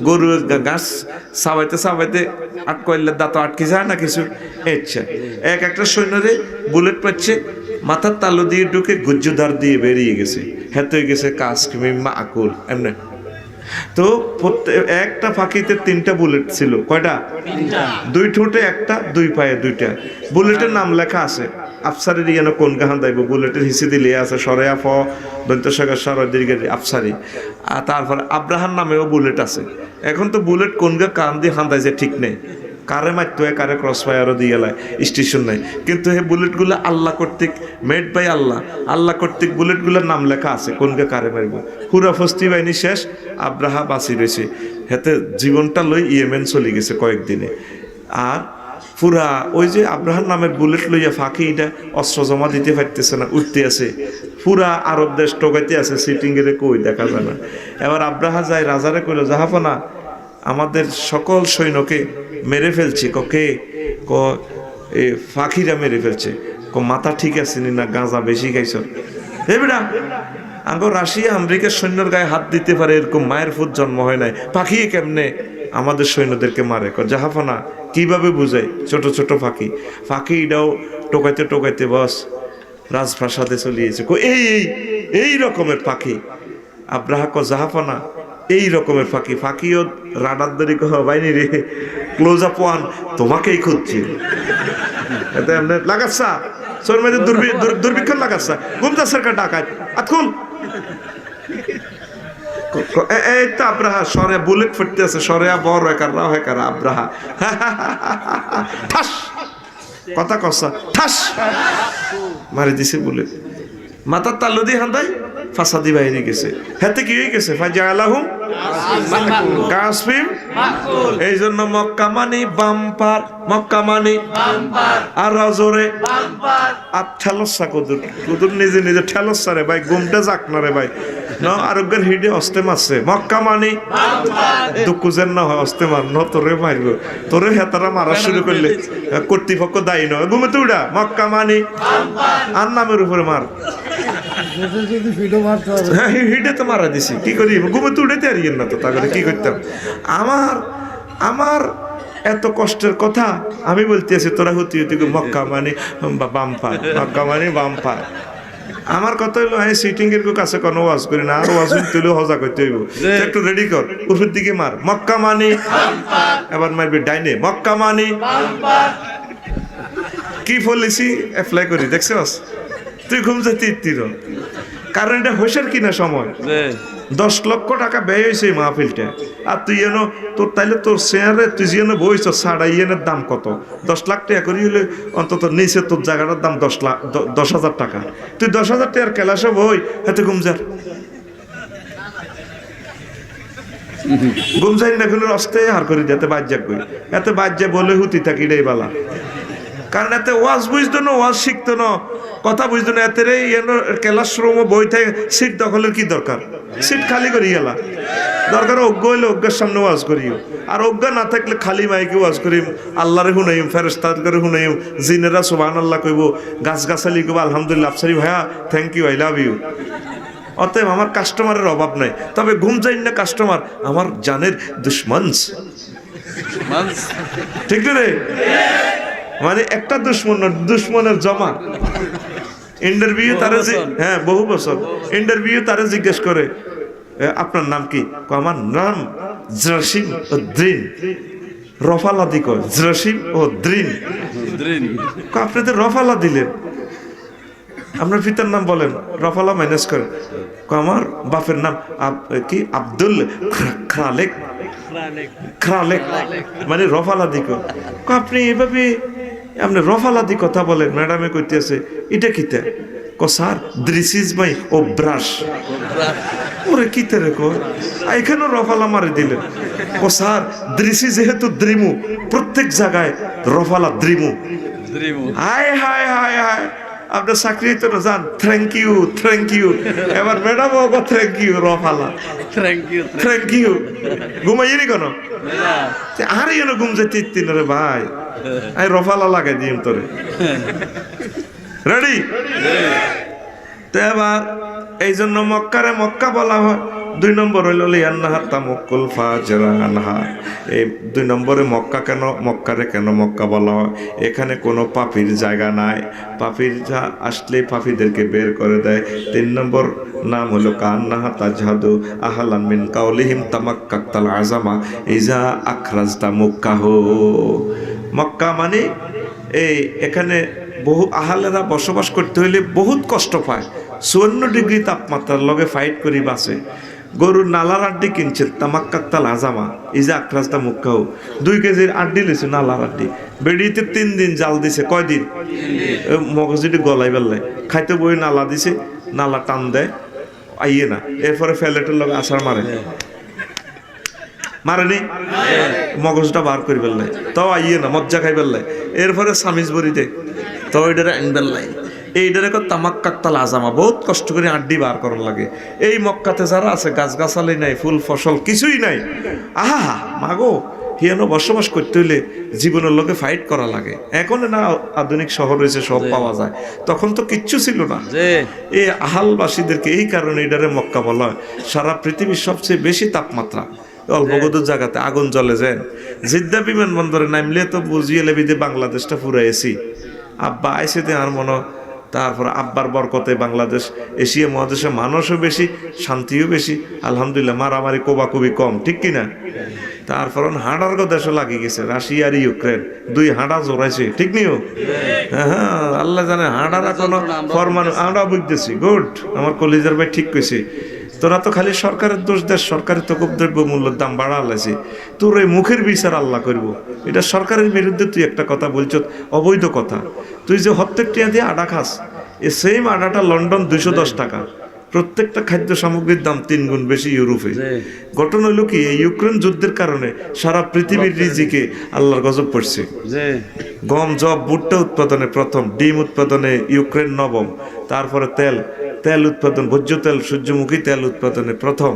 গরু ঘাস চাবাইতে চাবাইতে আটকাইলে দাঁত আটকে যায় না কিছু। আচ্ছা, একটা সৈন্যরে বুলেট পাচ্ছে, মাথার তালু দিয়ে ঢুকে গুজ্জুদার দিয়ে বেরিয়ে গেছে, হেত হয়ে গেছে কাসফিম মাকুল এমনি। তো একটা ফাঁকিতে 3টা বুলেট ছিল। কয়টা? 2 ঠোঁটে একটা, 2 পায়ে 2টা। বুলেটের নাম লেখা আছে। আফসারি যেন কোন গাহান দাইব, বুলেটের হিসি দিলে আছে সরেয়া ফ দন্তসাগর সর দীর্ঘের আফসারি। আর তারপরে আব্রাহার নামেও বুলেট আছে। এখন তো বুলেট কোন গা কান দিয়ে হান্দাইছে ঠিক নেই, কারে মারতে হয় কারে ক্রস ফায়ারও দিয়ে লাই স্টেশন নাই। কিন্তু এই বুলেটগুলো আল্লাহ কর্তৃক মেড বাই আল্লাহ, আল্লাহ কর্তৃক বুলেটগুলোর নাম লেখা আছে কোন গে কারে মারব। পুরা ফস্তি বাহিনী শেষ, আব্রাহা বাঁচি রয়েছে। হেতে জীবনটা লই ইয়েমেন চলে গেছে কয়েকদিনে। আর পুরা ওই যে আব্রাহার নামের বুলেট লইয়া ফাঁকি এটা অস্ত্র জমা দিতে পারতেছে না, উঠতে আছে। পুরা আরব দেশ টোকাইতে আছে, সিটিং এর কই দেখা যায় না। এবার আব্রাহা যায় রাজারে কইল, জাহাপনা আমাদের সকল সৈন্যকে মেরে ফেলছি। কে? এ ফাঁকিরা মেরে ফেলছে। মাথা ঠিক আছে নি না গাঁজা বেশি খাইছ এ বেটা আঙ্গো রাশিয়া আমেরিকার সৈন্যর গায়ে হাত দিতে পারে এরকম মায়ের ফুট জন্ম হয় নাই পাখি কেমনে আমাদের সৈন্যদেরকে মারে জাহাফানা কিভাবে বুঝায় ছোট ছোট পাখি পাখি এটাও টোকাইতে টোকাইতে বস রাজপ্রাসাদে চলিয়েছে এই রকমের পাখি আব্রাহা ক জাহাফানা এই রকমের ফাঁকি ফাঁকিও রাডারদারি কহ বাইনি রে ক্লোজ আপ ওয়ান তোমাকেই খুঁজছি এতে এমনি লাগাচ্ছা সোর মেয়েদের দুর্ভিক্ষণ লাগাচ্ছা ঘুমতা সরকার ডাকায় আতকুল এই তো আব্রাহা সরে বুলেট ফুটতে আছে সরে বড় একাররা হয় কারা আব্রাহা ঠাস কথা কসা ঠাস মারি দিছে বুলেট মাথার তালু দিয়ে হান্দাই ফাসাদি বাইরে গেছে হাতে কি হয়ে গেছে ফাজালাহুম কাসফিম এই জন্য মক্কা মানে বাম্পার মক্কা মানে আর রাজরে আর ঠেলসা কুদুর নিজে নিজে ঠেলসা রে ভাই ঘুমটা যাক না রে ভাই ন আরোগ্যের হিডে অস্তে মারছে মক্কা মানে দুকুজের না হয় অস্তে মার ন তোরে মারব তোরে হেতারা মারা শুরু করলে কর্তৃপক্ষ দায়ী নয় ঘুমে তো উড়া মক্কা মানে আর নামের উপরে মার হ্যাঁ হিডে তো মারা দিছি কি করি ঘুমে তো উড়াইতে আরিয়েন না তো তাহলে কি করতাম আমার এত কষ্টের কথা আমি বলতে আছি তোরা হতি হতি মক্কা মানে বাম্পার মক্কা মানে বাম্পার আমার কথা হলো আমি সিটিং এর কাছে কোনো ওয়াজ করি না আর ওয়াজ তুলে হজা করতে হইব একটু রেডি কর উপরের দিকে মার মক্কা মানে এবার মারবি ডাইনে মক্কা মানে কি পলিসি অ্যাপ্লাই করি দেখছিস তুই ঘুম যাতে তীর কারণ এটা হোসের কিনা সময় 10 লক্ষ টাকা ব্যয় হয়েছে এই মাহফিলটা আর তুই যেন তোর তাইলে তোর শেয়ারে তুই যেন বইছ সাড়া ইয়েনের দাম কত 10 লাখ টাকা করি হলে অন্তত নিচে তোর জায়গাটার দাম 10,000 টাকা তুই 10,000 টাকার কেলাসে বই এতে ঘুমজার ঘুমজাই না কোনো রস্তে হার করি যাতে বাজ্যাক কই এতে বাজ্যা বলে হুতি থাকি রে বালা কারণ এতে ওয়াজ বুঝতো না ওয়াজ শিখতো না কথা বুঝতো না এতে রে ক্লাসরুম বই থেকে সিট দখলের কি দরকার সিট খালি করি গেলা দরকার অজ্ঞ হইলে অজ্ঞার সামনে ওয়াজ করিও আর অজ্ঞা না থাকলে খালি মাইকে ওয়াজ করিম আল্লাহরে হুনাইম ফেরেশতাদ করে হুনাইম জিনেরা সুবহানাল্লাহ কইব গাছগাছালি কইব আলহামদুলিল্লাহ আফসারি ভাইয়া thank you I love you অতএব আমার কাস্টমারের অভাব নাই তবে ঘুম যাই না কাস্টমার আমার জানের দুশ্মন ঠিক রে মানে একটা দুশ্মনের জমা ইন্টারভিউ তারা হ্যাঁ বহু বছর ইন্টারভিউ তারা জিজ্ঞেস করে আপনার নাম কি আমার নাম জসিম উদ্দিন রফালাদি কয় জসিম উদ্দিন আপনাদের রফালা দিলেন আপনার পিতার নাম বলেন রফালা ম্যানেজ করেন আমার বাপের নাম কি আব্দুল খালেক মানে রফালাদি কয় আপনি এভাবে আপনি রফালাদি কথা বলেন ম্যাডামে কইতেছে এটা কিতে স্যার দিস ইজ মাই অভ্যাস ওরে কিতে রে কো এখানেও রফালা মারি দিলেন স্যার দৃশি যেহেতু দ্রিমু প্রত্যেক জায়গায় রফালা দ্রিমু হায় হায় হায় হায় আপনার চাকরি তো না যান থ্যাংক ইউ এবার ম্যাডাম ওগো থ্যাংক ইউ রফালা থ্যাংক ইউ ঘুমাইনি কেন আর যেন ঘুম যেতে তিন রে ভাই আই রফালা লাগাই দিম তোরে রেডি তো এবার এই জন্য মক্কারে মক্কা বলা হয় 2 নম্বর হইল লিয়ান্নাহা তামুকুল ফাজরানহা এই 2 নম্বরে মক্কারে কেন মক্কা বলা হয় এখানে কোনো পাপীর জায়গা নাই পাপীরা আসলে পাপীদেরকে বের করে দেয় 3 নম্বর নাম হলো কান্নাহা তাজহাদু আহলান মিন কাউলিহিম তামাক্কাতাল আযামা ইজা আখরাজতা মক্কাহু মক্কা মানে এই এখানে বহু আহালেরা বসবাস করতে হইলে বহুত কষ্ট পায় 54 ডিগ্রি তাপমাত্রার লগে ফাইট করি বাসে গরুর নালার আড্ডি কিনছে তামাক্কাতাল আযামা ইজা আখরাজতা মক্কাহু 2 কেজির আড্ডি লিছে নালার আড্ডি বেড়িতে 3 দিন জাল দিছে কয় দিন মগজটি গলাই বেললাই খাইতে বই নালা দিছে নালা টান দেয় আইয়ে না এরপরে ফেলেটের লগে আছাড় মারেনি মগজটা বার করে ফেললাই তাও আইয়ে না মজ্জা খাই ফেললাই এরপরে সামিজ বড়ি দে তাও এটারে আইন বেললাই এইটারে তামাক্কাতাল আযামা বহুত কষ্ট করে আড্ডি বার করার লাগে এই মক্কাতে যারা আছে গাছগাছালি নাই ফুল ফসল কিছুই নাই আহা মাগো হিয়ানো বসবাস করতে হইলে জীবনের লোকে ফাইট করা লাগে। এখন না আধুনিক শহর হয়েছে, সব পাওয়া যায়, তখন তো কিচ্ছু ছিল না। এই আহালবাসীদেরকে এই কারণে এটারে মক্কা বলা হয়। সারা পৃথিবীর সবচেয়ে বেশি তাপমাত্রা অল্প গদুর জায়গাতে আগুন জ্বলে যায়। জিদ্দা বিমানবন্দরে নামলে তো বুঝিয়ে লেবি যে বাংলাদেশটা ফুরাইছি। আব্বা আইসে দে আর মনে, তারপর আব্বার বরকতে বাংলাদেশ এশিয়া মহাদেশে মানুষও বেশি, শান্তিও বেশি, আলহামদুলিল্লাহ, মারামারি কোবাকুবি কম, ঠিক কিনা? তারপর হাঁড়ার দেশও লাগিয়ে গেছে, রাশিয়া আর ইউক্রেন, দুই হাঁড়া জোড়াইছে, ঠিক নিও? হ্যাঁ, আল্লাহ জানে হাঁড়ারা কোনো ফরমান আমরা বুঝতেছি। গুড, আমার কলিজার ভাই ঠিক কইছে। তোরা তো খালি সরকারের দোষ দেশ, সরকারের তো দ্রব্য মূল্যের দাম বাড়া লাইছে, তোর এই মুখের বিচার আল্লাহ করবো। এটা সরকারের বিরুদ্ধে তুই একটা কথা বলছ, অবৈধ কথা। তুই যে হত্যের টিয়া দিয়ে আডা খাস, এই সেম আডাটা লন্ডন 210 টাকা, প্রত্যেকটা খাদ্য সামগ্রীর দাম 3 গুণ বেশি ইউরোপে। ঘটনা হলো কি, এই ইউক্রেন যুদ্ধের কারণে সারা পৃথিবীর রিজিকে আল্লাহর গজব পড়ছে। গম, জব, ভুট্টা উৎপাদনে প্রথম, ডিম উৎপাদনে ইউক্রেন নবম, তারপরে তেল উৎপাদন, ভোজ্য তেল, সূর্যমুখী তেল উৎপাদনে প্রথম,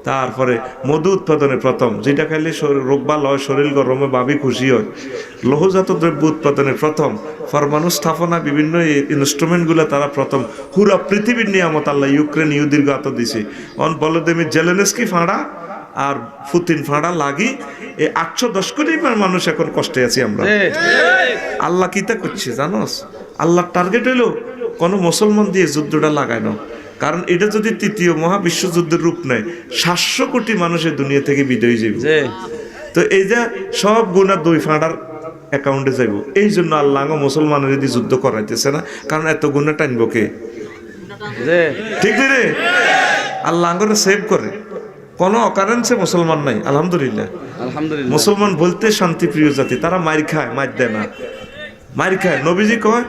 তারপরে মধু উৎপাদনে প্রথম, যেটা খাইলে রোগবাল হয়, শরীর গরমে ভাবি খুশি হয়। লৌহজাত দ্রব্য উৎপাদনে প্রথম, পরমাণু স্থাপনা, বিভিন্ন ইনস্ট্রুমেন্টগুলো তারা প্রথম। পুরা পৃথিবীর নিয়ামত আল্লাহ ইউক্রেন ইহুদির গাত দিছে। অন বলদেমি জেলেনস্কি ফাঁড়া আর পুতিন ফাঁড়া লাগি এই 810 কোটি মানুষ এখন কষ্টে আছি আমরা। আল্লাহ কিতা করছে জানোস? আল্লাহর টার্গেট হইলো কোনো মুসলমান দিয়ে যুদ্ধটা লাগায় না, কারণ এটা যদি তৃতীয় মহাবিশ্বযুদ্ধের রূপ নেয় 700 কোটি মানুষের দুনিয়া থেকে বিদায় যাবে। তো এই যে সব গুণা দুই ফাঁড়ার অ্যাকাউন্টে যাইব। এই জন্য আল্লাহ মুসলমানের যদি যুদ্ধ করাইতেছে না, কারণ এত গুণা টানবো কে? ঠিক রে, আল্লাহ আঙ্গরে সেভ করে, কোনো অকারেন্সে মুসলমান নাই। আলহামদুলিল্লাহ, মুসলমান বলতে শান্তিপ্রিয় জাতি, তারা মার খায়, মার দেয় না, মার খায়। নবীজি কয়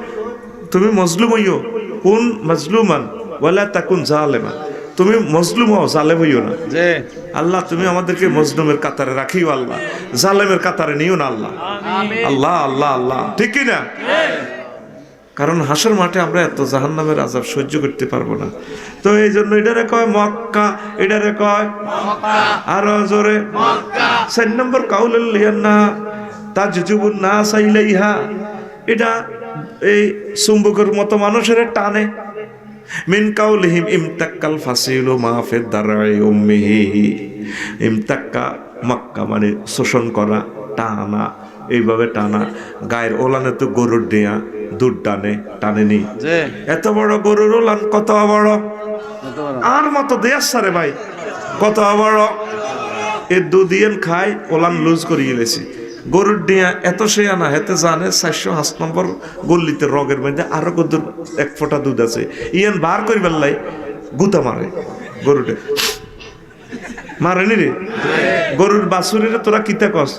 তুমি মজলুম হইও, কোন মজলুমান ওয়ালা তাকুন জালেমা, তুমি মজলুম হও, জালেম হইও না। আল্লাহ তুমি আমাদেরকে মজলুমের কাতারে রাখিও, আল্লাহ জালেমের কাতারে নিও না, আল্লাহ আল্লাহ আল্লাহ আল্লাহ, ঠিক কিনা? কারণ হাসর মাঠে আমরা এত জাহান্নামের আযাব সহ্য করতে পারবো না। তো এই জন্য এটারে কয় মক্কা, এটারে কয় আরো জোরে 4 নম্বর কাউলুল লিয়ান্না তাজজুবুন নাস ইলাইহা, এটা এই চুম্বকের মতো মানুষের টানে। মিন কাউলিহিম ইমতাক্কাল ফাসিলু মা ফিদ দারই উম্মিহি, ইমতাক্কা মক্কা মানে শোষণ করা, টানা, এইভাবে টানা। গায়ের ওলানে তো গরুর ডিয়া দুধ টানেনি, এত বড় গরুর ওলান, কত বড়, আর মতো দেয়ার সারে ভাই, কত বড়। এ দুদিন খাই ওলান লুজ করিয়ে গেছি। গরুর ডিয়া এত সে আনা হেতে জানে 405 নম্বর গল্লিতে রগের মধ্যে আরো গরুর 1 ফোঁটা দুধ আছে, ইয়ান বার করি বেল্লাই গুতা মারে গরুটে, মারেনি রে। গরুর বাছুরিরে তোরা কিতা কস?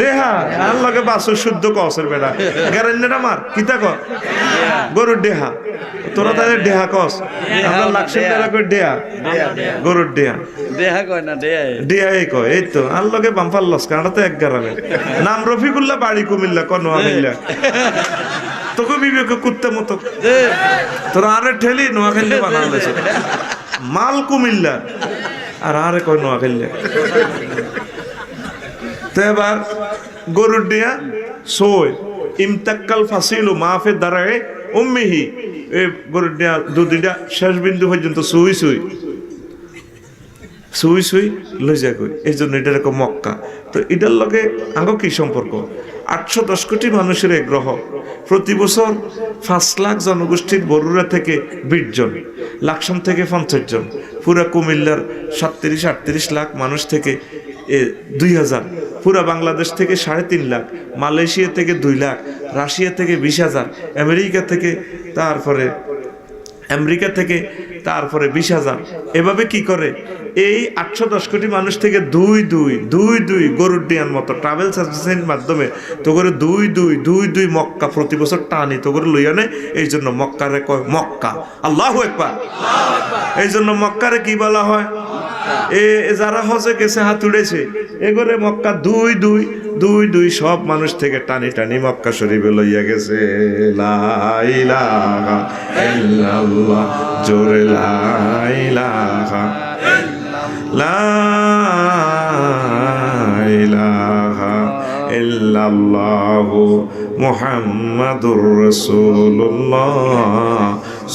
দেহা, আর লগে বাছুর শুদ্ধ কসের বেটা, গ্যারেন্ডিটা মার কিতা ক? গরুর দেহা, তোরা তাদের দেহা কস, আমরা লাক্সের টাকা কই দেহা, গরুর দেহা, দেহা কয় না, দেহাই কয়। এই তো আর লগে বাম্পার লস, কারণ তো এক গ্রামের নাম রফিকুল্লাহ, বাড়ি কুমিল্লা, নোয়াখালী, তোকে বিবেক কুত্তে মতো তোরা আরে ঠেলি নোয়াখালী বানালেছে, মাল কুমিল্লা আর আরে কয় নোয়াখালী। তো এবার গরুর দিয়া সই ইমতাক্কাল ফাসিলু মাফে দাঁড়ায় উম্মিহি, এই গরুর দিয়া দুদিটা শেষ বিন্দু পর্যন্ত সুই সুই লই যা কই, এই জন্য এটা এরকম মক্কা। তো এটার লগে আগে কি সম্পর্ক? 810 কোটি মানুষের এই গ্রহ, প্রতি বছর 5 লাখ জনগোষ্ঠীর বড়ুরা থেকে 20 জন, লাকসাম থেকে 50 জন, পুরা কুমিল্লার 37-38 লাখ মানুষ থেকে 2000, পুরা বাংলাদেশ থেকে 3.5 লাখ, মালয়েশিয়া থেকে 2 লাখ, রাশিয়া থেকে 20,000, আমেরিকা থেকে তারপরে 20,000। এভাবে কি করে এই 810 কোটি মানুষ থেকে দুই গরুর ডিয়ার মতো ট্রাভেল সার্ভিসের মাধ্যমে তো করে দুই মক্কা প্রতি বছর টানি তো করে লইয়া নেয়। এই জন্য মক্কারে কয় মক্কা, আল্লাহু আকবার। এই জন্য মক্কারে কি বলা হয়? যারা হজে গেছে হাত উড়েছে এগোরে মক্কা দুই সব মানুষ থেকে টানি মক্কা শরীফে লইয়া গেছে। লা ইলাহা ইল্লাল্লাহ, জোরে লা ইলাহা, লা ইলাহা ইল্লাল্লাহু মুহাম্মাদুর রাসূলুল্লাহ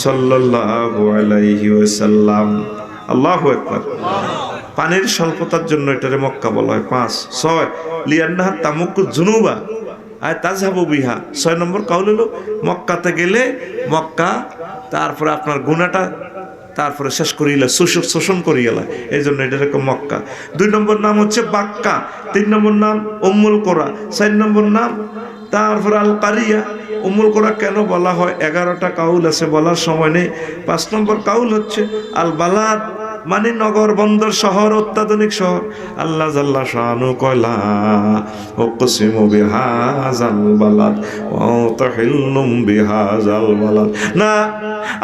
সাল্লাল্লাহু আলাইহি ওয়াসাল্লাম। আল্লাহু আকবার। পানির স্বল্পতার জন্য এটারে মক্কা বলা হয়। 5 6 লিয়ান্নাহা তামুকু জুনুবা আয় তাজহাবু বিহা। 6 নম্বর কাউল হলো মক্কাতে গেলে মক্কা তারপরে আপনার গুনাহটা তারপরে শেষ করিলা শোষণ করিলা, এই জন্য এটা এরকম মক্কা। 2 নম্বর নাম হচ্ছে বাক্কা, 3 নম্বর নাম উম্মুল কোরা, 4 নম্বর নাম তারপরে আল কারিয়া। উম্মুল কোরা কেন বলা হয় 11টা কাউল আছে, বলার সময় নেই। 5 নম্বর কাউল হচ্ছে আল বালাদ, মানে নগর, বন্দর, শহর, অত্যাধুনিক শহর। আল্লাহ জাল্লা শানু কয়লা উকসিমু বিহাযাল বালাদ ওয়া তাহিল্লুম বিহাযাল বালাদ। না,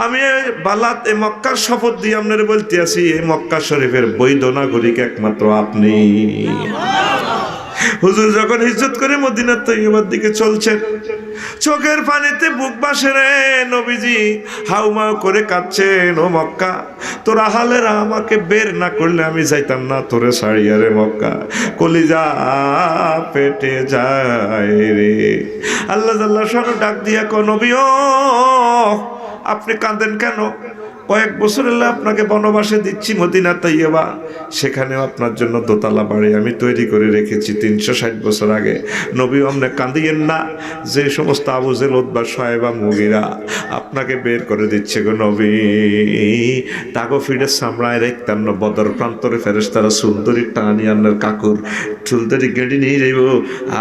আমি বালাদ এ মক্কার শপথ দিয়ে আপনারে বলতে আছি, এই মক্কা শরীফের বৈধ নাগরিক একমাত্র আপনি। হুজুর যখন হিজরত করে মদিনা তৈয়বার দিকে চলছেন, চোখের পানিতে বুক বাসে রে নবীজি হাউমাউ করে কাঁদছেন, ও মক্কা তোর আহালেরা আমাকে বের না করলে আমি যাইতাম না তোরে ছাড়িয়া রে মক্কা, কলিজা পেটে যায় রে। আল্লাহ জাল্লা শানু ডাক দিয়া কো নবী ও আপনি কাঁদেন কেন? কয়েক বছর হলে আপনাকে বনবাসে দিচ্ছি মদিনা তৈয়বা, সেখানেও আপনার জন্য দোতলা বাড়ি আমি তৈরি করে রেখেছি 360 বছর আগে। নবী আপনি কাঁদিয়েন না, যে সমস্ত আবু জেল উতবা সাহেবা মুগিরা আপনাকে বের করে দিচ্ছে গো নবী, তাগো ফিডের সামলায় রেখতাম না। বদর প্রান্তরে ফেরেশতারা সুন্দরী টানি আন্নার কাকুর চুলদারি গেড়ি নিয়ে যাইব,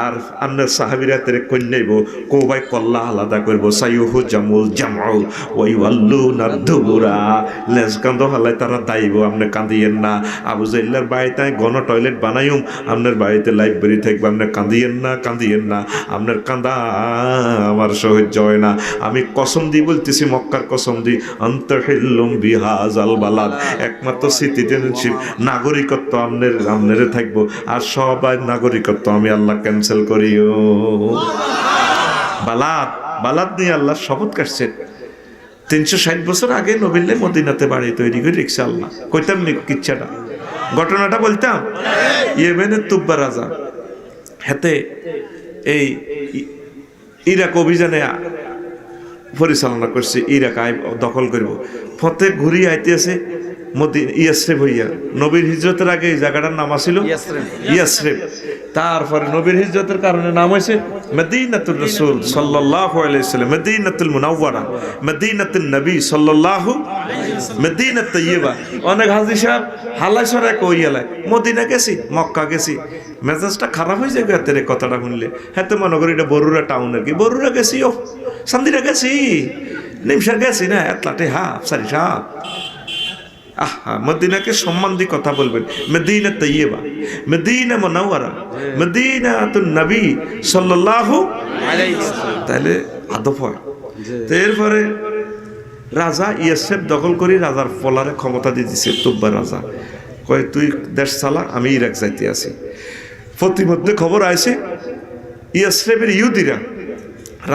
আর আন্নার সাহাবিরা তেরে কন্যাইব, কোবাই কল্লা আলাদা করবো, সাইহু জামুল জামাউ ওই ওয়াল্লু না দুবুরা লেজ কান্দ হালাই তারা দাইব। আপনি কাঁদিয়েন না। আবু জাইল্লার বাড়িতে গণ টয়লেট বানাইম, আপনার বাড়িতে লাইব্রেরি থাকবে, আপনি কাঁদিয়েন না, কাঁদিয়েন না। আপনার কান্দা আমার সহ্য হয় না। আমি কসম দি বলতেছি, মক্কার কসম দি, আনতাহিল্লুম বিহাযাল বালাদ, একমাত্র সিটিজেনশিপ নাগরিকত্ব আপনারে থাকবো, আর সবাই নাগরিকত্ব আমি আল্লাহ ক্যান্সেল করিও। বালাদ নিয়ে আল্লাহ শপথ কাটছেন। 360 বছর আগে নবীলে মদিনাতে বাড়ি তৈরি করে রিক্সা আল্লাহ কইতাম নি কিচ্ছাটা, ঘটনাটা বলতাম। ইয়েমেনের তুব্বা রাজা হাতে এই ইরাক অভিযানে পরিচালনা করছে, ইরাক দখল করব, ফতে ঘুরি আইতে আছে ইয়াসরিব হইয়া। নবীর হিজরতের আগে এই জায়গাটার নাম আছিল ইয়াসরিব। তারপরে নবীর হিজরতের কারণে নাম হয়েছে মদিনাতুর রাসূল সাল্লাল্লাহু আলাইহি সাল্লাম, মদিনাতুল মুনাওয়ারা, মদিনাতুন নবী সাল্লাল্লাহু, মদিনাত তৈয়বা। অনেক হাজী সাহেব হালাই সরে কইয়ালায় মদিনা গেছি, মক্কা গেছি, মেজাজটা খারাপ হয়ে যায় গাতের কথাটা শুনলে। হ্যাঁ তো মনে করি এটা বরুরা টাউন আর কি, বরুরা গেছি, ও সান্দিরা গেছি, নিমসার গেছি না, এতলাটে হাফ সারি সাপ। আহা, মদিনাকে সম্মান দিয়ে কথা বলবেন। মদিনা তৈয়বা, মদিনা মুনাওয়ারা, মদিনাতুন নবী সাল্লাল্লাহু আলাইহি ওয়াসাল্লাম, তাহলে আদব হয়। তো এরপরে রাজা ইয়াসরিব দখল করি, রাজার ফলারে ক্ষমতা দিয়ে দিছে তুব্বা রাজা, কয় তুই দেশ চালা, আমি ইরাক যাইতে আছি। প্রতিমধ্যে খবর আইছে ইয়াসরিবের ইহুদিরা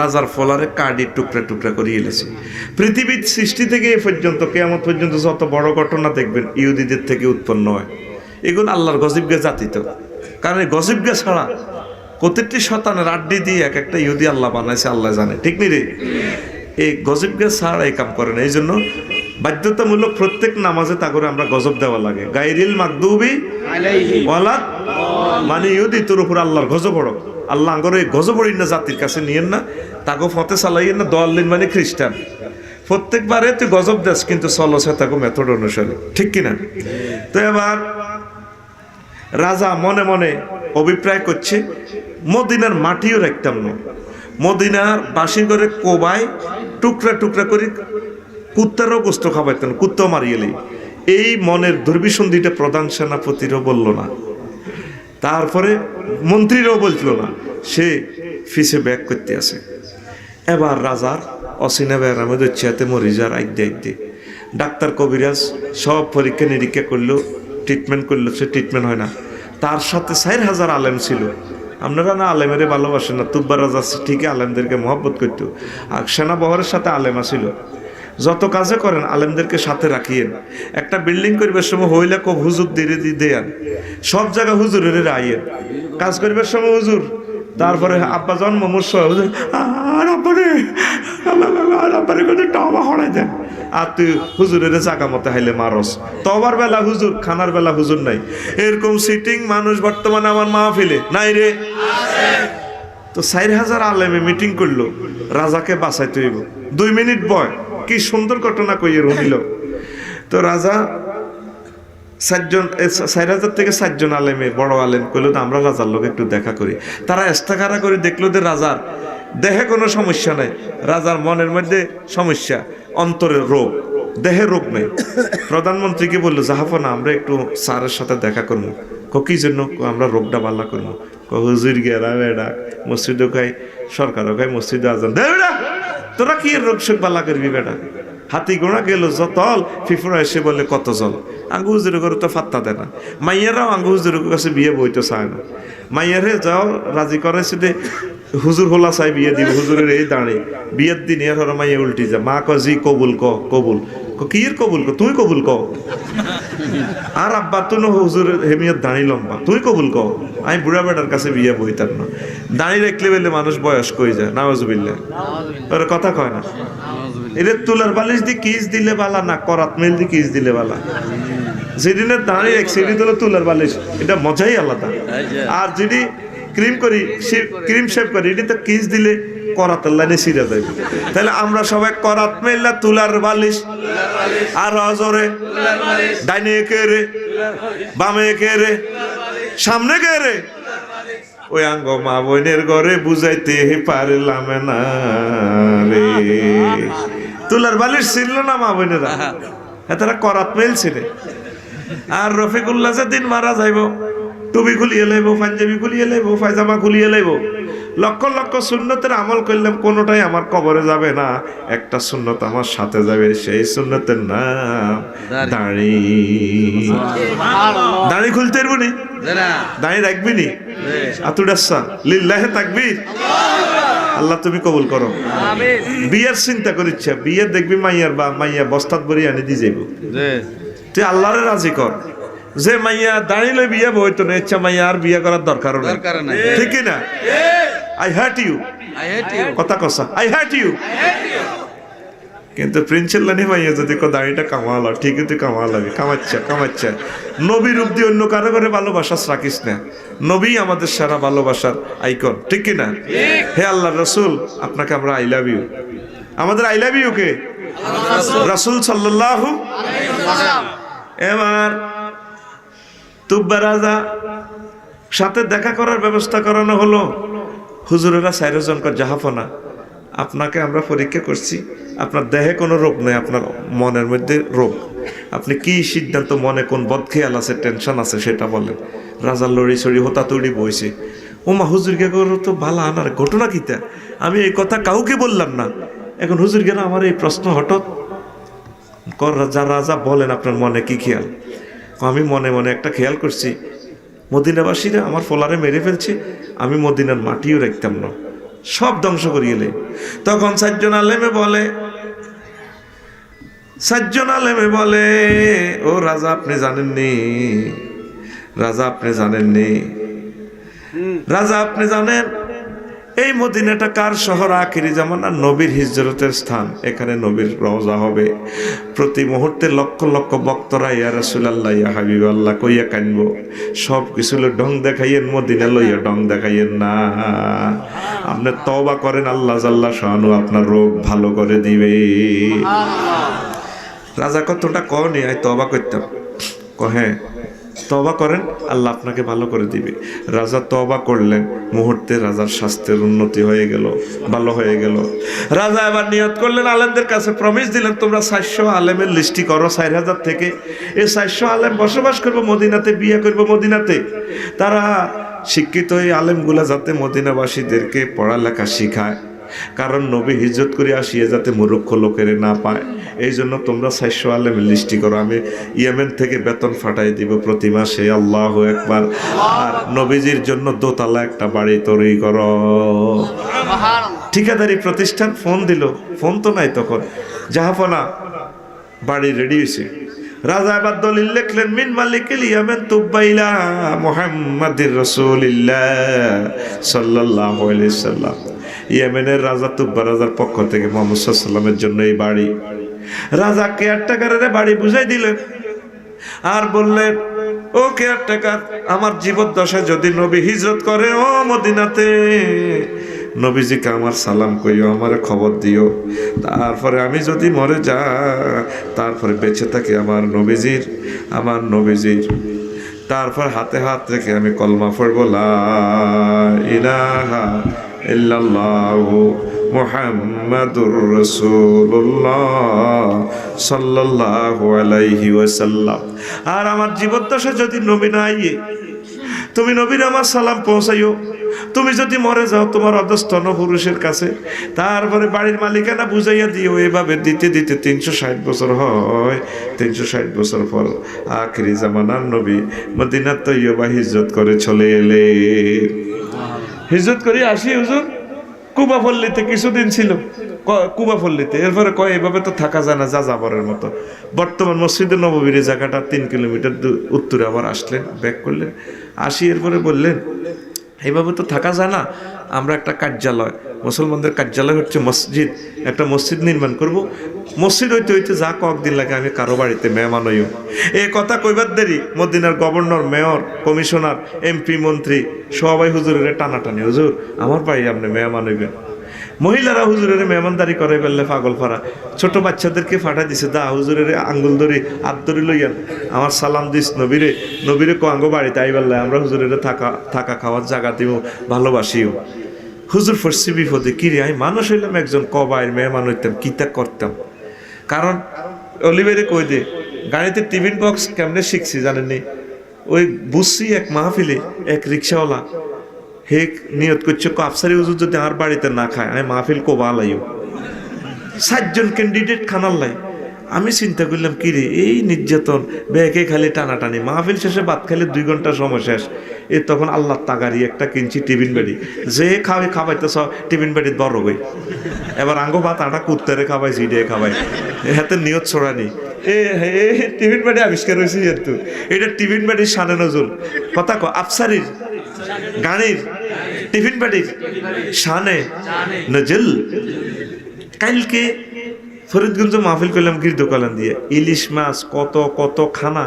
রাজার ফলারে কার্ডি টুকরা টুকরা করে এলেছে। পৃথিবীর সৃষ্টি থেকে এ পর্যন্ত কিয়ামত পর্যন্ত যত বড় ঘটনা দেখবেন ইহুদিদের থেকে উৎপন্ন হয়। এগুলো আল্লাহর গজিবগে জাতি, তো কারণ এই গজিবগে ছাড়া প্রত্যেকটি শতানের আড্ডি দিয়ে এক একটা ইহুদি আল্লাহ বানাইছে, আল্লাহ জানে, ঠিক নি রে? এই গজিবগে ছাড়া এই কাম করে না। এই জন্য বাধ্যতামূলক প্রত্যেক নামাজে তা করে আমরা গজব দেওয়া লাগে, গায়রিল মাগদুবি আলাইহিম ওয়ালাদ, মানে ইহুদি তোর উপর আল্লাহর গজব পড়ো। আল্লাহ আঙ্গর এই গজবড়ি না জাতির কাছে নিয়েন না, তাকে ফতে চালাইয়েন না। দোয়াল্লিন মানে খ্রিস্টান, প্রত্যেকবারে তুই গজব দেস, কিন্তু চলছে তাকে মেথড অনুসারে, ঠিক কিনা? তো এবার রাজা মনে মনে অভিপ্রায় করছে মদিনার মাটিও রাখতাম না, মদিনার বাসি করে কোবাই টুকরা টুকরা করে কুত্তারও গোস্ত খাবাইতেন, কুত্তাও মারিয়েলেই। এই মনের দুর্বিসন্ধিটা প্রধান সেনাপতিরও বলল না, তারপরে মন্ত্রীরাও বলছিল না, সে ফিসে ব্যাক করতে আসে। এবার রাজার অসিনা ব্যারামে চেয়াতে মরিজার আইতে ডাক্তার কবিরাজ সব পরীক্ষা নিরীক্ষা করলো, ট্রিটমেন্ট করলো, সে ট্রিটমেন্ট হয় না। তার সাথে 4000 আলেম ছিল। আপনারা না আলেমেরে ভালোবাসেন না, তুব্বা রাজা ঠিকই আলেমদেরকে মহব্বত করতো, আর সেনাবহরের সাথে আলেমা ছিল। যত কাজে করেন আলেমদেরকে সাথে রাখিয়েন। একটা বিল্ডিং করবার সময় হইলে খুব হুজুর দিয়ে দেন, সব জায়গা হুজুরের আইয়েন। কাজ করবার সময় হুজুর, তারপরে আব্বা জন্ম মুর্শ আর আব্বারে কথা তওবা হড়াই দেন, আর তুই হুজুরের জাগা মতে হাইলে মারস। তওবার বেলা হুজুর, খানার বেলা হুজুর নাই। এরকম সিটিং মানুষ বর্তমানে আমার মাহফিলে নাই রে। তো 4000 আলেমে মিটিং করলো, রাজাকে বাঁচাইতে হইব। 2 মিনিট বয়, কি সুন্দর ঘটনা কইয়ে রহিল। তো রাজা 4000 থেকে 4 জন আলেমে বড় আলেম কইল আমরা রাজার লোক একটু দেখা করি। তারা এস্তাকারা করে দেখলো যে রাজার দেহে কোনো সমস্যা নাই, রাজার মনের মধ্যে সমস্যা, অন্তরের রোগ, দেহে রোগ নেই। প্রধানমন্ত্রীকে বললো জাহাফনা আমরা একটু স্যারের সাথে দেখা করবো। কি জন্য? আমরা রোগটা বাল্লা করবো। হুজুর গেরা বেড়া মসজিদও খাই, সরকারও খাই, মসজিদে আজান দে বেড়া, তোরা কি রোগ শোক বাল্লা করবি বেড়া? হাতি গোড়া গেল যতল, ফিফুরা এসে বলে কত জল। আঙ্গু হুজুর করে তো ফাত্তা দেয় না। মাইয়ারাও আঙ্গু হুজুরের কাছে বিয়ে বইতে চায় না। মাইয়ারে যাও রাজি করাইছে যে হুজুর হোলা চাই বিয়ে দিব, হুজুরের এই দাঁড়ে বিয়ের দিন এর হর মাইয়া উল্টি যা, মা জি কবুল কবুল কি এর কবুল তুই কবুল আর আব্বা তুই হুজুর হেমিয়ার দাঁড়ি লম্বা, তুই কবুল আমি বুড়া বেটার কাছে বিয়ে বইতাম না। দাঁড়ি রাখলে বেলে মানুষ বয়স্ক হয়ে যায়, নাওয়াজুবিল্লাহ। ওর কথা কয় না। এটা তুলার বালিশ দিয়ে কিস দিলে বালা না করাত মেল দিয়ে কিস দিলে বালা। যেদিনের দাঁড়িয়ে এক সেদিন হলো তুলার বালিশ, এটা মজাই আলাদা। আর যদি ক্রিম শেভ করি, এটি তো কিস দিলে করাতের লাইনে ছিঁড়ে যাবে। তাহলে আমরা সবাই করাত মেললা তুলার বালিশ, আর অজরে ডাইনে কে রে, বামে কে রে, সামনে কে রে, ওই আঙ্গ মা বোনের ঘরে বুঝাইতে পারলাম না রে। তুলার বালিশ ছিল না মা বোনেরা, তারা করাত মেলছে রে। আর রফিকুল্লাহ যেদিন মারা যাইব, টুপি খুলিয়ে লাইব, পাঞ্জাবি খুলিয়ে লাইব, পায়জামা খুলিয়ে লাইব। লক্ষ লক্ষ সুন্নতের আমল করলাম, কোনোটাই আমার কবরে যাবে না। একটা সুন্নত আমার সাথে যাবে, সেই সুন্নতের নাম দাড়ি। দাড়ি খুলতে পারবো নি? দাড়ি রাখবি নি? আতুডাসা লিল্লাহে তাকবীর। আল্লাহ তুমি কবুল করো। বিয়ের চিন্তা করিচ্ছা, বিয়ে দেখবি মাইয়া বস্তাত ভরি আনি দিয়ে যাইব। তুই আল্লাহরে রাজি কর যে মাইয়া দাঁড়িয়ে লই বিয়ে বইতো না, ইচ্ছা মাইয়া আর বিয়ে করার দরকার নেই, ঠিক না? আই হ্যাট ইউ, কথা কসা, আই হ্যাট ইউ। কিন্তু প্রিন্সের লানি মাইয়া যদি দাঁড়িটা কামালো, ঠিকই তুই কামালাবি, কামাচ্ছা। নবী রূপ দিয়ে অন্য কারো করে ভালোবাসা রাখিস না। নবী আমাদের সারা ভালোবাসার আইকন, ঠিক কিনা? হে আল্লাহ রসুল, আপনাকে আমরা আই লাভ ইউ। আমাদের আই লাভ ইউ কে? রাসূল সাল্লাল্লাহু আলাইহি ওয়াসাল্লাম। এবার তুব্বা রাজা সাথে দেখা করার ব্যবস্থা করানো হলো। হুজুরেরা 4 জন জাহাফনা, আপনাকে আমরা পরীক্ষা করছি, আপনার দেহে কোনো রোগ নেই, আপনার মনের মধ্যে রোগ। আপনি কি সিদ্ধান্ত, মনে কোন বদখেয়াল আছে, টেনশন আছে সেটা বলেন। রাজা লড়ি ছড়ি হতা তড়ি বইছে। ও মা হুজুরকে করো তো ভালো আনার ঘটনা কিতা, আমি এই কথা কাউকে বললাম না। এখন হুজুরকে না আমার এই প্রশ্ন হঠাৎ রাজা বলেন আপনার মনে কি খেয়াল? আমি মনে মনে একটা খেয়াল করছি, মদিনাবাসীরা আমার ফলারে মেরে ফেলছে, আমি মদিনার মাটিও রাখতাম না, সব ধ্বংস করিয়ে এলে। তখন 4 জন আলেমে বলে ও রাজা আপনি জানেননি, রাজা আপনি জানেন এই মদিনাটা কার শহর? আখিরি জামানা নবীর হিজরতের স্থান। এখানে নবীর রওজা হবে। প্রতি মুহূর্তে লক্ষ লক্ষ ভক্তরা ইয়া রাসূলুল্লাহ, ইয়া হাবিবাল্লাহ কইয়া কানবো। সব কিছু ঢং দেখাইয়েন, মদিনা লইয়া ঢং দেখাইয়েন না। আপনি তওবা করেন, আল্লাহ জাল্লা শানু আপনার রোগ ভালো করে দিবে। রাজা কতটা কওনি আই তওবা করতাম, হ্যাঁ তওবা করেন, আল্লাহ আপনাকে ভালো করে দিবে। রাজা তওবা করলেন, মুহূর্তে রাজার স্বাস্থ্যের উন্নতি হয়ে গেল, ভালো হয়ে গেল। রাজা এবার নিয়ত করলেন, আলেমদের কাছে প্রমিস দিলেন, তোমরা 400 আলেমের লিস্টি করো 4000 থেকে। এই 400 আলেম বসবাস করবো মদিনাতে, বিয়ে করবো মদিনাতে। তারা শিক্ষিত এই আলেমগুলা যাতে মদিনাবাসীদেরকে পড়ালেখা শিখায়, কারণ নবী হিজরত করে আসিয়ে যাতে মূর্খ লোকের না পায়, এই জন্য তোমরা 400 আলেমের লিস্টি করো। আমি ইয়েমেন থেকে বেতন ফাটাই দিব প্রতি মাসে, আল্লাহু আকবার। আর নবীজির জন্য দোতলা একটা বাড়ি তৈরি করো। ঠিকাদারি প্রতিষ্ঠান ফোন দিল, ফোন তো নাই তখন। জাহাফনা বাড়ি রেডি হয়েছে, রাজা এবার দলিল লিখলেন, মিন মালিকিল ইয়ামান তুবাইলা মুহাম্মাদির রাসূলিল্লাহ সাল্লাল্লাহু আলাইহি সাল্লাম। ইয়েমেনের রাজা তুব্বা রাজার পক্ষ থেকে মুহাম্মদ সাল্লাল্লাহু আলাইহি সাল্লামের জন্য এই বাড়ি। রাজা কেয়ারটেকারের বাড়ি বুঝাই দিলেন আর বললেন, ও কেয়ারটেকার, আমার জীবদ্দশায় যদি নবী হিজরত করে ও মদিনাতে, নবীজিকে আমার সালাম কইও, আমার খবর দিও। তারপরে আমি যদি মরে যা, তারপরে বেঁচে থাকি আমার নবীজির। তারপর হাতে হাত রেখে আমি কলমা পড়ব, লা ইলাহা ইল্লাল্লাহু মুহাম্মাদুর রাসূলুল্লাহ সাল্লাল্লাহু আলাইহি ওয়াসাল্লাম। আর আমার জীবদ্দশা যদি নবী না আইয়ে, তুমি নবীর আমার সালাম পৌঁছাইও। তুমি যদি মরে যাও তোমার অধস্তন পুরুষের কাছে, তারপরে বাড়ির মালিকানা বুঝাইয়া দিও। এভাবে দিতে দিতে 360 বছর হয়। 360 বছর পর আখিরি জামানার নবী মদিনাত তৈয়বা হিজরত করে চলে এলে। হিজরত করে আসি হুজুর কুবা পল্লীতে কিছুদিন ছিল, কুবা পল্লীতে। এরপরে কয় এভাবে তো থাকা যায় না, যা যাবারের মতো। বর্তমান মসজিদে নববীর জায়গাটা 3 কিলোমিটার উত্তরে আবার আসলেন, ব্যাক করলেন। আসি এরপরে বললেন, এইভাবে তো থাকা যায় না, আমরা একটা কার্যালয়, মুসলমানদের কার্যালয় হচ্ছে মসজিদ, একটা মসজিদ নির্মাণ করব। মসজিদ হইতে হইতে যা কয়েকদিন লাগে আমি কারো বাড়িতে মেহমান হইও। এই কথা কইবার দেরি মদিনার গভর্নর, মেয়র, কমিশনার, এমপি, মন্ত্রী সবাই হুজুরের টানাটানি, হুজুর আমার বাড়ি আপনি মেহমান হইবেন। মহিলারা হুজুরের মেহমানদারি করে ফেললে পাগল ফারা। ছোট বাচ্চাদেরকে ফাটা দিছে, দা হুজুরের আঙ্গুল ধরি হাত ধরি লইয়ান, আমার সালাম দিস নবীরে আঙ্গ বাড়িতে আই বললে আমরা হুজুরের থাকা খাওয়ার জায়গা দিব, ভালোবাসিও। হুজুর ফরসি বিপদে, কিরে আমি মানুষ হইলাম একজন, কবাইয়ের মেহমান হইতাম, কিতা করতাম। কারণ অলিভারে কই দে, গাড়িতে টিফিন বক্স কেমনে শিখছি জানেননি? ওই বুঝছি এক মাহফিলে এক রিক্সাওয়ালা হে নিয়ত করছে, আফসারি হুজুর যদি আর বাড়িতে না খায় আমি মাহফিল কোবা লাইও। 7 জন ক্যান্ডিডেট খানার লাই। আমি চিন্তা করলাম, কিরে এই নির্যাতন, ব্যাগে খালি টানাটানি, মাহফিল শেষে ভাত খাইলে 2 ঘন্টা সময় শেষ। তখন আল্লাহ তাগারি একটা কিনছি টিফিন বাড়ি, যে খাওয়াইতে সব টিফিন বাড়ির বড় হই। এবার আঙ্গো ভাত আটা কুত্তারে খাওয়াই, জিডে খাওয়াই, হাতে নিয়ত ছড়ানি। টিফিন বাড়ি আবিষ্কার হয়েছে যেহেতু, এটা টিফিন বাড়ির শানে নজরুল। কথা কো আফসারির গানের টিফিন বাড়ির শানে নজরুল। কালকে ফরিদগঞ্জ মাহফিল করলাম গির্দ কলান দিয়ে, ইলিশ মাছ কত খানা।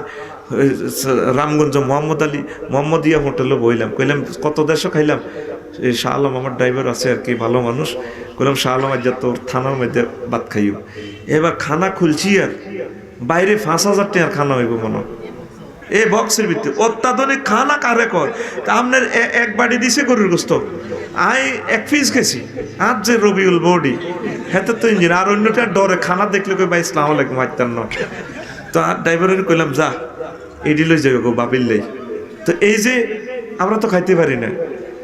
রামগঞ্জ মোহাম্মদিয়া হোটেলে বইলাম, কইলাম কত দেশও খাইলাম। এই শাহ আলম আমার ড্রাইভার আছে আর কি, ভালো মানুষ। কইলাম শাহ আলম আজ তোর থানার মধ্যে ভাত খাইও। এবার খানা খুলছি আর বাইরে 5,000 টাকার খানা হইব মনে, এই বক্সের ভিতরে অত্যাধুনিক খানা কারে কর। তা আপনার এক বাড়ি দিছে গরুর গোস্ত, আই 1 পিস খেছি। আর যে রবিউল বডি হেতে তো ইঞ্জিন, আর অন্যটা ডরে খানা দেখলে কই ভাই ইসলাম আলাইকুম হাইতাম না। তো আর ড্রাইভারের কইলাম যা এডি লই যাবে গো বাবিল লাই। তো এই যে আমরা তো খাইতে পারি না,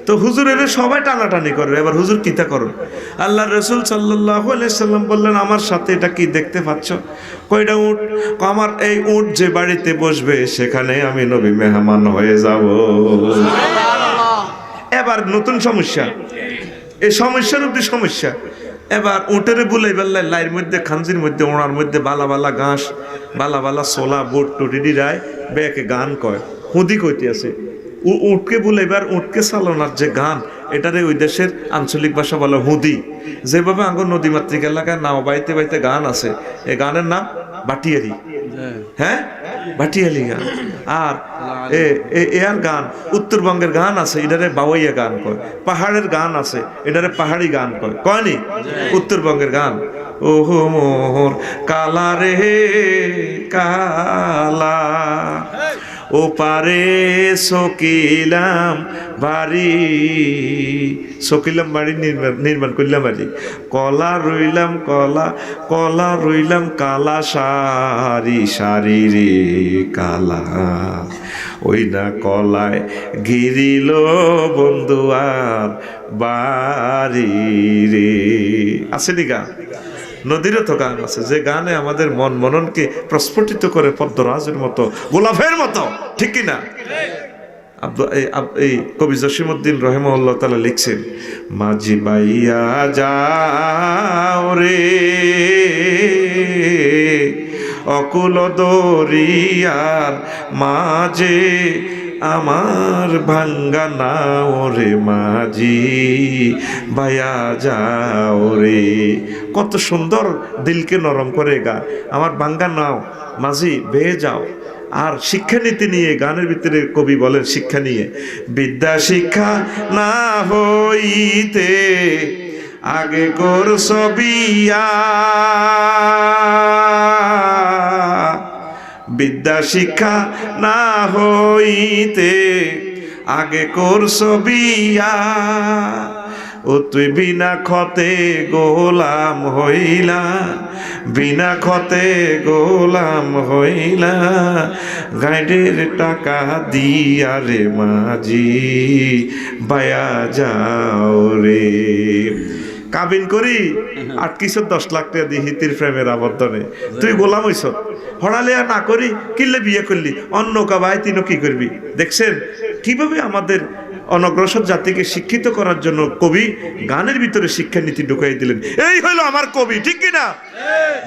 তো হুজুরের সবাই টানাটানি করে। এবার হুজুর কিতা করুন? আল্লাহ রসুল সাল্লাল্লাহু আলাইহি সাল্লাম বললেন, আমার সাথে এটা কি দেখতে পাচ্ছ? কয়টা উট? আমার এই উট যে বাড়িতে বসবে সেখানে আমি নবী মেহমান হয়ে যাব। এবার নতুন সমস্যা, এই সমস্যার উপরে সমস্যা। এবার উটেরে বুলাই বেল্লাই লাইয়ের মধ্যে, খাঞ্জির মধ্যে, ওনার মধ্যে বালা ঘাস, বালা সোলা বোট টুটি রায় বেকে গান কয়, হুদি কইতে আছে। উটকে বুলাইবার, উটকে চালনার যে গান, এটারে ওই দেশের আঞ্চলিক ভাষা বলে হুদি। যেভাবে আঙ্গুর নদীমাতৃক এলাকায় নাও বাইতে বাইতে গান আছে, এই গানের নাম বাটিয়ারি। হ্যাঁ, বাটিয়ালি গান। আর এর গান উত্তরবঙ্গের গান আছে, এটারে বাওয়াইয়া গান কয়। পাহাড়ের গান আছে, এটারে পাহাড়ি গান কয়। কয়নি? উত্তরবঙ্গের গান। ওহো মোহর কালা রে কালা, ও পারে সকিলাম বাড়ি, সকিলাম বাড়ি নির্মাণ করলাম বাড়ি। কলা রইলাম কালা সারি রে কালা, ওই না কলায় গিরিল বন্ধু আর বাড়ি রে। আসেনি গান? নদীরও তো গান আছে, যে গানে আমাদের মন মননকে প্রস্ফুটিত করে পদ্মরাজের মতো, গোলাপের মতো, ঠিক কিনা? এই কবি জসিমউদ্দিন রহিমাহুল্লাহ তাআলা লিখছেন, মাঝি বাইয়া যাও রে অকুল দরিয়ার মাঝে আমার ভাঙ্গা নাও রে মাঝি ভায়া যাও রে। কত সুন্দর দিলকে নরম করে গান। আমার ভাঙ্গা নাও মাঝি বেয়ে যাও। আর শিক্ষানীতি নিয়ে গানের ভিতরে কবি বলেন শিক্ষা নিয়ে, বিদ্যা শিক্ষা না হইতে আগে করছ বিয়া, বিদ্যা শিক্ষা না হইতে আগে করছ বিয়া। ও তুই বিনা খতে গোলাম হইলা, বিনা খতে গোলাম হইলা, গাইডের টাকা দিয়া রে মাঝি বায়া যাও রে। কাবিন করি আটকিস 10 লাখ টাকা দিয়ে হিতির প্রেমের আবর্তনে, তুই গোলাম হইস। হড়ালে আর না করি কিনলে বিয়ে করলি, অন্য কাবাই তিনও কি করবি। দেখছেন কিভাবে আমাদের অনগ্রসর জাতিকে শিক্ষিত করার জন্য কবি গানের ভিতরে শিক্ষানীতি ঢুকাই দিলেন। এই হইলো আমার কবি, ঠিক কিনা?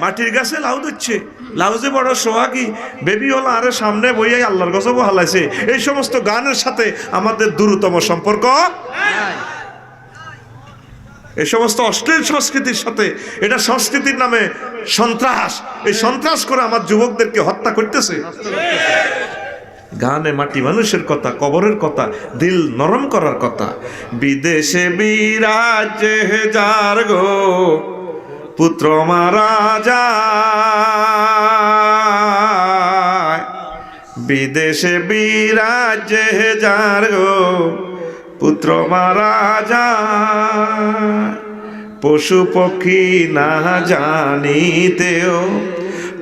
মাটির গাছে লাউ দিচ্ছে, লাউ যে বড় সোহাগী, বেবি হলো আরে সামনে বইয়াই আল্লাহর গজব হালাইছে। এই সমস্ত গানের সাথে আমাদের দূরতম সম্পর্ক। এই সমস্ত অশ্লীল সংস্কৃতির সাথে, এটা সংস্কৃতির নামে সন্ত্রাস, এই সন্ত্রাস করে আমার যুবকদেরকে হত্যা করতেছে। গানে মাটি মানুষের কথা, কবরের কথা, দিল নরম করার কথা। বিদেশে বিরাজে যার গো পুত্র মারা যায়, বিদেশে বিরাজে যার গো পুত্র মারা যায়। পশু পক্ষী না জানিতেও,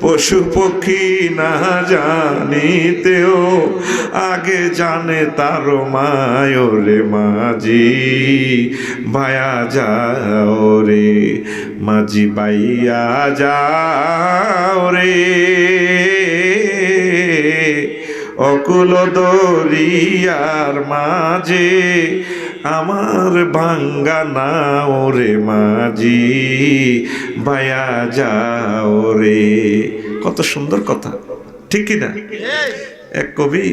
পশু পক্ষী না জানিতেও আগে জানে তার মায় রে মাঝি ভায়া যাও রে, মাঝি বাইয়া যাও রে। অকুল দরিয়ার মাঝে আমার ভাঙ্গা নাও রে মাঝি বায়া যাও রে। কত সুন্দর কথা, ঠিক কিনা? এক কবি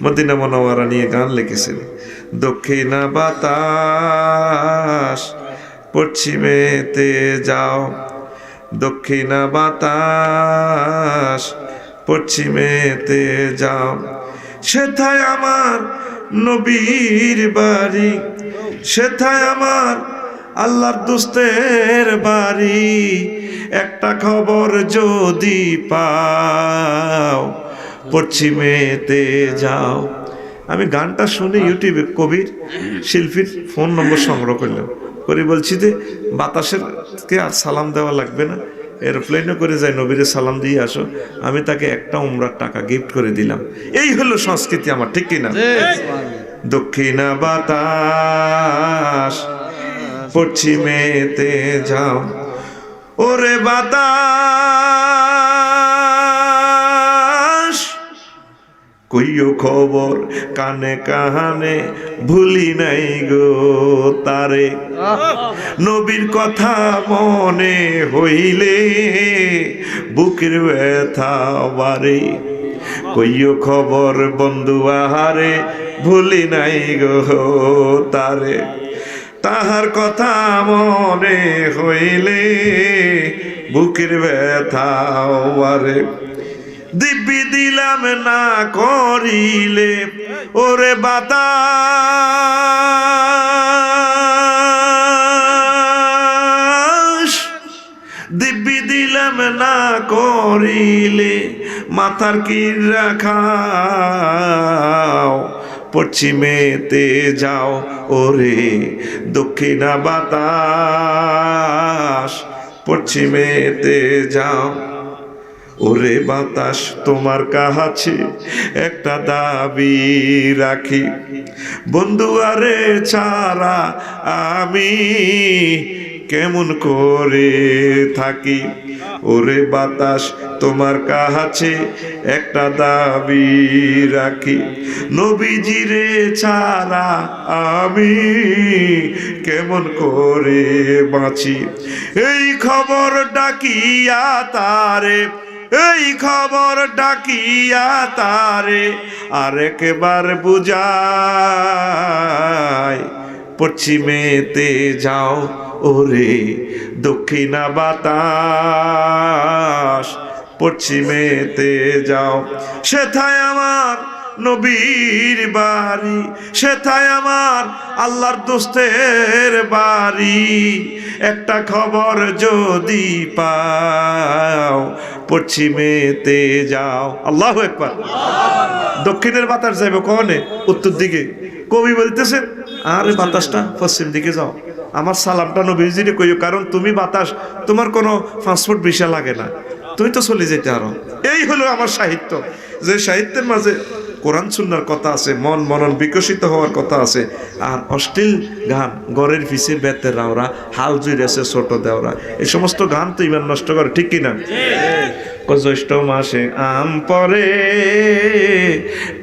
মদিনা মুনাওয়ারা নিয়ে গান লিখেছেন। দক্ষিণা বাতাস পশ্চিমেতে যাও, দক্ষিণা বাতাস পশ্চিমেতে যাও, সেথায় আমার নবীর বাড়ি, সেথায় আমার আল্লাহর দোস্তের বাড়ি। একটা খবর যদি পাও পশ্চিমেতে যাও। আমি গানটা শুনে ইউটিউবে কবির শিল্পীর ফোন নম্বর সংগ্রহ করলাম, করে বলছি যে বাতাসের কে আর সালাম দেওয়া লাগবে না, এরোপ্লেনে করে যায় নবীরে সালাম দিয়ে আসো। আমি তাকে একটা উমরার টাকা গিফট করে দিলাম। এই হলো সংস্কৃতি আমার, ঠিক কিনা? দক্ষিণা বাতাস পশ্চিমেতে যাও, ওরে বাতাস কইও খবর কানে কাহানে, ভুলি নাই গো তারে। নবীর কথা মনে হইলে বুকের ব্যথা বাড়ে, কইও খবর বন্ধু আহারে, ভুলি নাই গো তারে। তাহার কথা মনে হইলে বুকের ব্যথা বাড়ে, দিব্যি দিলাম না করিলে ওরে বাতাস, দিব্যি দিলাম না করিলে মাথার কি রাখাও, পশ্চিমেতে যাও ওরে দক্ষিণা বাতাস পশ্চিমেতে যাও। ওরে বাতাস তোমার কাছে একটা দাবি রাখি, বন্ধু আরে ছাড়া আমি কেমন করে থাকি। ওরে বাতাস তোমার কাছে একটা দাবি রাখি, নবীজিরে ছাড়া আমি কেমন করে বাঁচি। এই খবর ডাকিয়া তারে, এই খবর ডাকিয়া তারে আরেকবার বুঝায়, পশ্চিমেতে যাও ওরে দক্ষিণা বাতাস, পশ্চিমেতে যাও সেথায় আমার নবীর বাড়ি, সেথায় আমার আল্লাহর দোস্তের বাড়ি। একটা খবর যদি পাও পশ্চিমেতে যাও। আল্লাহু আকবার। দক্ষিণের বাতাস যাইব কনে? উত্তর দিকে। কবি বলতেছে আরে বাতাসটা পশ্চিম দিকে যাও, আমার সালামটা নবীজিরে কইও, কারণ তুমি বাতাস, তোমার কোনো পাসপোর্ট ভিসা লাগে না, তুমি তো চলে যেতে আরো। এই হলো আমার সাহিত্য, যে সাহিত্যের মাঝে কোরআন সুন্নাহর কথা আছে, মন মনন বিকশিত হওয়ার কথা আছে। আর অশ্লীল গান, গড়ের পিছে বেতের রাওরা, হাল জুড়েছে ছোট দেওরা, এই সমস্ত গান তো ইমান নষ্ট করে, ঠিক কিনা? জ্যৈষ্ঠ মাসে আম পরে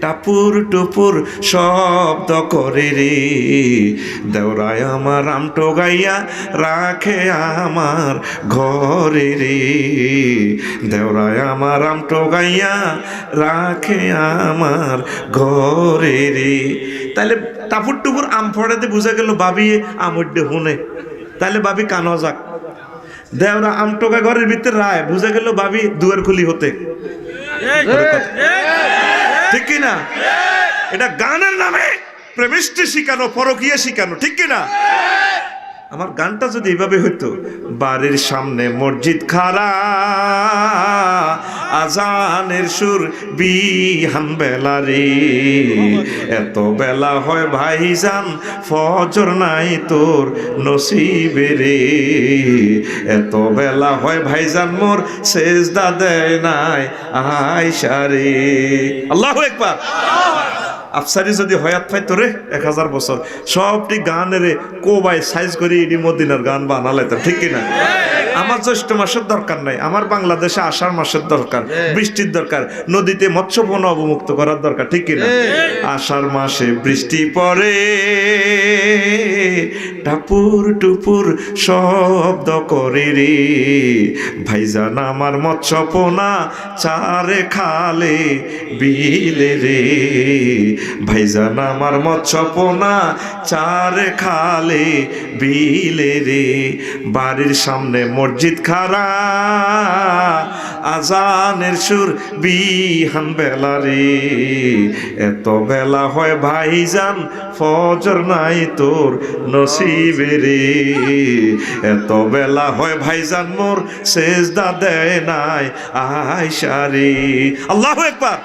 টাপুর টুপুর শব্দ করে রে, দেওরায় আমার আমটো গাইয়া রাখে আমার ঘরে রে, দেওরায় আমার আমটো গাইয়া রাখে আমার ঘরে রে। তাহলে টাপুর টুপুর আম ফড়াতে বুঝা গেল বাবি আমড্ডে হুনে, তাহলে বাবি কানো যাক। দেওরা আমটোকা ঘরের ভিতরে রায়, বুঝা গেল বাবি দুয়ার খুলি হতে, ঠিক কিনা? এটা গানের নামে প্রেমিষ্টি শিখানো, পরকীয়া শিখানো, ঠিক কিনা? আমার গানটা যদি এইভাবে হইতো, বাড়ির সামনে মসজিদ খাড়া, আজানের সুর বিহান বেলা রে, এত বেলা হয় ভাইজান ফজর নাই তোর নসিবে রে, এত বেলা হয় ভাইজান মোর সেজদা দেয় নাই আয়সা রে। আল্লাহু আকবার। আফসারি যদি হয়াত পাই তোরে 1000 বছর, সবটি গানের কোবাই সাইজ করে ইডি মদিনার গান বানালাইতাম, ঠিক কিনা? আমার জ্যৈষ্ঠ মাসের দরকার নাই, আমার বাংলাদেশে আষাঢ় মাসের দরকার, বৃষ্টির দরকার, নদীতে মৎস্যপণ্য অবমুক্ত করার দরকার, ঠিক কিনা? আষাঢ় মাসে বৃষ্টি পড়ে টাপুর টুপুর শব্দ করে রে, ভাইজান আমার মৎস্যপোনা চারে খালে বিলে রে, ভাইজান আমার মৎস্যপোনা চারে খালে বিলে রে, বাড়ির সামনে মসজিদ খাড়া, আজানের সুর বিহান বেলা রে, এত বেলা হয় ভাইজান ফজর নাই তোর নসিবে রে, এত বেলা হয় ভাইজান মোর সেজদা দেয় নাই আয়সা রে। আল্লাহু আকবার।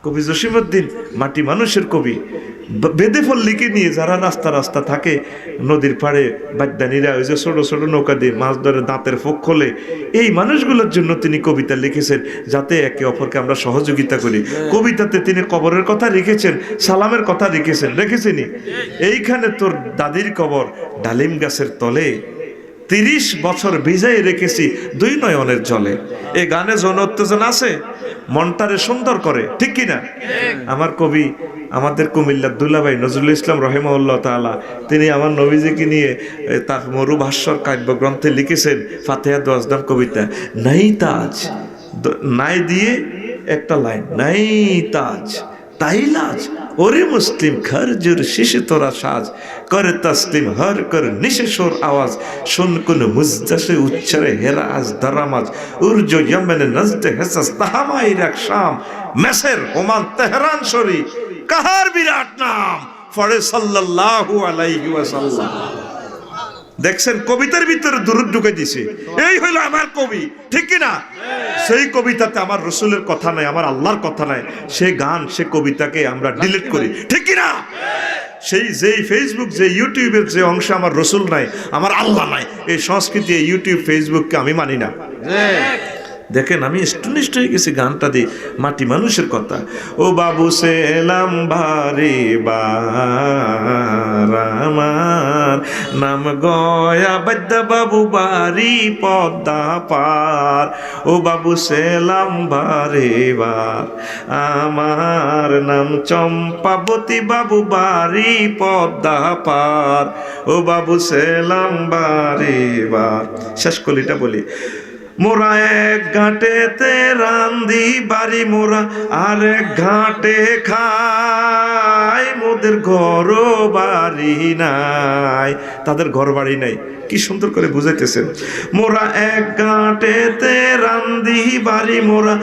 কবি জসিমউদ্দিন মাটি মানুষের কবি, বেদে পল্লীকে নিয়ে যারা রাস্তা রাস্তা থাকে, নদীর পাড়ে বাদ্যানীরা ওই যে ছোট ছোট নৌকা দিয়ে মাছ ধরে দাঁতের ফোক খোলে, এই মানুষগুলোর জন্য তিনি কবিতা লিখেছেন, যাতে একে অপরকে আমরা সহযোগিতা করি। কবিতাতে তিনি কবরের কথা লিখেছেন, সালামের কথা রেখেছেনি। এইখানে তোর দাদির কবর ডালিম গাছের তলে, 30 বছর ভিজাই রেখেছি 2 নয়নের জলে। এই গানে যৌন উত্তেজনা আছে, মনটারে সুন্দর করে, ঠিক কিনা? আমার কবি, আমাদের কুমিল্লার দুলাভাই নজরুল ইসলাম রহিমাহুল্লাহ তাআলা, তিনি আমার নবীজিকে নিয়ে তার মরুভাষ্যর কাব্যগ্রন্থে লিখেছেন ফাতিহা দোয়াজদাম কবিতা, নাই তাজ, নাই দিয়ে একটা লাইন, নাই তাজ তাই লাজ, ওরে মুসলিম ঘর জুর শিশে তোরা সাজ, করে তসলিম হর কর নিশেষর আওয়াজ, শুন কোন মুজদাসে উচ্চারে হেরা আজ দারামাজ, উর্জ ইয়ামেনে নজদে হেসাস তাহামাই রাখ শাম, মেসের ওমান তেহরান শরী, কাহার বিরাট নাম পড়ে সাল্লাল্লাহু আলাইহি ওয়াসাল্লাম। দেখছেন কবিতার ভিতরে দুরূদ ঢুকে দিছে, এই হইল আমার কবি, ঠিক কিনা? সেই কবিতাতে আমার রসুলের কথা নাই, আমার আল্লাহর কথা নাই, সে গান সে কবিতাকে আমরা ডিলিট করি, ঠিক কিনা? সেই যেই ফেসবুক যে ইউটিউবের যে অংশে আমার রসুল নাই, আমার আল্লাহ নাই, এই সংস্কৃতি এই ইউটিউব ফেসবুককে আমি মানি না। দেখেন আমি স্টুনিস্ট হয়ে গেছি গানটা দিয়ে, মাটি মানুষের কথা। ও বাবু সেলাম বারে বার, আমার নাম গয়া বাদ্যা বাবু বাড়ি পদ্মা পার, ও বাবু সেলাম বারে বার, আমার নাম চম্পাবতী বাবু বাড়ি পদ্মা পার, ও বাবু সেলাম বারে বার। শেষ কলিটা বলি, মোরা এক ঘাটেতে রান্দি বাড়ি মোরা আর এক ঘাটে খাই, মোদের ঘর বাড়ি নাই। তাদের ঘর বাড়ি নাই, কি সুন্দর করে বুঝাইতেছেন। মোরা এক ঘাটেতে রান্দি বাড়ি মোরা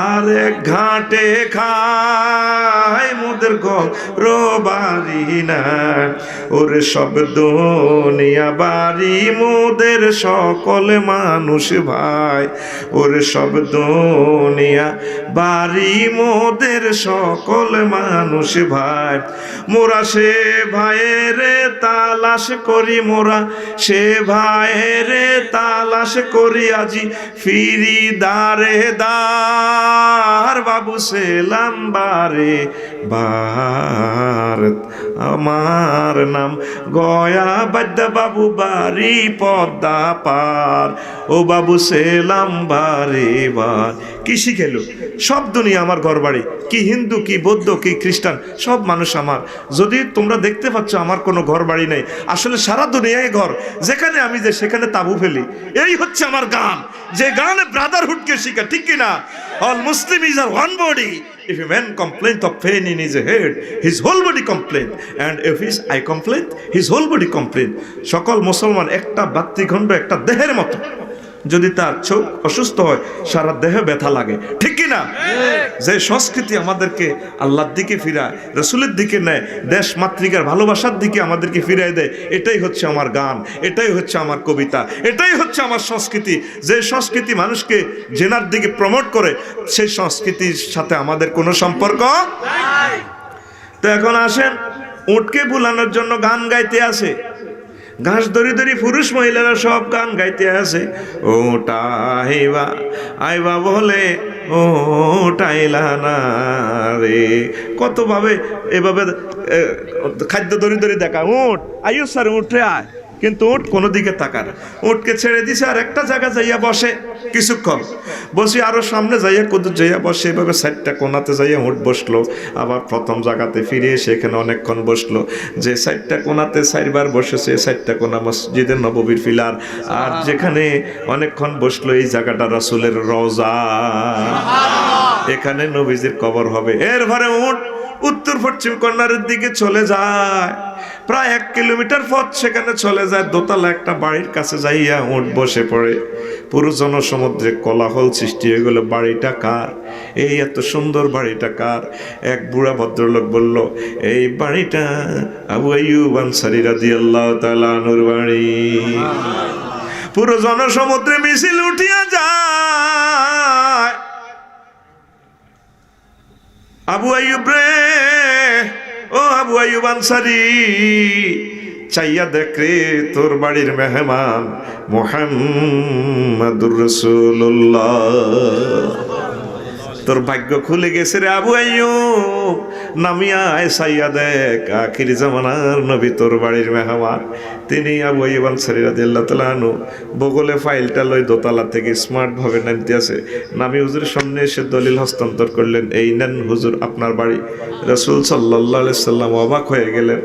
আর এক ঘাটে খাই, মোদের ঘর বাড়ি নাই। ওরে সব দুনিয়া বাড়ি মোদের সকল মানুষ ভাই, ওরে সব দুনিয়া বাড়ি মোদের সকল মানুষ ভাই। মোরা সে ভাইয়ের তালাশ করি, মোরা সে ভাইয়ের তালাশ করি আজি ফিরি দারে দার, বাবু সেলাম বারে বার। আমার নাম গয়া বাদ্যা বাবু বাড়ি পদ্মা পার, ও বাবু সেলাম বারে বার। কি শিখেলো? সব দুনিয়া আমার ঘর বাড়ি, কি হিন্দু কি বৌদ্ধ কি খ্রিস্টান সব মানুষ আমার। যদি তোমরা দেখতে পাচ্ছ আমার কোনো ঘর বাড়ি নেই, আসলে সারা দুনিয়ায় ঘর, যেখানে আমি যে সেখানে তাবু ফেলি। এই হচ্ছে আমার গান, যে গানে ব্রাদারহুডকে শিখা, ঠিক কিনা? All Muslim is are one body. If a man complaineth of pain in his head, his whole body complain, and if his eye complain, his whole body complain. সকল মুসলমান একটা বাত্তিখণ্ড, একটা দেহের মতো। যদি তার চোখ অসুস্থ হয় সারা দেহে ব্যথা লাগে, ঠিক কিনা? যে সংস্কৃতি আমাদেরকে আল্লাহর দিকে ফিরায়, রসুলের দিকে নেয়, দেশ মাতৃকার ভালোবাসার দিকে আমাদেরকে ফিরায় দেয়, এটাই হচ্ছে আমার গান, এটাই হচ্ছে আমার কবিতা, এটাই হচ্ছে আমার সংস্কৃতি। যে সংস্কৃতি মানুষকে জেনার দিকে প্রমোট করে, সেই সংস্কৃতির সাথে আমাদের কোনো সম্পর্ক নাই। তো এখন আসেন, উটকে ভুলানোর জন্য গান গাইতে আসে, ঘাস ধরি ধরি পুরুষ মহিলারা সব গান গাইতে আসে। ওটা আইবা আইবা বলে ওটাইলা না রে, কতভাবে এভাবে খাদ্য ধরি ধরি দেখা। উঠ আইও স্যার উঠে আয়, কিন্তু উঠ কোনো দিকে তাকার। উঠকে ছেড়ে দিছে আর একটা জায়গা যাইয়া বসে কিছুক্ষণ, বসে আরো সামনে যাইয়া কুদুর যাইয়া বসে, এভাবে সাইডটা কোনাতে যাইয়া উঠ বসলো, আবার প্রথম জায়গাতে ফিরে এসে এখানে অনেকক্ষণ বসলো। যে সাইডটা কোনাতে চারবার বসেছে, সাইডটা কোনা মসজিদে নববীর ফিলার, আর যেখানে অনেকক্ষণ বসলো এই জায়গাটা রাসূলের রওজা, এখানে নবীজির কবর হবে। এরপরে উঠ উত্তর পশ্চিম কর্নারের দিকে চলে যায়, প্রায় 1 কিলোমিটার পথ সেখানে চলে যায়। দোতলা একটা বাড়ির কাছে যাইয়া উঠ বসে পড়ে। পুরো জনসমুদ্রে কোলাহল সৃষ্টি হয়ে গেল, বাড়িটা কার? এই এত সুন্দর বাড়িটা কার? এক বুড়া ভদ্রলোক বলল, এই বাড়িটা আবু আইয়ুব আনসারী রাদিয়াল্লাহু তাআলা আনহুর বাড়ি। পুরো জনসমুদ্রে মিছিল উঠিয়া যায়, আবু আইয়ুব রে, ও আবু আইয়ুব আনসারী, চাইয়া দেখ রে তোর বাড়ির মেহমান মুহাম্মাদুর রাসূলুল্লাহ। তোর ভাগ্য খুলে গেছে রে আবু আইয়ুব, নামিয়া আয় চাইয়া দেখ আখির জামানার নবী তোর বাড়ির মেহমান। তিনি আবু আইয়ুব আনসারী রাদিয়াল্লাহু তাআলা আনহু বগলে ফাইলটা লই দোতলা থেকে স্মার্ট ভাবে নামতে আসে, নামি হুজুরের সামনে এসে দলিল হস্তান্তর করলেন, এই নেন হুজুর আপনার বাড়ি। রাসূল সাল্লাল্লাহু আলাইহি সাল্লাম অবাক হয়ে গেলেন,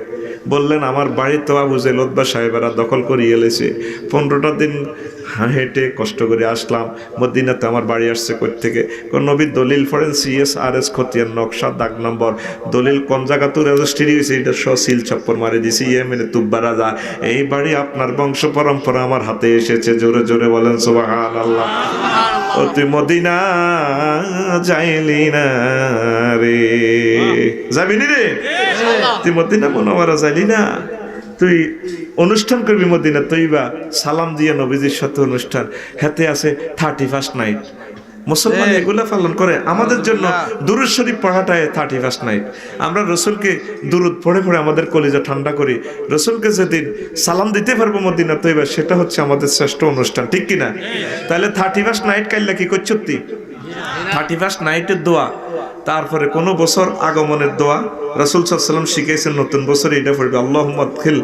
বললেন আমার বাড়ি তো আবু জেল উতবা সাহেবেরা দখল করিয়ে এলেছে, 15টা দিন হেঁটে কষ্ট করে আসলাম, মদিনাতে আমার বাড়ি আসছে কোত্থেকে? কোন নবীর দলিল পড়েন, CSRS খতিয়ান নকশা দাগ নম্বর, দলিল কোন জায়গা তো রেজিস্ট্রি হয়েছে এটা সহ সিল চপ্পর মারি দিছি, ইয়েমেনে তুব্বা রাজা। এই বাড়ি আপনার বংশ পরম্পরা আমার হাতে এসেছে। জোরে জোরে বলেন সুবহানাল্লাহ। ও তুই মদিনা যাইলি না রে, যাবি নি রে? তুই মদিনা মুনাওয়ারা যাইলি না? তুই অনুষ্ঠান করবি মদিনা তৈবা, সালাম দিয়ে নবীজির সাথে অনুষ্ঠান, হাতে আছে 31st নাইট। মুসলমান এগুলা পালন করে। আমাদের জন্য দুরূদ শরীফ পড়াটাই 31st নাইট। আমরা রসুলকে দুরূদ পড়ে পড়ে আমাদের কলিজা ঠান্ডা করি। রসুলকে যেদিন সালাম দিতে পারবো মদিনা তৈবা, সেটা হচ্ছে আমাদের শ্রেষ্ঠ অনুষ্ঠান, ঠিক কিনা? তাহলে 31st নাইট কাইল্লা কি করছো তুই? 31st নাইটের দোয়া, তারপরে কোনো বছর আগমনের দোয়া রাসূল সাল্লাল্লাহু আলাইহি ওয়াসাল্লাম শিখাইছেন, নতুন বছরে এটা পড়বে, আল্লাহুম্মা আদখিল